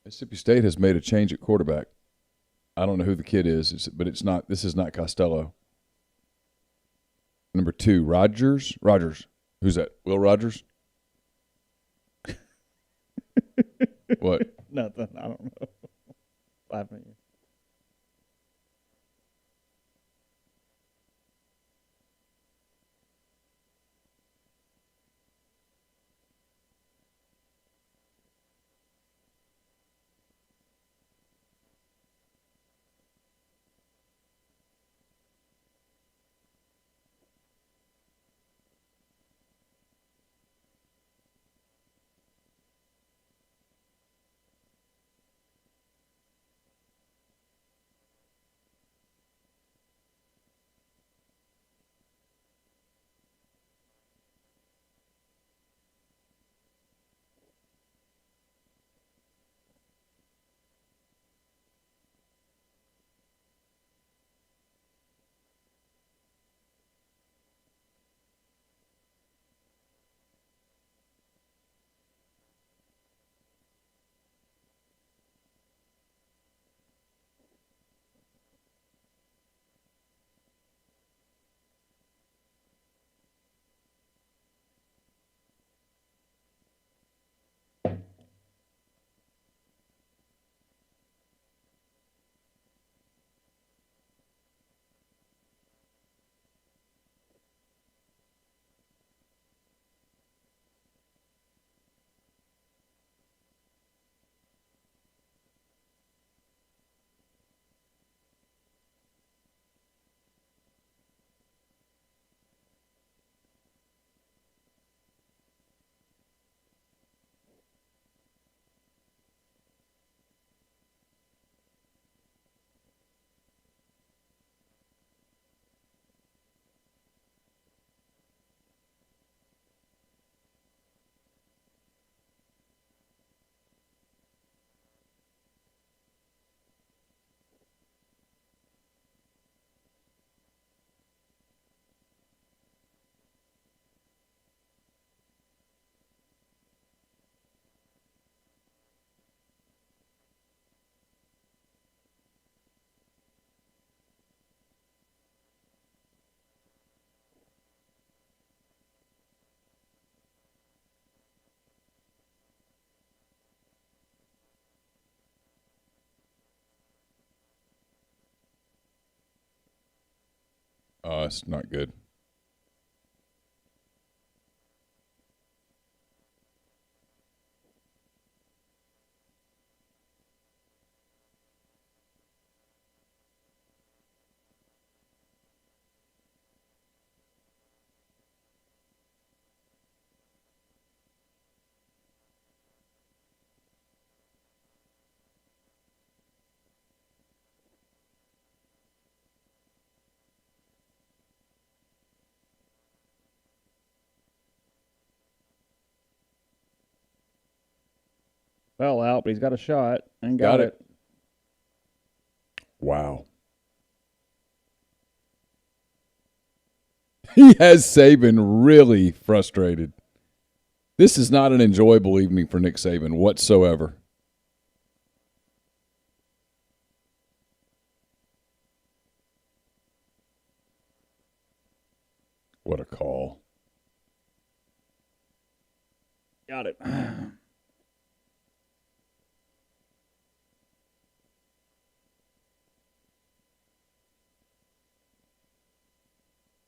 Mississippi State has made a change at quarterback. I don't know who the kid is, but it's not. This is not Costello. Number 2, Rogers. Rogers. Who's that? Will Rogers? What? Nothing. I don't know. Laughing. It's not good. Fell out, but he's got a shot and Got got it. it. Wow. He has Saban really frustrated. This is not an enjoyable evening for Nick Saban whatsoever. What a call. Got it.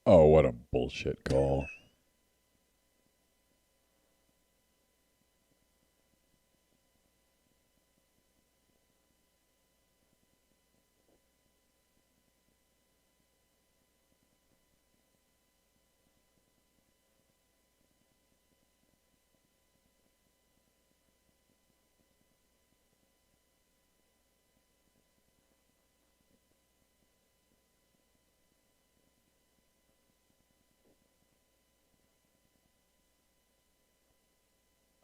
Oh, what a bullshit call.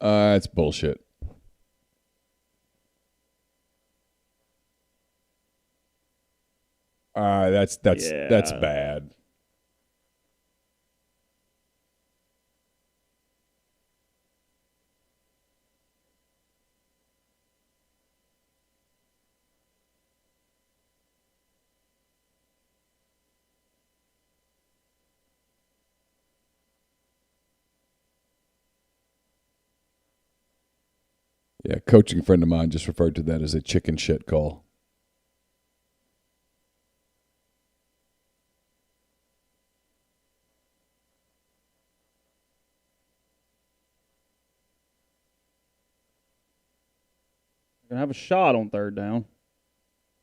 It's bullshit. That's bad. Yeah, a coaching friend of mine just referred to that as a chicken shit call. Gonna have a shot on third down.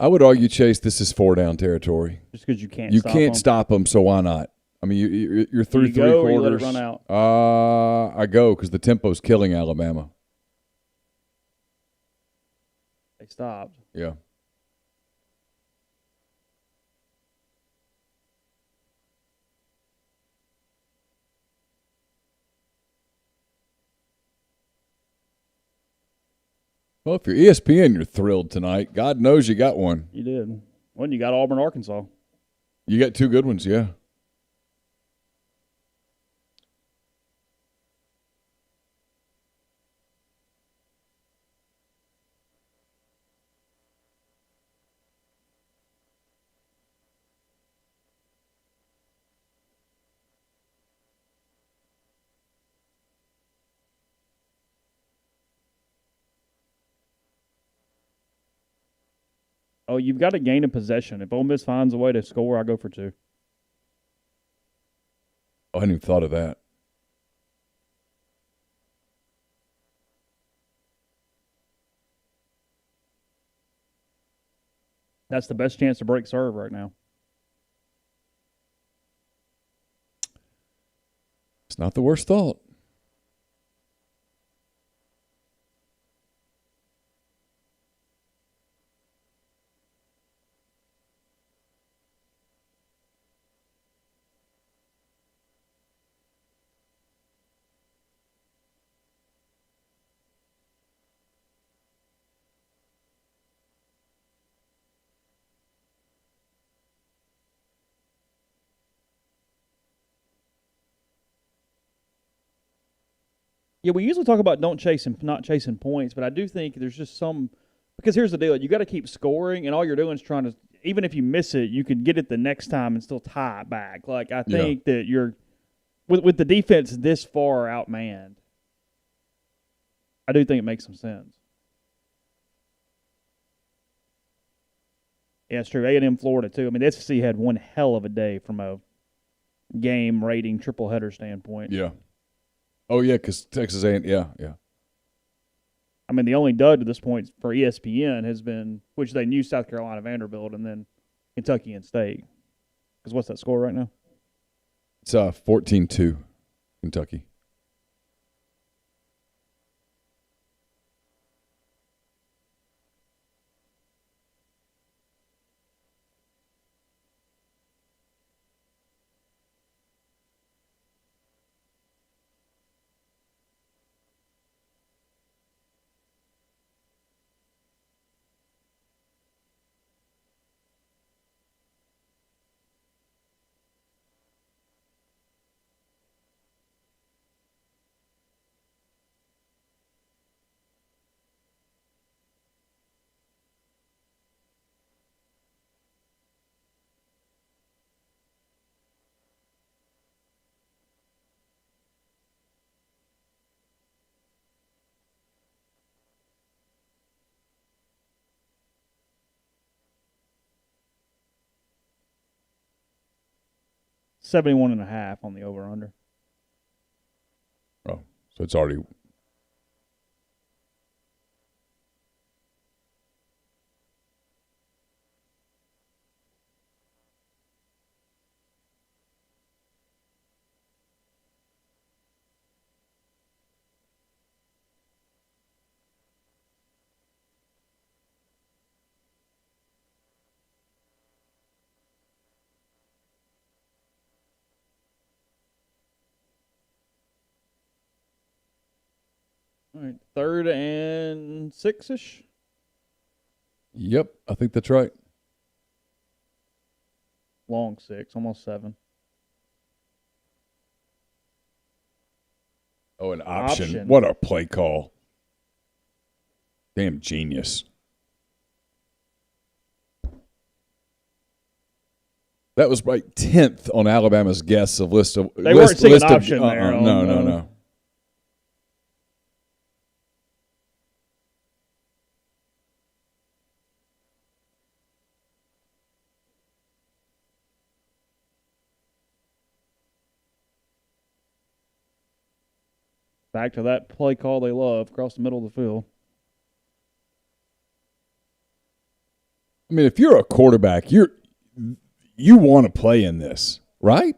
I would argue, Chase, this is 4-down territory. Just because you can't. You stop can't them. stop them, so why not? I mean, you're through You three go or quarters. you let it run out? I go because the tempo's killing Alabama. They stopped. Yeah. Well, if you're ESPN, you're thrilled tonight. God knows you got one. You did. Well, you got Auburn, Arkansas. You got two good ones, yeah. Oh, you've got to gain a possession. If Ole Miss finds a way to score, I go for 2. Oh, I hadn't even thought of that. That's the best chance to break serve right now. It's not the worst thought. Yeah, we usually talk about not chasing points, but I do think there's just some because here's the deal: you got to keep scoring, and all you're doing is trying to. Even if you miss it, you can get it the next time and still tie it back. Like I think that you're with the defense this far outmanned. I do think it makes some sense. Yeah, it's true. A&M Florida too. I mean, the SEC had one hell of a day from a game rating triple header standpoint. Yeah. Oh, yeah, because Texas A&M, yeah. I mean, the only dud to this point for ESPN has been, which they knew South Carolina, Vanderbilt, and then Kentucky and State. Because what's that score right now? It's 14-2, Kentucky. $71.5 on the over-under. Oh, so it's already – All right, 3rd and 6-ish. yep, I think that's right. Long 6, almost 7. Oh, an option. What a play call. Damn genius. That was like 10th on Alabama's guess of list of. They weren't seeing an option there. No. Back to that play call they love across the middle of the field. I mean, if you're a quarterback, you want to play in this, right?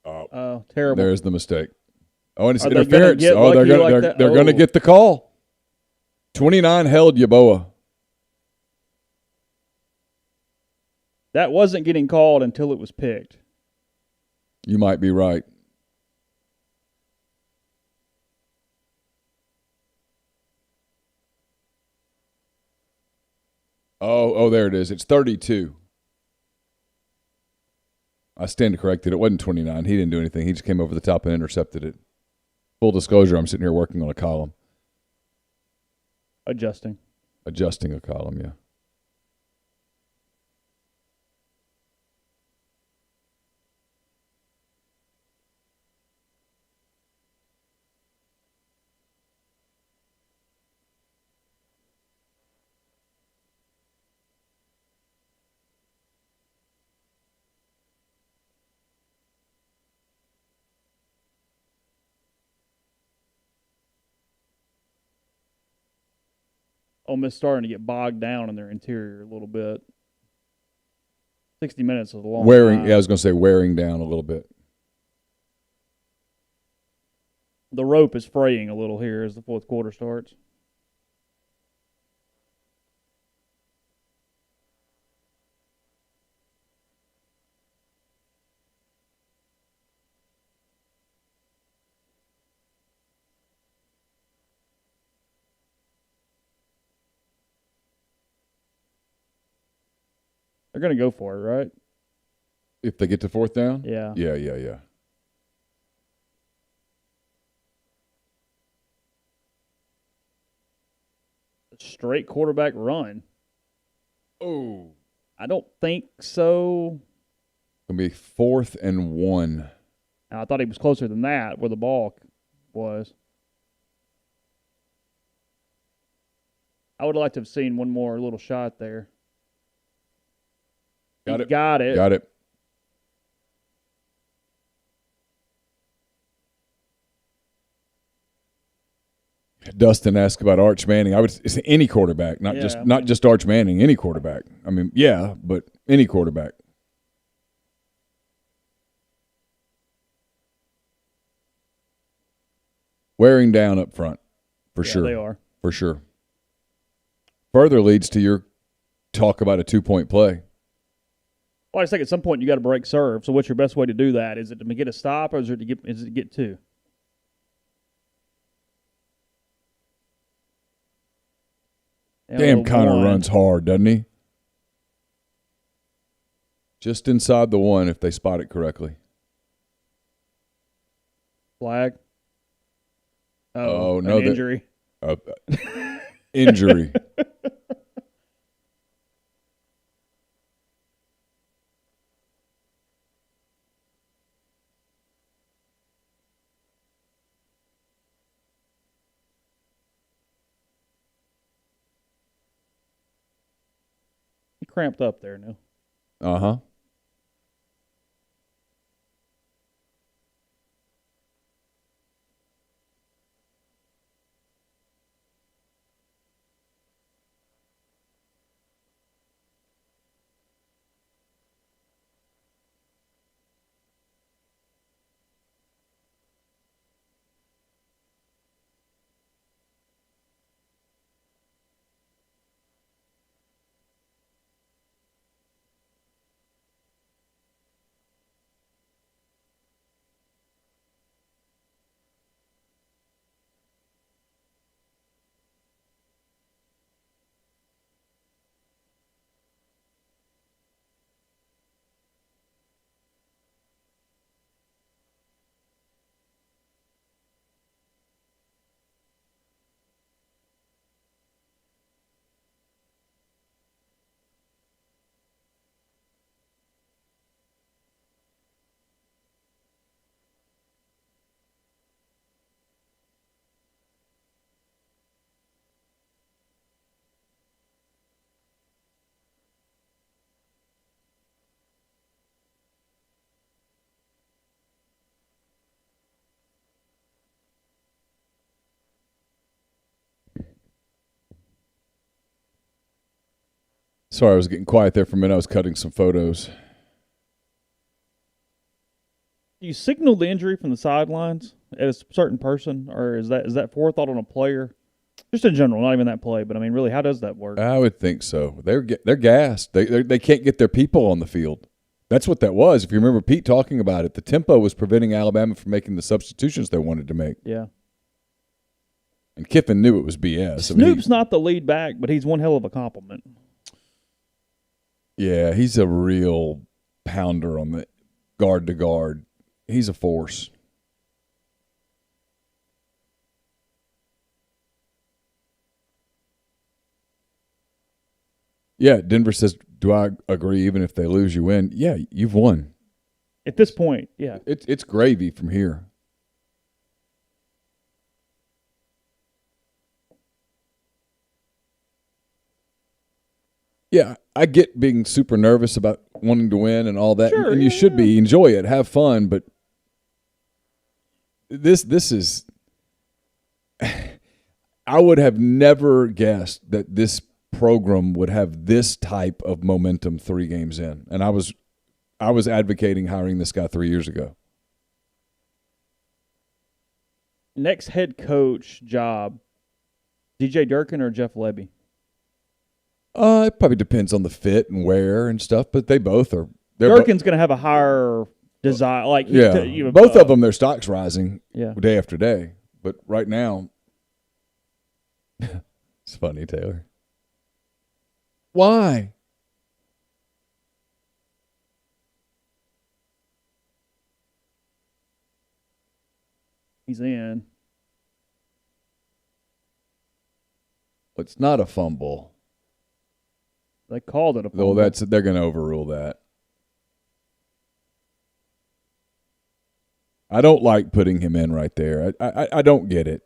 Oh, terrible. There's the mistake. Oh, and it's Are they interference. gonna get Oh, lucky like that? they're going to get the call. 29 held Yaboa. That wasn't getting called until it was picked. You might be right. Oh, there it is. It's 32. I stand corrected. It wasn't 29. He didn't do anything. He just came over the top and intercepted it. Full disclosure, I'm sitting here working on a column. Adjusting a column, yeah. Ole Miss starting to get bogged down in their interior a little bit. 60 minutes is a long time. Yeah, I was going to say wearing down a little bit. The rope is fraying a little here as the fourth quarter starts. They're going to go for it, right? If they get to fourth down? Yeah. Yeah. Straight quarterback run. Oh. I don't think so. Going to be 4th and 1. I thought he was closer than that where the ball was. I would like to have seen one more little shot there. Got it. Got it. Got it. Dustin asked about Arch Manning. It's any quarterback, not just Arch Manning. Any quarterback. I mean, yeah, but any quarterback. Wearing down up front, for sure. They are. For sure. Further leads to your talk about a 2-point play. Well, I just think at some point you got to break serve. So what's your best way to do that? Is it to get a stop, or is it to get two? Damn, Connor runs hard, doesn't he? Just inside the one if they spot it correctly. Flag. Oh no, injury. Injury. He cramped up there, Neal. Uh-huh. Sorry, I was getting quiet there for a minute. I was cutting some photos. Do you signal the injury from the sidelines at a certain person, or is that forethought on a player? Just in general, not even that play, but I mean, really, how does that work? I would think so. They're gassed. They can't get their people on the field. That's what that was. If you remember Pete talking about it, the tempo was preventing Alabama from making the substitutions they wanted to make. Yeah. And Kiffin knew it was BS. Snoop's not the lead back, but he's one hell of a compliment. Yeah, he's a real pounder on the guard to guard. He's a force. Yeah, Denver says, do I agree? Even if they lose, you win. Yeah, you've won. At this point, yeah. It's gravy from here. Yeah, I get being super nervous about wanting to win and all that, sure, and you should be. Enjoy it, have fun, but this is – I would have never guessed that this program would have this type of momentum 3 games in, and I was advocating hiring this guy 3 years ago. Next head coach job, DJ Durkin or Jeff Lebby? It probably depends on the fit and where and stuff, but they both are. Durkin's going to have a higher desire. Like both of them, their stock's rising day after day. But right now, it's funny, Taylor. Why? He's in. It's not a fumble. They called it a fumble. Well, they're going to overrule that. I don't like putting him in right there. I don't get it.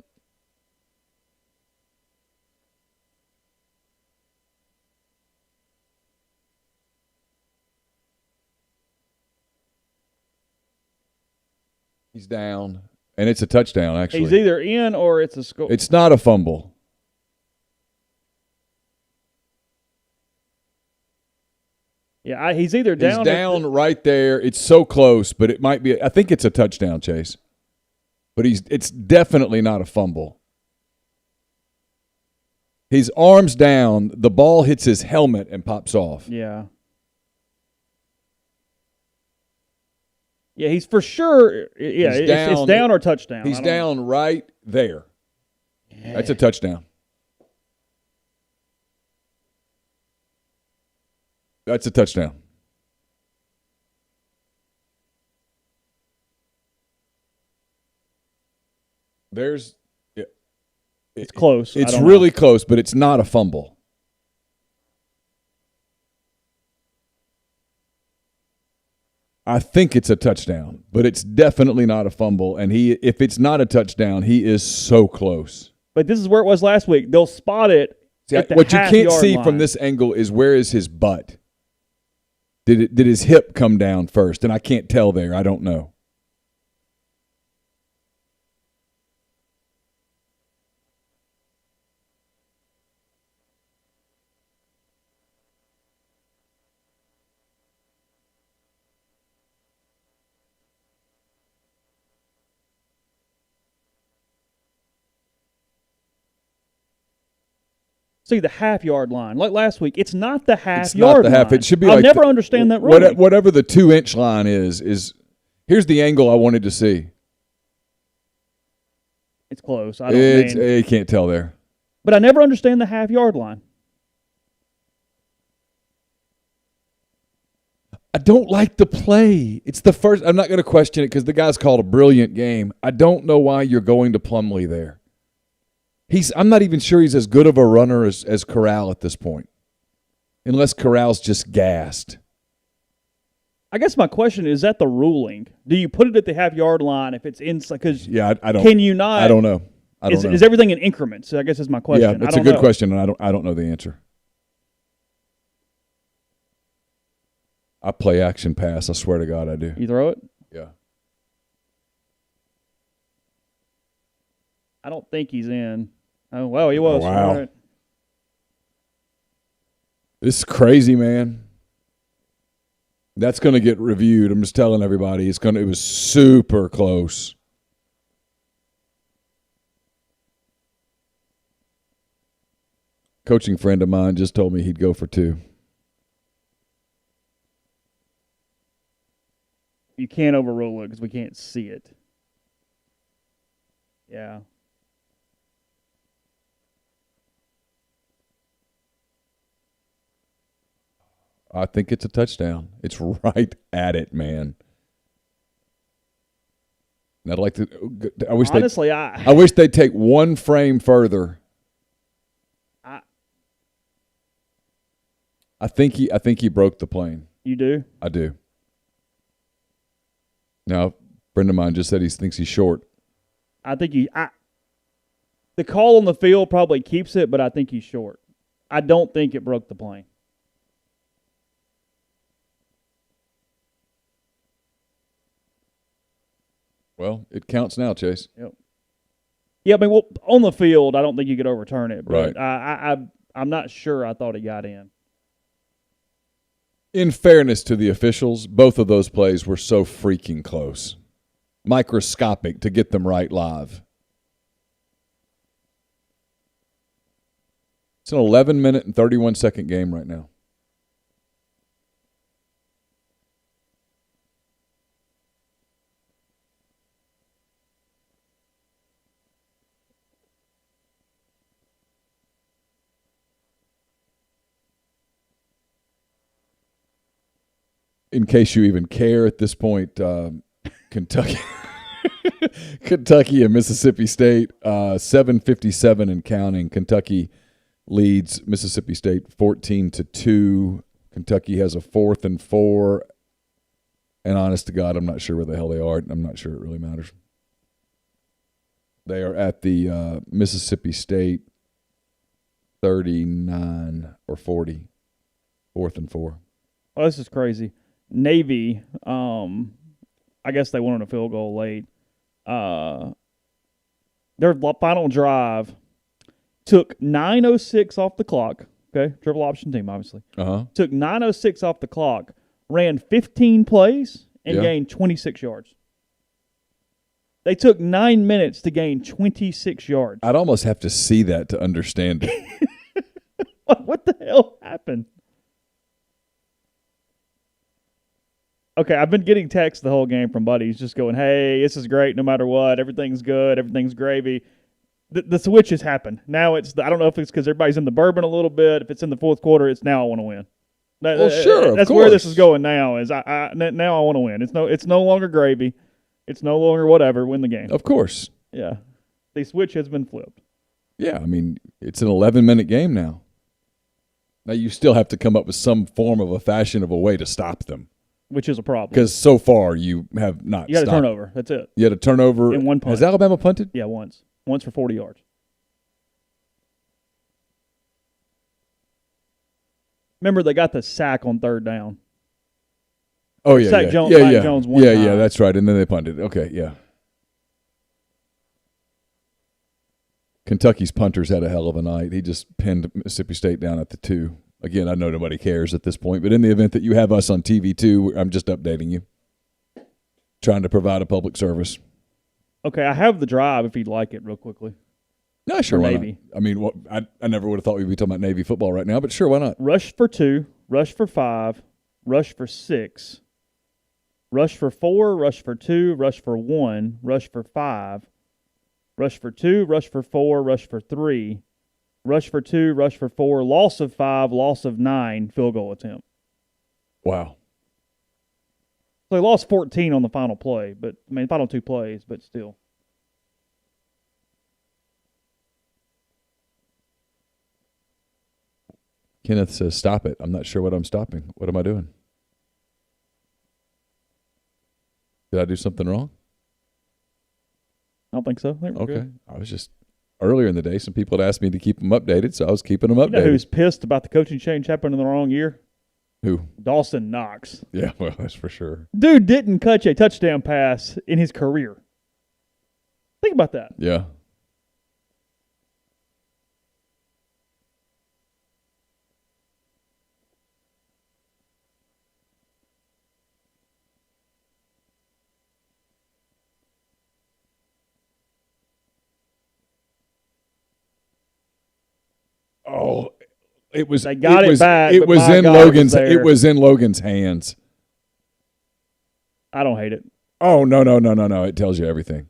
He's down, and it's a touchdown, actually. He's either in or it's a score. It's not a fumble. Yeah, he's either down. He's down right there. It's so close, but it might be. I think it's a touchdown, Chase. But it's definitely not a fumble. His arm's down. The ball hits his helmet and pops off. Yeah. Yeah, he's for sure. Yeah, it's down or touchdown. He's down right there. Yeah. That's a touchdown. That's a touchdown. It's close. It's really close, but it's not a fumble. I think it's a touchdown, but it's definitely not a fumble. And if it's not a touchdown, he is so close. But this is where it was last week. They'll spot it. What you can't see from this angle is where is his butt. Did his hip come down first? And I can't tell there. I don't know. See the half-yard line. Like last week, it's not the half-yard line. It's not the half. It should be I'll like never understand that rule. Whatever the 2-inch line is here's the angle I wanted to see. It's close. You can't tell there. But I never understand the half-yard line. I don't like the play. It's the first. I'm not going to question it because the guy's called a brilliant game. I don't know why you're going to Plumlee there. I'm not even sure he's as good of a runner as Corral at this point, unless Corral's just gassed. I guess my question is that the ruling? Do you put it at the half-yard line if it's inside? Because I don't. Can you not? I don't know. Is everything in increments? I guess that's my question. Yeah, it's a good question, and I don't know the answer. I play action pass. I swear to God, I do. You throw it? Yeah. I don't think he's in. Oh, well, he was. Wow. Right. This is crazy, man. That's going to get reviewed. I'm just telling everybody. It was super close. Coaching friend of mine just told me he'd go for 2. You can't overrule it because we can't see it. Yeah. I think it's a touchdown. It's right at it, man. And I'd like to. I wish they'd take one frame further. I think he broke the plane. You do? I do. Now, a friend of mine just said he thinks he's short. I think the call on the field probably keeps it, but I think he's short. I don't think it broke the plane. Well, it counts now, Chase. Yep. Yeah, I mean, on the field, I don't think you could overturn it. But right. I'm not sure. I thought he got in. In fairness to the officials, both of those plays were so freaking close. Microscopic to get them right live. It's an 11-minute and 31-second game right now. In case you even care at this point, Kentucky and Mississippi State, 7:57 and counting. Kentucky leads Mississippi State 14-2. Kentucky has a 4th and 4. And honest to God, I'm not sure where the hell they are. I'm not sure it really matters. They are at the Mississippi State 39 or 40, 4th and 4. Oh, this is crazy. Navy, I guess they wanted a field goal late. their final drive took 9:06 off the clock. Okay, triple option team, obviously. Took 9:06 off the clock, ran 15 plays, and gained 26 yards. They took 9 minutes to gain 26 yards. I'd almost have to see that to understand it. What the hell happened? Okay, I've been getting texts the whole game from buddies just going, hey, this is great no matter what. Everything's good. Everything's gravy. The switch has happened. Now I don't know if it's because everybody's in the bourbon a little bit. If it's in the fourth quarter, it's now I want to win. Well, sure, that's where this is going now. Is now I want to win. It's no longer gravy. It's no longer whatever. Win the game. Of course. Yeah, the switch has been flipped. Yeah, I mean it's an 11-minute game now. Now you still have to come up with some form of a fashion of a way to stop them, which is a problem because so far you have not. You had a turnover. That's it. You had a turnover in one punt. Has Alabama punted? Yeah, once for 40 yards. Remember, they got the sack on third down. Oh, yeah. Sack yeah. Jones, yeah, Mike Jones one time. Yeah, that's right. And then they punted. Okay, yeah. Kentucky's punters had a hell of a night. He just pinned Mississippi State down at the 2. Again, I know nobody cares at this point, but in the event that you have us on TV too, I'm just updating you. Trying to provide a public service. Okay, I have the drive if you'd like it real quickly. No, sure, why Navy. not? I mean, I never would have thought we'd be talking about Navy football right now, but sure, why not? Rush for 2, rush for 5, rush for 6, rush for 4, rush for 2, rush for 1, rush for 5, rush for 2, rush for 4, rush for 3, rush for 2, rush for 4, loss of 5, loss of 9, field goal attempt. Wow. So they lost 14 on the final play, but final 2 plays, but still. Kenneth says, stop it. I'm not sure what I'm stopping. What am I doing? Did I do something wrong? I don't think so. Okay. Good. I was just, earlier in the day, some people had asked me to keep them updated, so I was keeping them updated. You know who's pissed about the coaching change happening in the wrong year? Who? Dawson Knox. Yeah, well, that's for sure. Dude didn't catch a touchdown pass in his career. Think about that. Yeah. Oh, it was. They got it back. It was in God, Logan's. it was It was in Logan's hands. I don't hate it. Oh no! It tells you everything.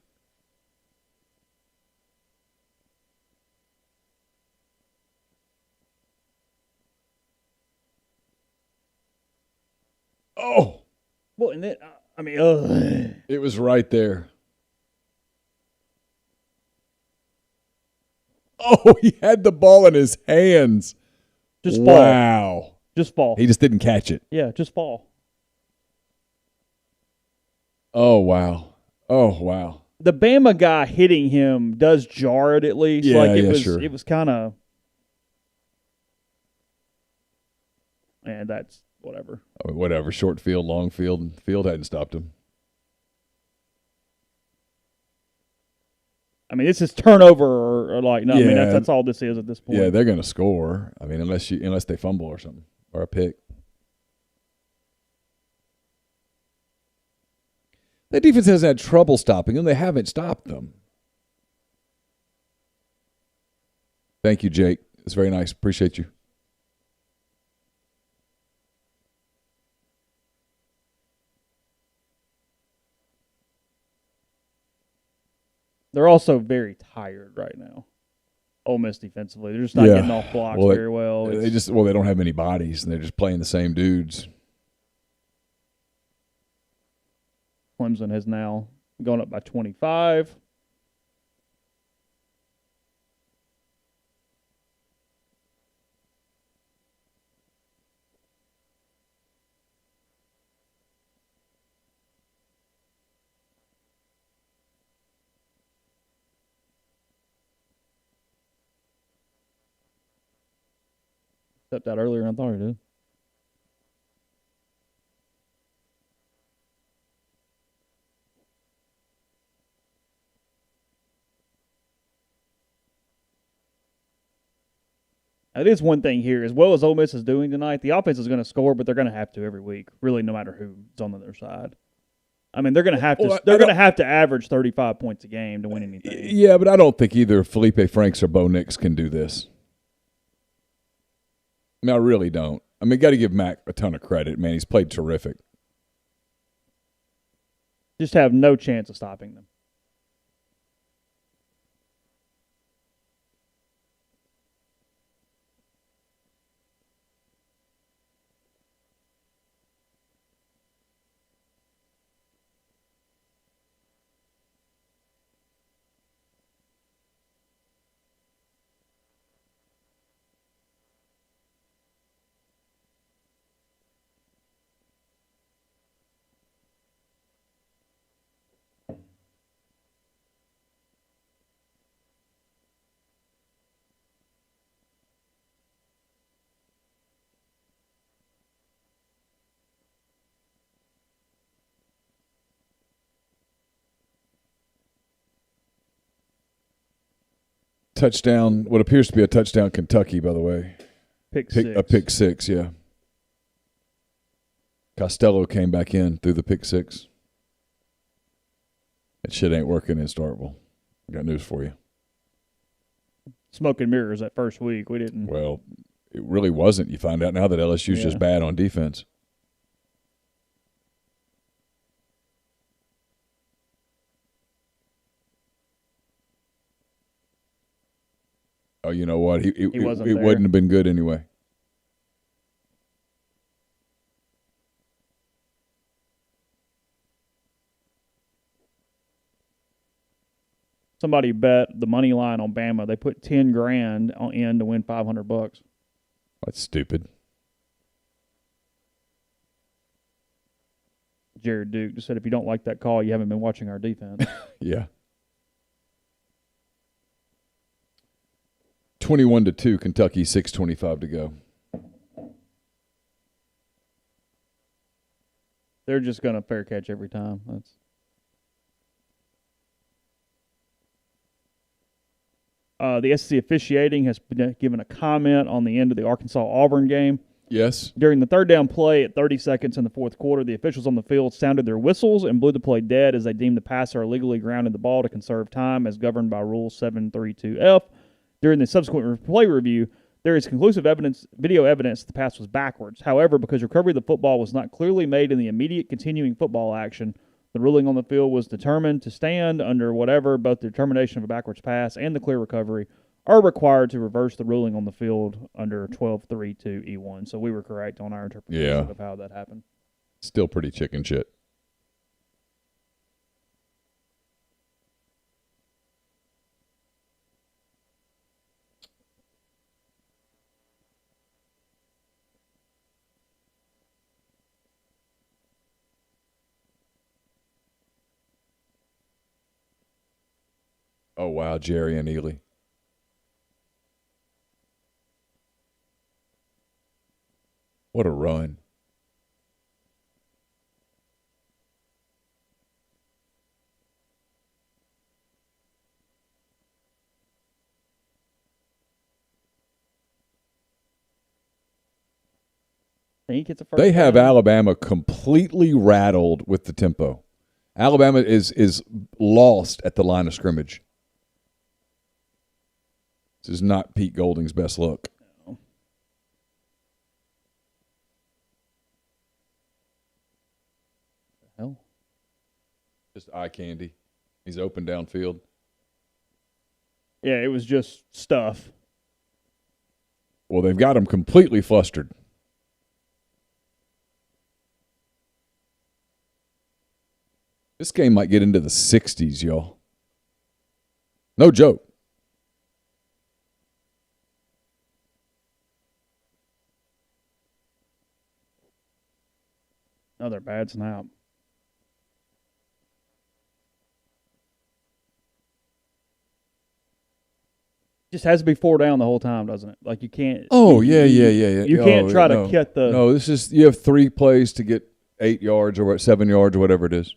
Oh. Well, and then ugh. It was right there. Oh, he had the ball in his hands. Just fall. Wow. Just fall. He just didn't catch it. Yeah, just fall. Oh, wow. Oh, wow. The Bama guy hitting him does jar it at least. Yeah, like sure. It was kind of, and that's whatever. I mean, whatever. Short field, long field. Field hadn't stopped him. I mean, this is turnover or like no. Yeah. I mean, that's all this is at this point. Yeah, they're going to score. I mean, unless they fumble or something or a pick. That defense has had trouble stopping them. They haven't stopped them. Thank you, Jake. It's very nice. Appreciate you. They're also very tired right now. Ole Miss defensively, they're just not getting off blocks very well. They don't have many bodies, and they're just playing the same dudes. Clemson has now gone up by 25. Stepped out earlier than I thought he did. It is one thing here. As well as Ole Miss is doing tonight, the offense is going to score, but they're going to have to every week, really, no matter who's on the other side. I mean, they're going to have to. They're going to have to average 35 points a game to win anything. Yeah, but I don't think either Felipe Franks or Bo Nix can do this. I mean, I really don't. I mean, got to give Mac a ton of credit, man. He's played terrific. Just have no chance of stopping them. Touchdown, what appears to be a touchdown, Kentucky, by the way. A pick six, yeah. Costello came back in through the pick six. That shit ain't working in Starkville. I got news for you. Smoke and mirrors that first week. We didn't. Well, it really wasn't. You find out now that LSU's just bad on defense. Oh, you know what? It wouldn't have been good anyway. Somebody bet the money line on Bama. They put $10,000 in to win $500. That's stupid. Jared Duke just said, if you don't like that call, you haven't been watching our defense. Yeah. 21-2, Kentucky, 6:25 to go. They're just going to fair catch every time. The SEC officiating has been given a comment on the end of the Arkansas-Auburn game. Yes. During the third down play at 30 seconds in the fourth quarter, the officials on the field sounded their whistles and blew the play dead as they deemed the passer illegally grounded the ball to conserve time as governed by Rule 732F. During the subsequent play review, there is conclusive video evidence that the pass was backwards. However, because recovery of the football was not clearly made in the immediate continuing football action, the ruling on the field was determined to stand under whatever both the determination of a backwards pass and the clear recovery are required to reverse the ruling on the field under 12.32E1. So we were correct on our interpretation of how that happened. Still pretty chicken shit. Oh, wow, Jerry and Ely. What a run. They have Alabama completely rattled with the tempo. Alabama is lost at the line of scrimmage. This is not Pete Golding's best look. No. The hell? Just eye candy. He's open downfield. Yeah, it was just stuff. Well, they've got him completely flustered. This game might get into the 60s, y'all. No joke. Another bad snap. Just has to be 4 down the whole time, doesn't it? Like you can't. Oh, yeah. You can't try to cut the. No, this is you have 3 plays to get 8 yards or 7 yards or whatever it is.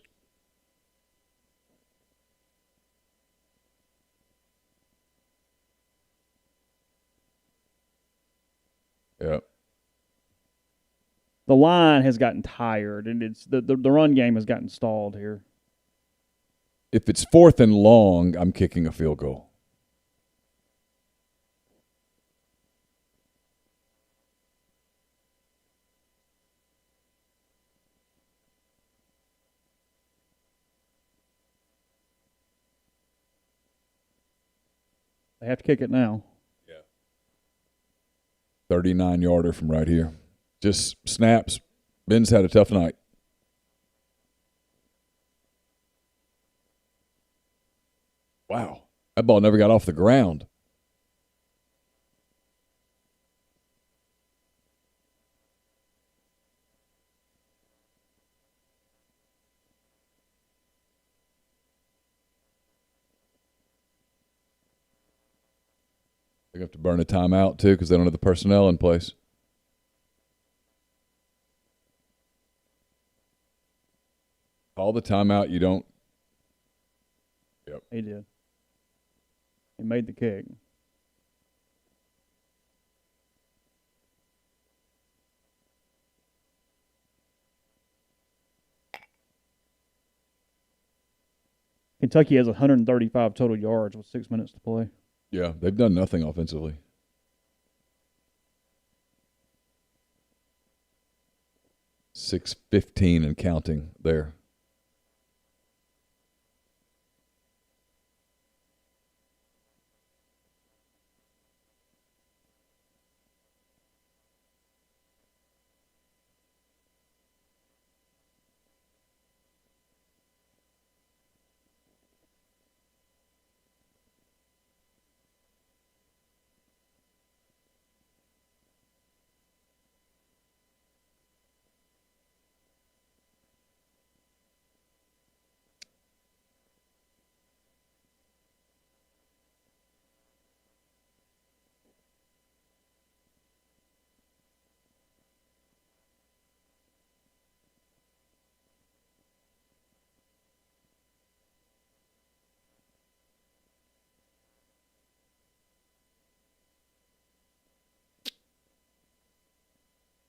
the line has gotten tired, and it's the run game has gotten stalled here. If it's 4th and long, I'm kicking a field goal. They have to kick it now. 39-yarder from right here. Just snaps. Ben's had a tough night. Wow. That ball never got off the ground. They have to burn a timeout, too, because they don't have the personnel in place. Call the timeout. You don't. Yep. He did. He made the kick. Kentucky has 135 total yards with 6 minutes to play. Yeah, they've done nothing offensively. $6:15 and counting there.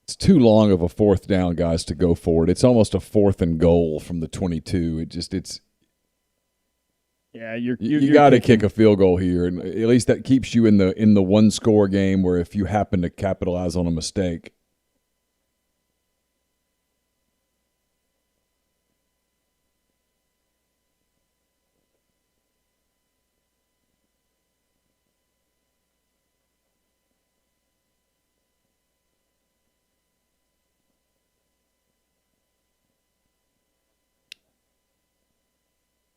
It's too long of a 4th down, guys, to go for it. It's almost a 4th and goal from the 22. Yeah, you got to kick a field goal here, and at least that keeps you in the one-score game where if you happen to capitalize on a mistake.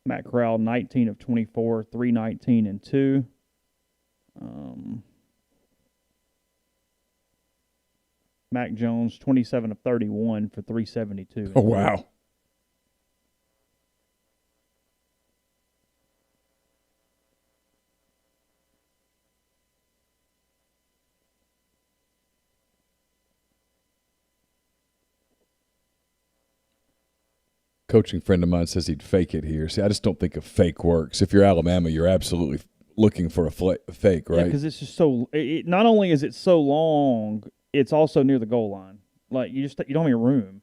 Matt Corral, 19 of 24, 319 and 2. Mac Jones, 27 of 31 for 372. Oh, wow. Coaching friend of mine says he'd fake it here. See, I just don't think a fake works. If you're Alabama, you're absolutely looking for a fake, right? Yeah, because it's just so. Not only is it so long, it's also near the goal line. Like you don't have any room.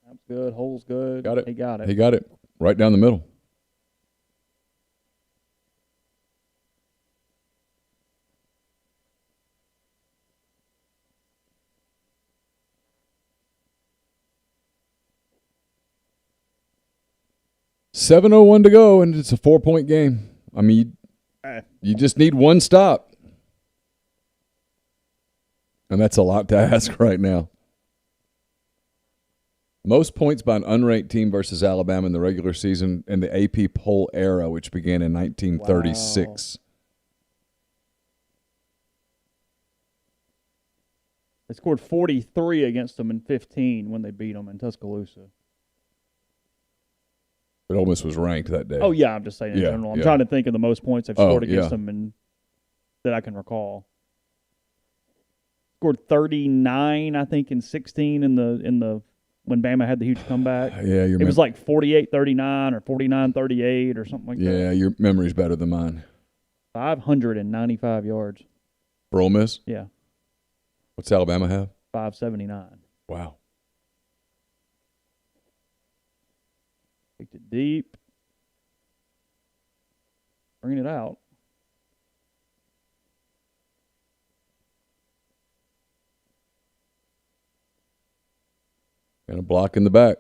That's good. Hole's good. Got it. He got it. He got it right down the middle. .701 to go, and it's a 4-point game. I mean, you just need one stop. And that's a lot to ask right now. Most points by an unranked team versus Alabama in the regular season in the AP poll era, which began in 1936. Wow. They scored 43 against them in 15 when they beat them in Tuscaloosa. But Ole Miss was ranked that day. Oh, yeah, I'm just saying in general. I'm trying to think of the most points they've scored against them that I can recall. Scored 39, I think, in 16 in the when Bama had the huge comeback. Yeah, it was like 48-39 or 49-38 or something like that. Yeah, your memory's better than mine. 595 yards. For Ole Miss? Yeah. What's Alabama have? 579. Wow. Kicked it deep. Bringing it out. And a block in the back.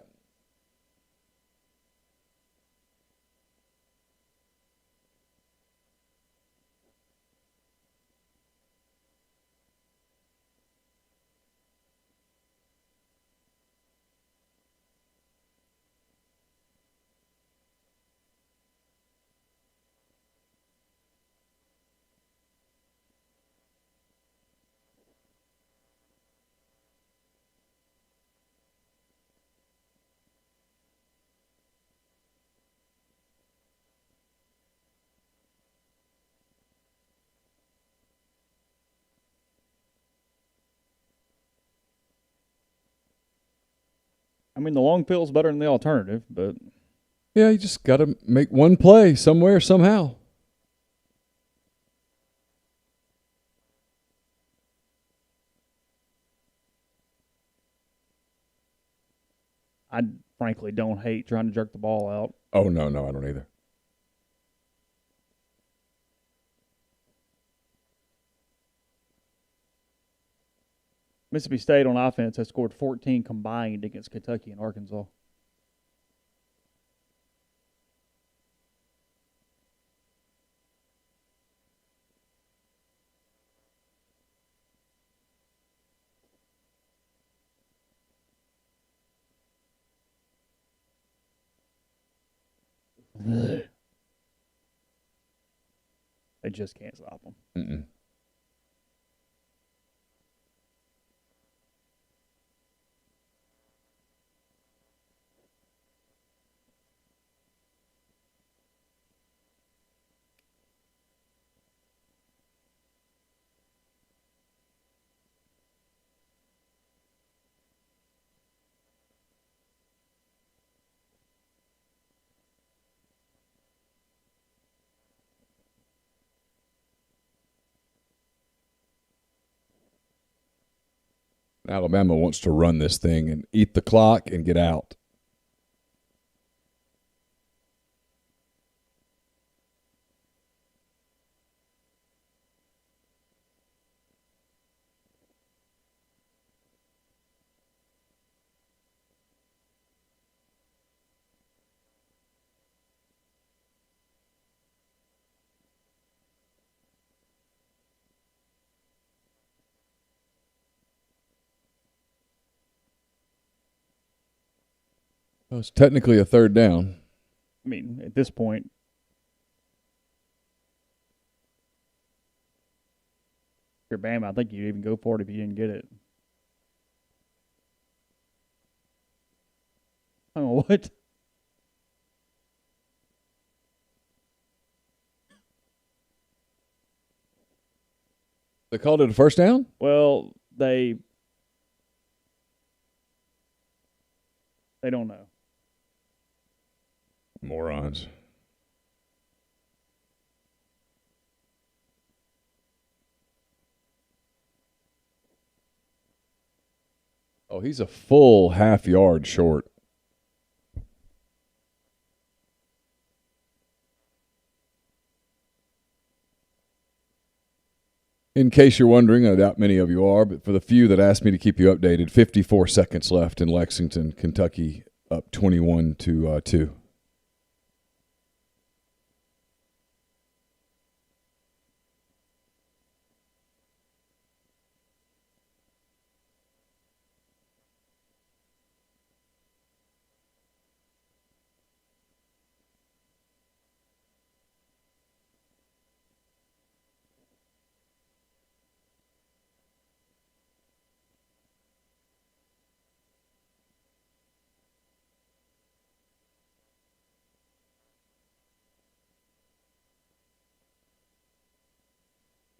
I mean, the long field's better than the alternative, but yeah, you just got to make one play somewhere, somehow. I frankly don't hate trying to jerk the ball out. Oh, no, I don't either. Mississippi State on offense has scored 14 combined against Kentucky and Arkansas. They just can't stop them. Mm-mm. Alabama wants to run this thing and eat the clock and get out. Well, it's technically a third down. I mean, at this point, if you're Bama, I think you'd even go for it if you didn't get it. Oh, what? They called it a first down? Well, they don't know. Morons. Oh, he's a full half yard short. In case you're wondering, I doubt many of you are, but for the few that asked me to keep you updated, 54 seconds left in Lexington, Kentucky, up 21-2.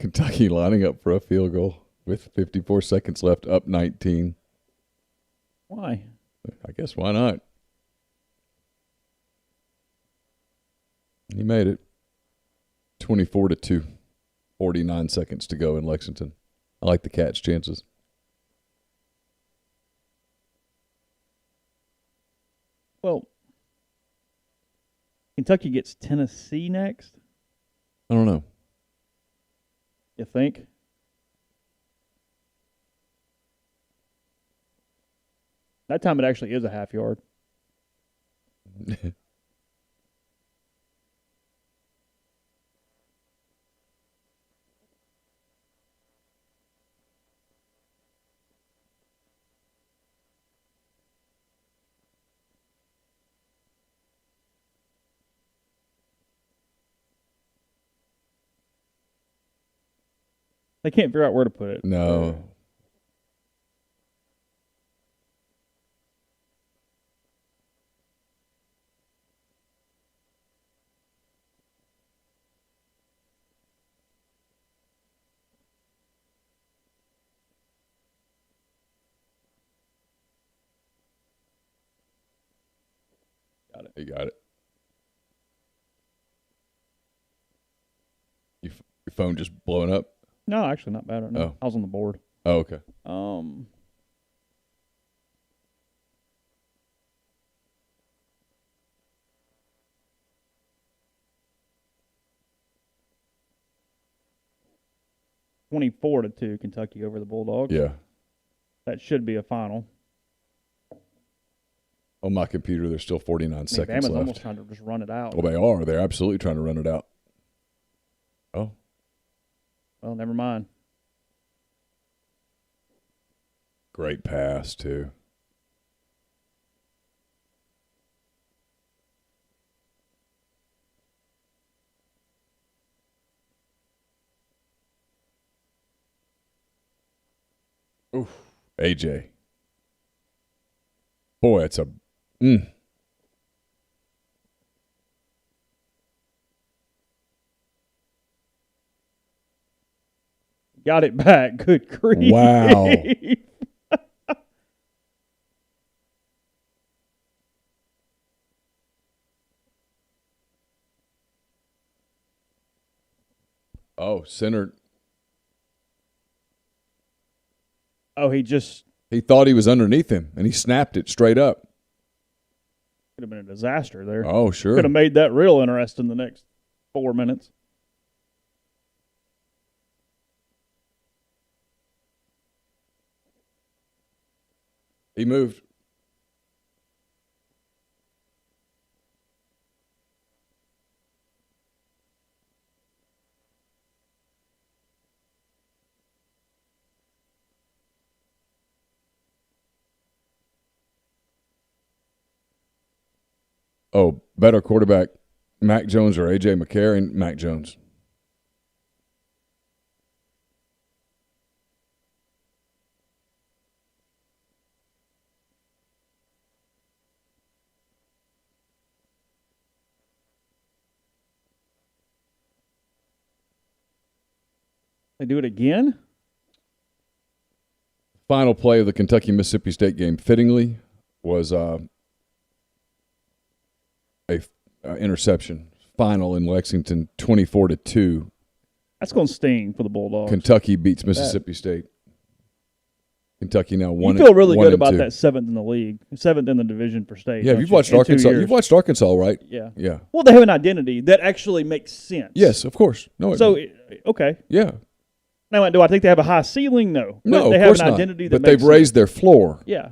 Kentucky lining up for a field goal with 54 seconds left, up 19. Why? I guess why not? He made it. 24-2. 49 seconds to go in Lexington. I like the Cats' chances. Well, Kentucky gets Tennessee next, I don't know. you think? That time it actually is a half yard. They can't figure out where to put it. No. Got it. You got it. Your phone just blowing up? No, actually not bad. No. Oh. I was on the board. Oh, okay. Um, (24-2) Kentucky over the Bulldogs. Yeah. That should be a final. On my computer, there's still 49 seconds Bama's left. almost trying to just run it out. Well, they are. They're absolutely trying to run it out. Oh. Well, never mind. Great pass, too. Oof. AJ. Boy, it's a... Got it back. Good grief. Wow. Oh, center. Oh, he just He thought he was underneath him, and he snapped it straight up. could have been a disaster there. Oh, sure. Could have made that real interesting the next 4 minutes. He moved. Oh, better quarterback, Mac Jones or A.J. McCarron? Mac Jones. They do it again? Final play of the Kentucky-Mississippi State game, fittingly, was a interception. Final in Lexington, 24-2. That's going to sting for the Bulldogs. Kentucky beats Mississippi State. Kentucky now You feel really good about that 7th in the league, 7th in the division for state. Yeah, don't you've you? watched In 2 Arkansas. years. You've watched Arkansas, right? Yeah. Yeah. Well, they have an identity that actually makes sense. Yes, of course. No. So, okay. Yeah. Now, do I think they have a high ceiling? No. No, But they of have course an not. identity that But they've makes raised sense. their floor. Yeah.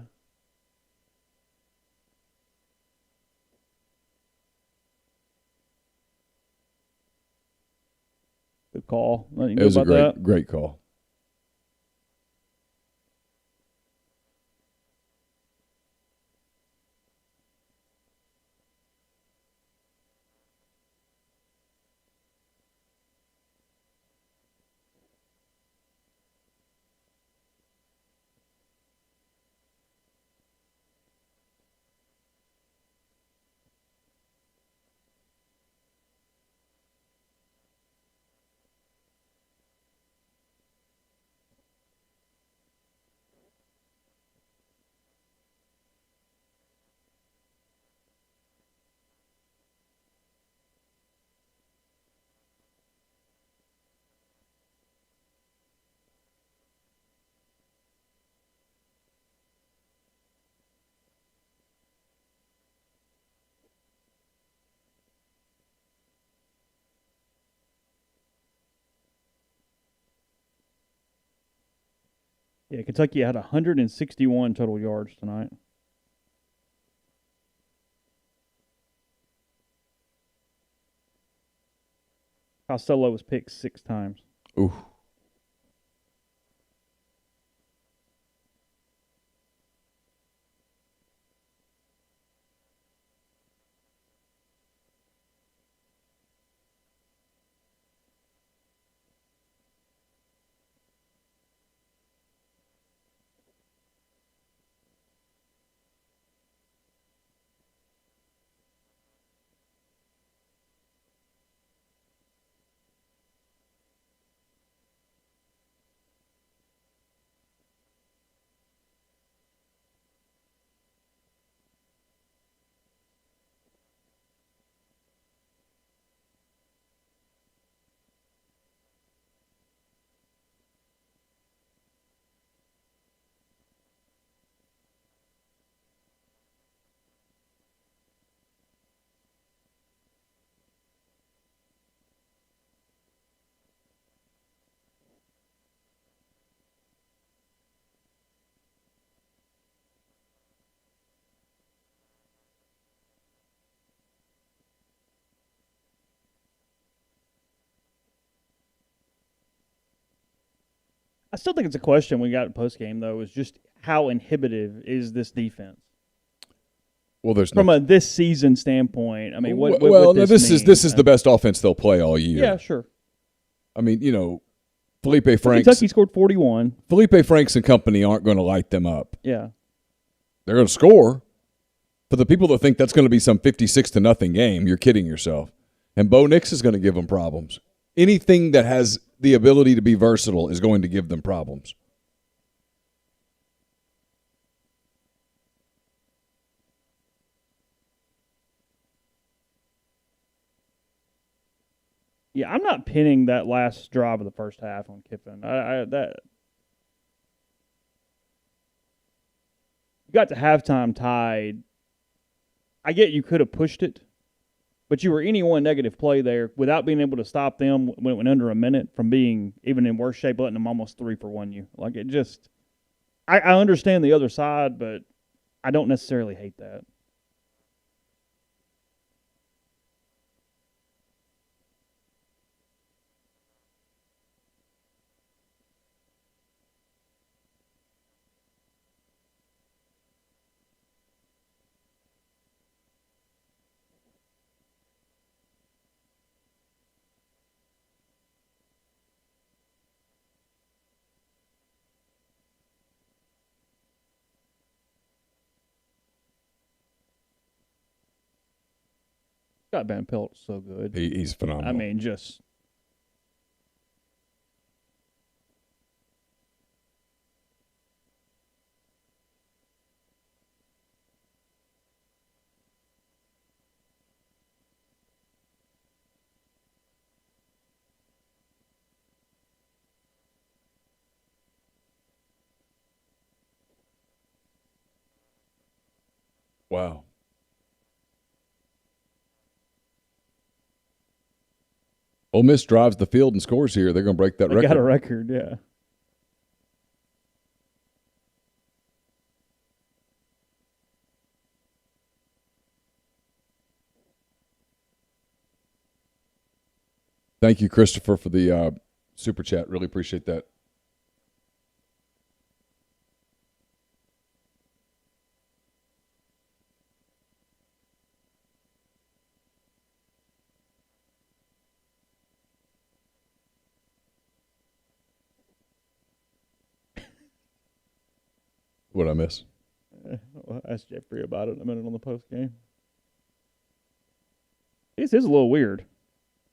Good call. Nothing It was a about that. great call. Yeah, Kentucky had 161 total yards tonight. Costello was picked 6 times. Ooh. I still think it's a question we got post game though. Is just how inhibitive is this defense Well, there's from no. a this season standpoint? I mean, what this mean? is the best offense they'll play all year. Yeah, sure. I mean, Felipe Franks. Kentucky scored 41. Felipe Franks and company aren't going to light them up. Yeah, They're going to score. For the people that think that's going to be some 56-0 game, you're kidding yourself. And Bo Nix is going to give them problems. Anything that has the ability to be versatile is going to give them problems. yeah. I'm not pinning that last drive of the first half on Kiffin. That you got to halftime tied. I get you could have pushed it, but you were any one negative play there without being able to stop them when it went under a minute from being even in worse shape, letting them almost 3 for 1 you. Like it just, I understand the other side, but I don't necessarily hate that. Scott Van Pelt's so good. He's phenomenal. I mean, just wow. Ole Miss drives the field and scores here. They're going to break that they record. got a record, yeah. Thank you, Christopher, for the super chat. Really appreciate that. What'd I miss? I'll ask Jeffrey about it in a minute on the post game. This is a little weird.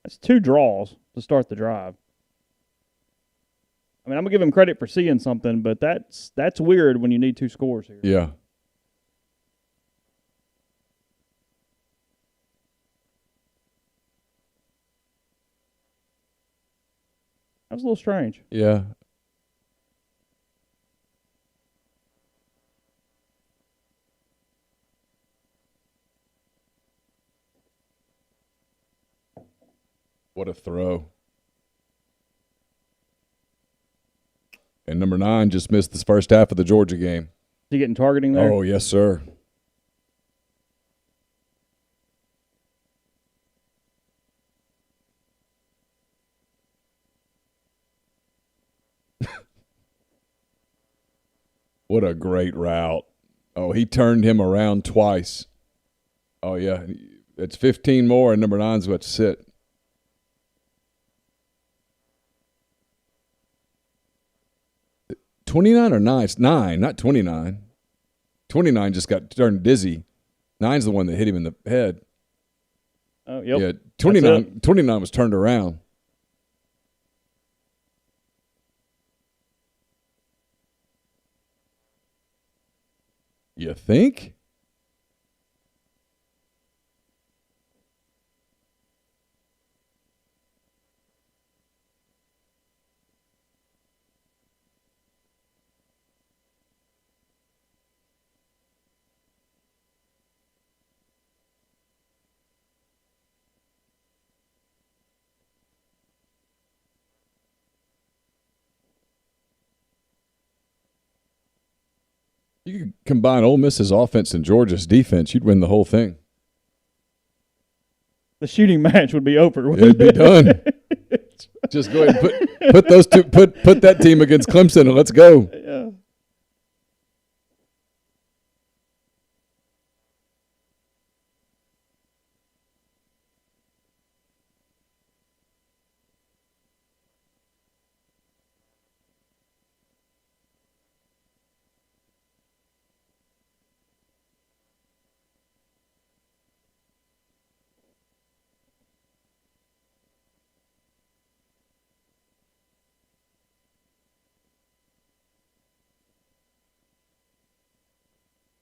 That's 2 draws to start the drive. I mean, I'm gonna give him credit for seeing something, but that's weird when you need 2 scores here. Yeah. That was a little strange. Yeah. What a throw. And number 9 just missed the first half of the Georgia game. Is he getting targeting there? Oh, yes, sir. What a great route. Oh, he turned him around twice. Oh, yeah. It's 15 more, and number 9's about to sit. $29 or 9? It's 9, not 29. 29 just got turned dizzy. 9's the one that hit him in the head. Oh, yep. Yeah, 29 was turned around. You think? You could combine Ole Miss's offense and Georgia's defense, you'd win the whole thing. The shooting match would be over. It'd be done. Just go ahead and put those two put that team against Clemson and let's go. Yeah.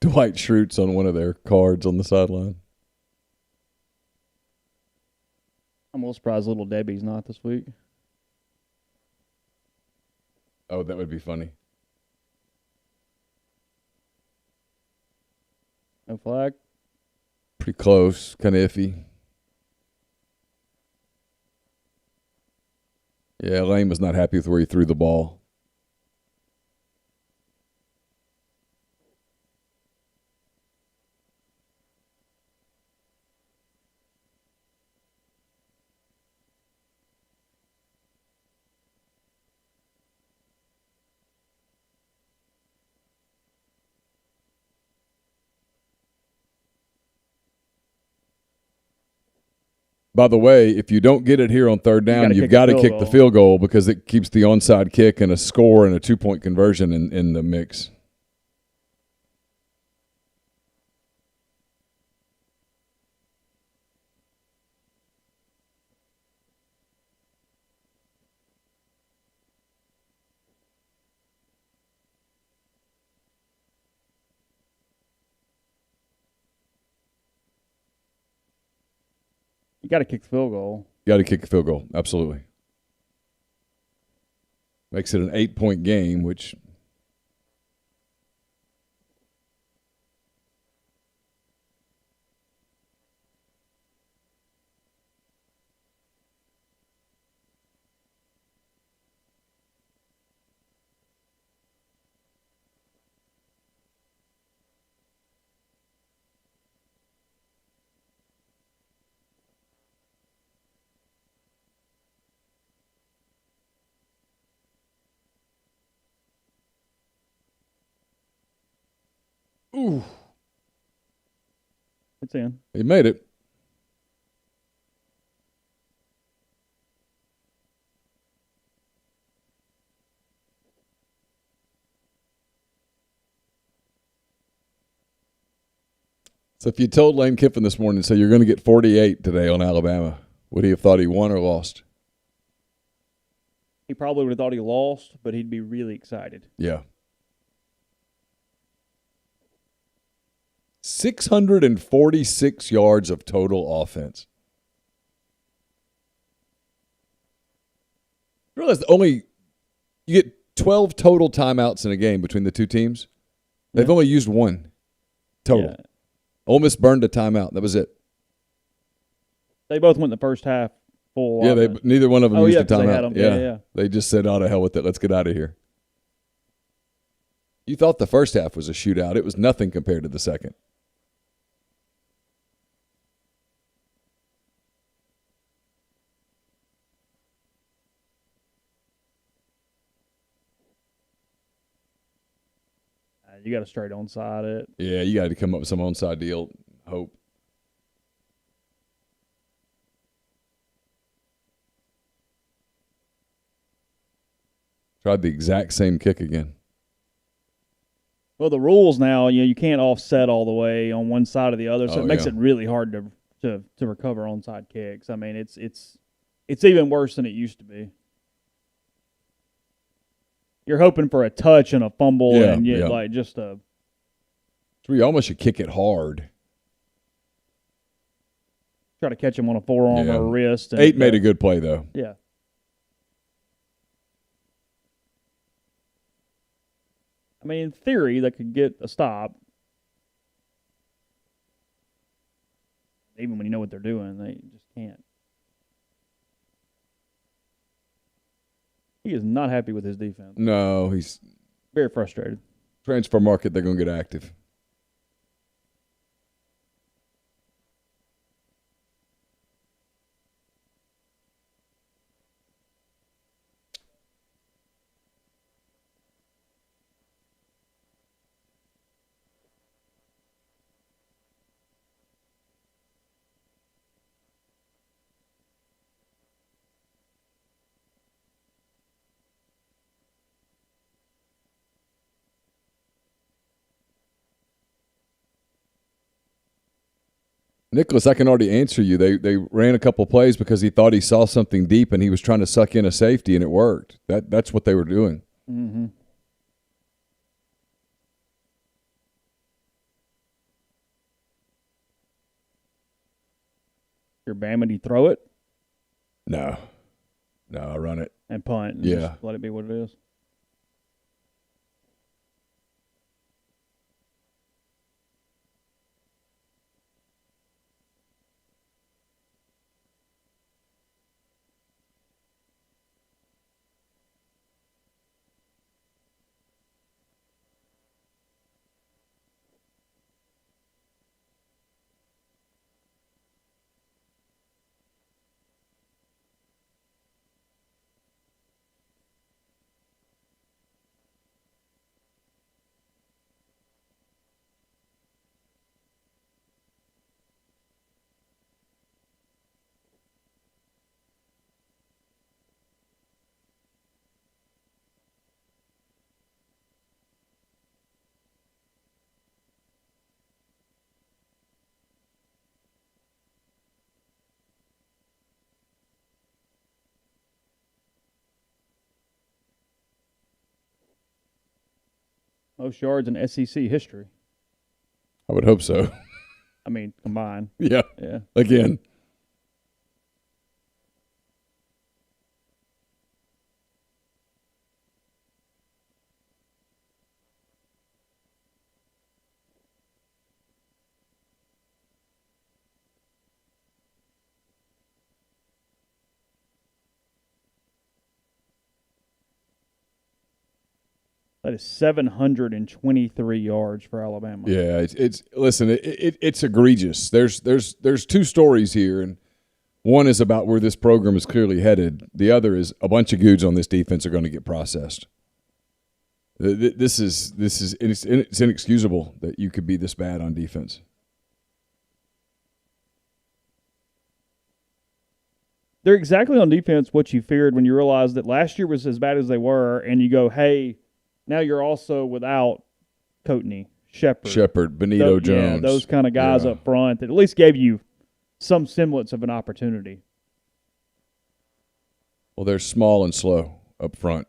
Dwight Schrute's on one of their cards on the sideline. I'm a little surprised Little Debbie's not this week. Oh, that would be funny. No flag. Pretty close, kind of iffy. Yeah, Lane was not happy with where he threw the ball. By the way, if you don't get it here on third down, you've got to kick the field goal because it keeps the onside kick and a score and a 2-point conversion in the mix. You got to kick the field goal. Got to kick the field goal, absolutely. Makes it an 8-point game, which ooh, It's in. he made it. So if you told Lane Kiffin this morning, so you're going to get 48 today on Alabama, would he have thought he won or lost? He probably would have thought he lost, but he'd be really excited. Yeah. 646 yards of total offense. You realize you get 12 total timeouts in a game between the two teams. They've only used one total. Yeah. Ole Miss burned a timeout. That was it. They both went the first half full. Yeah, neither one of them used a 'cause they had timeout. them. Yeah. They just said, "Oh, to hell with it. Let's get out of here." You thought the first half was a shootout. It was nothing compared to the second. You got to straight onside it. Yeah, you got to come up with some onside deal. Hope. Tried the exact same kick again. Well, the rules now, you can't offset all the way on one side or the other, so it makes it really hard to recover onside kicks. I mean, it's even worse than it used to be. You're hoping for a touch and a fumble like just a. So you almost should kick it hard. Try to catch him on a forearm or a wrist. And, 8 made a good play though. Yeah. I mean, in theory, they could get a stop. Even when you know what they're doing, they just can't. He is not happy with his defense. No, he's very frustrated. Transfer market, they're going to get active. Nicholas, I can already answer you. They ran a couple plays because he thought he saw something deep and he was trying to suck in a safety, and it worked. That's what they were doing. Mm-hmm. Your Bama, do you throw it? No, I run it and punt. And just let it be what it is. Most yards in SEC history. I would hope so. I mean, combined. Yeah. Yeah. Again. That is 723 yards for Alabama. Yeah, it's egregious. There's two stories here, and one is about where this program is clearly headed. The other is a bunch of goods on this defense are going to get processed. It's inexcusable that you could be this bad on defense. They're exactly on defense what you feared when you realized that last year was as bad as they were, and you go, hey. Now you're also without Coatney, Shepard, Benito Jones. Yeah, those kind of guys up front that at least gave you some semblance of an opportunity. Well, they're small and slow up front.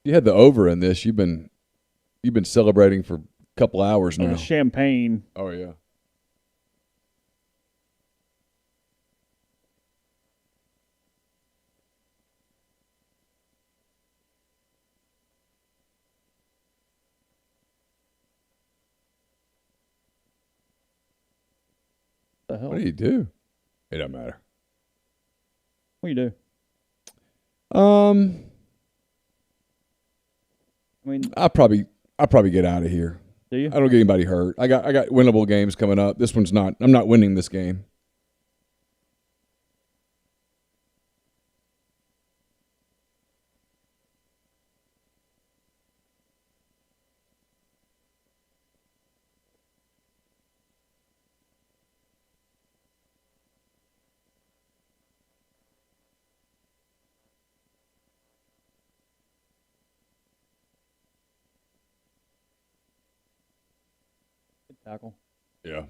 You had the over in this. You've been celebrating for a couple hours now. Champagne. Oh yeah. The hell? What do you do? It doesn't matter. What do you do? I mean, I probably get out of here. do you? I don't get anybody hurt. I got winnable games coming up. This one's not. I'm not winning this game. Good tackle. Yeah.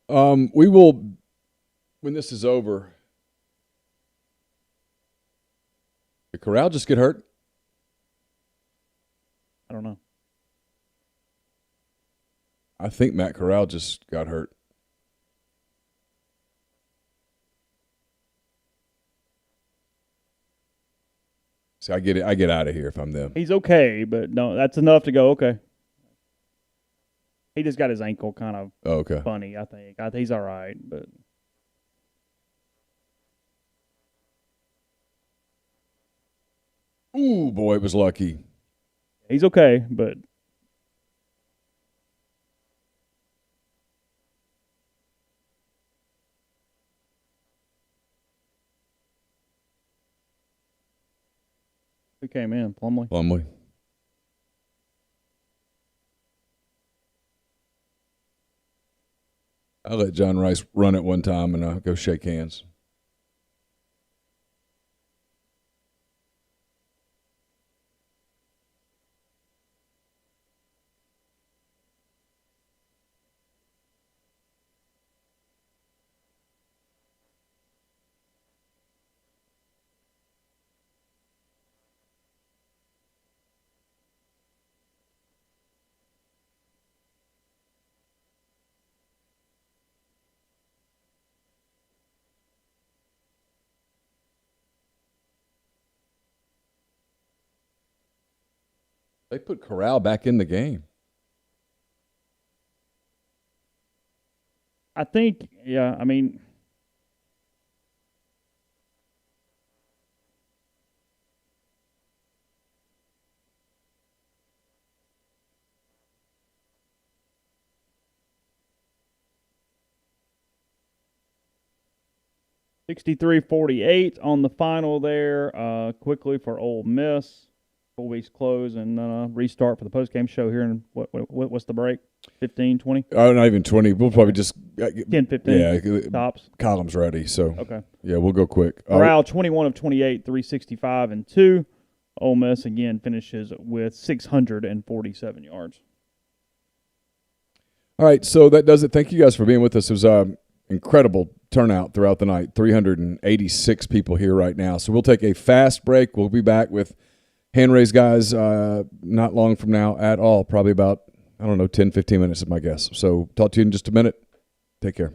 We will, when this is over. Did Corral just get hurt? I don't know. I think Matt Corral just got hurt. See, I get out of here if I'm them. He's okay, but no, that's enough to go, okay. He just got his ankle kind of Okay. funny, I think. He's all right, but Ooh, boy, it was lucky. he's okay, but who came in? Plumlee? Plumlee. I let John Rice run it one time and go shake hands. They put Corral back in the game. I think, yeah, I mean, (63-48) on the final there. Quickly for Ole Miss. Full week's close and restart for the postgame show here in what's the break? 15, 20? Oh, not even 20. We'll probably just 10, 15 yeah, tops. column's ready. So Okay. yeah, we'll go quick. Corral 21 of 28, 365 and 2. Ole Miss again finishes with 647 yards. All right, so that does it. Thank you guys for being with us. It was incredible turnout throughout the night. 386 people here right now. So we'll take a fast break. We'll be back with hand raise guys not long from now at all. Probably about, 10, 15 minutes is my guess. So talk to you in just a minute. Take care.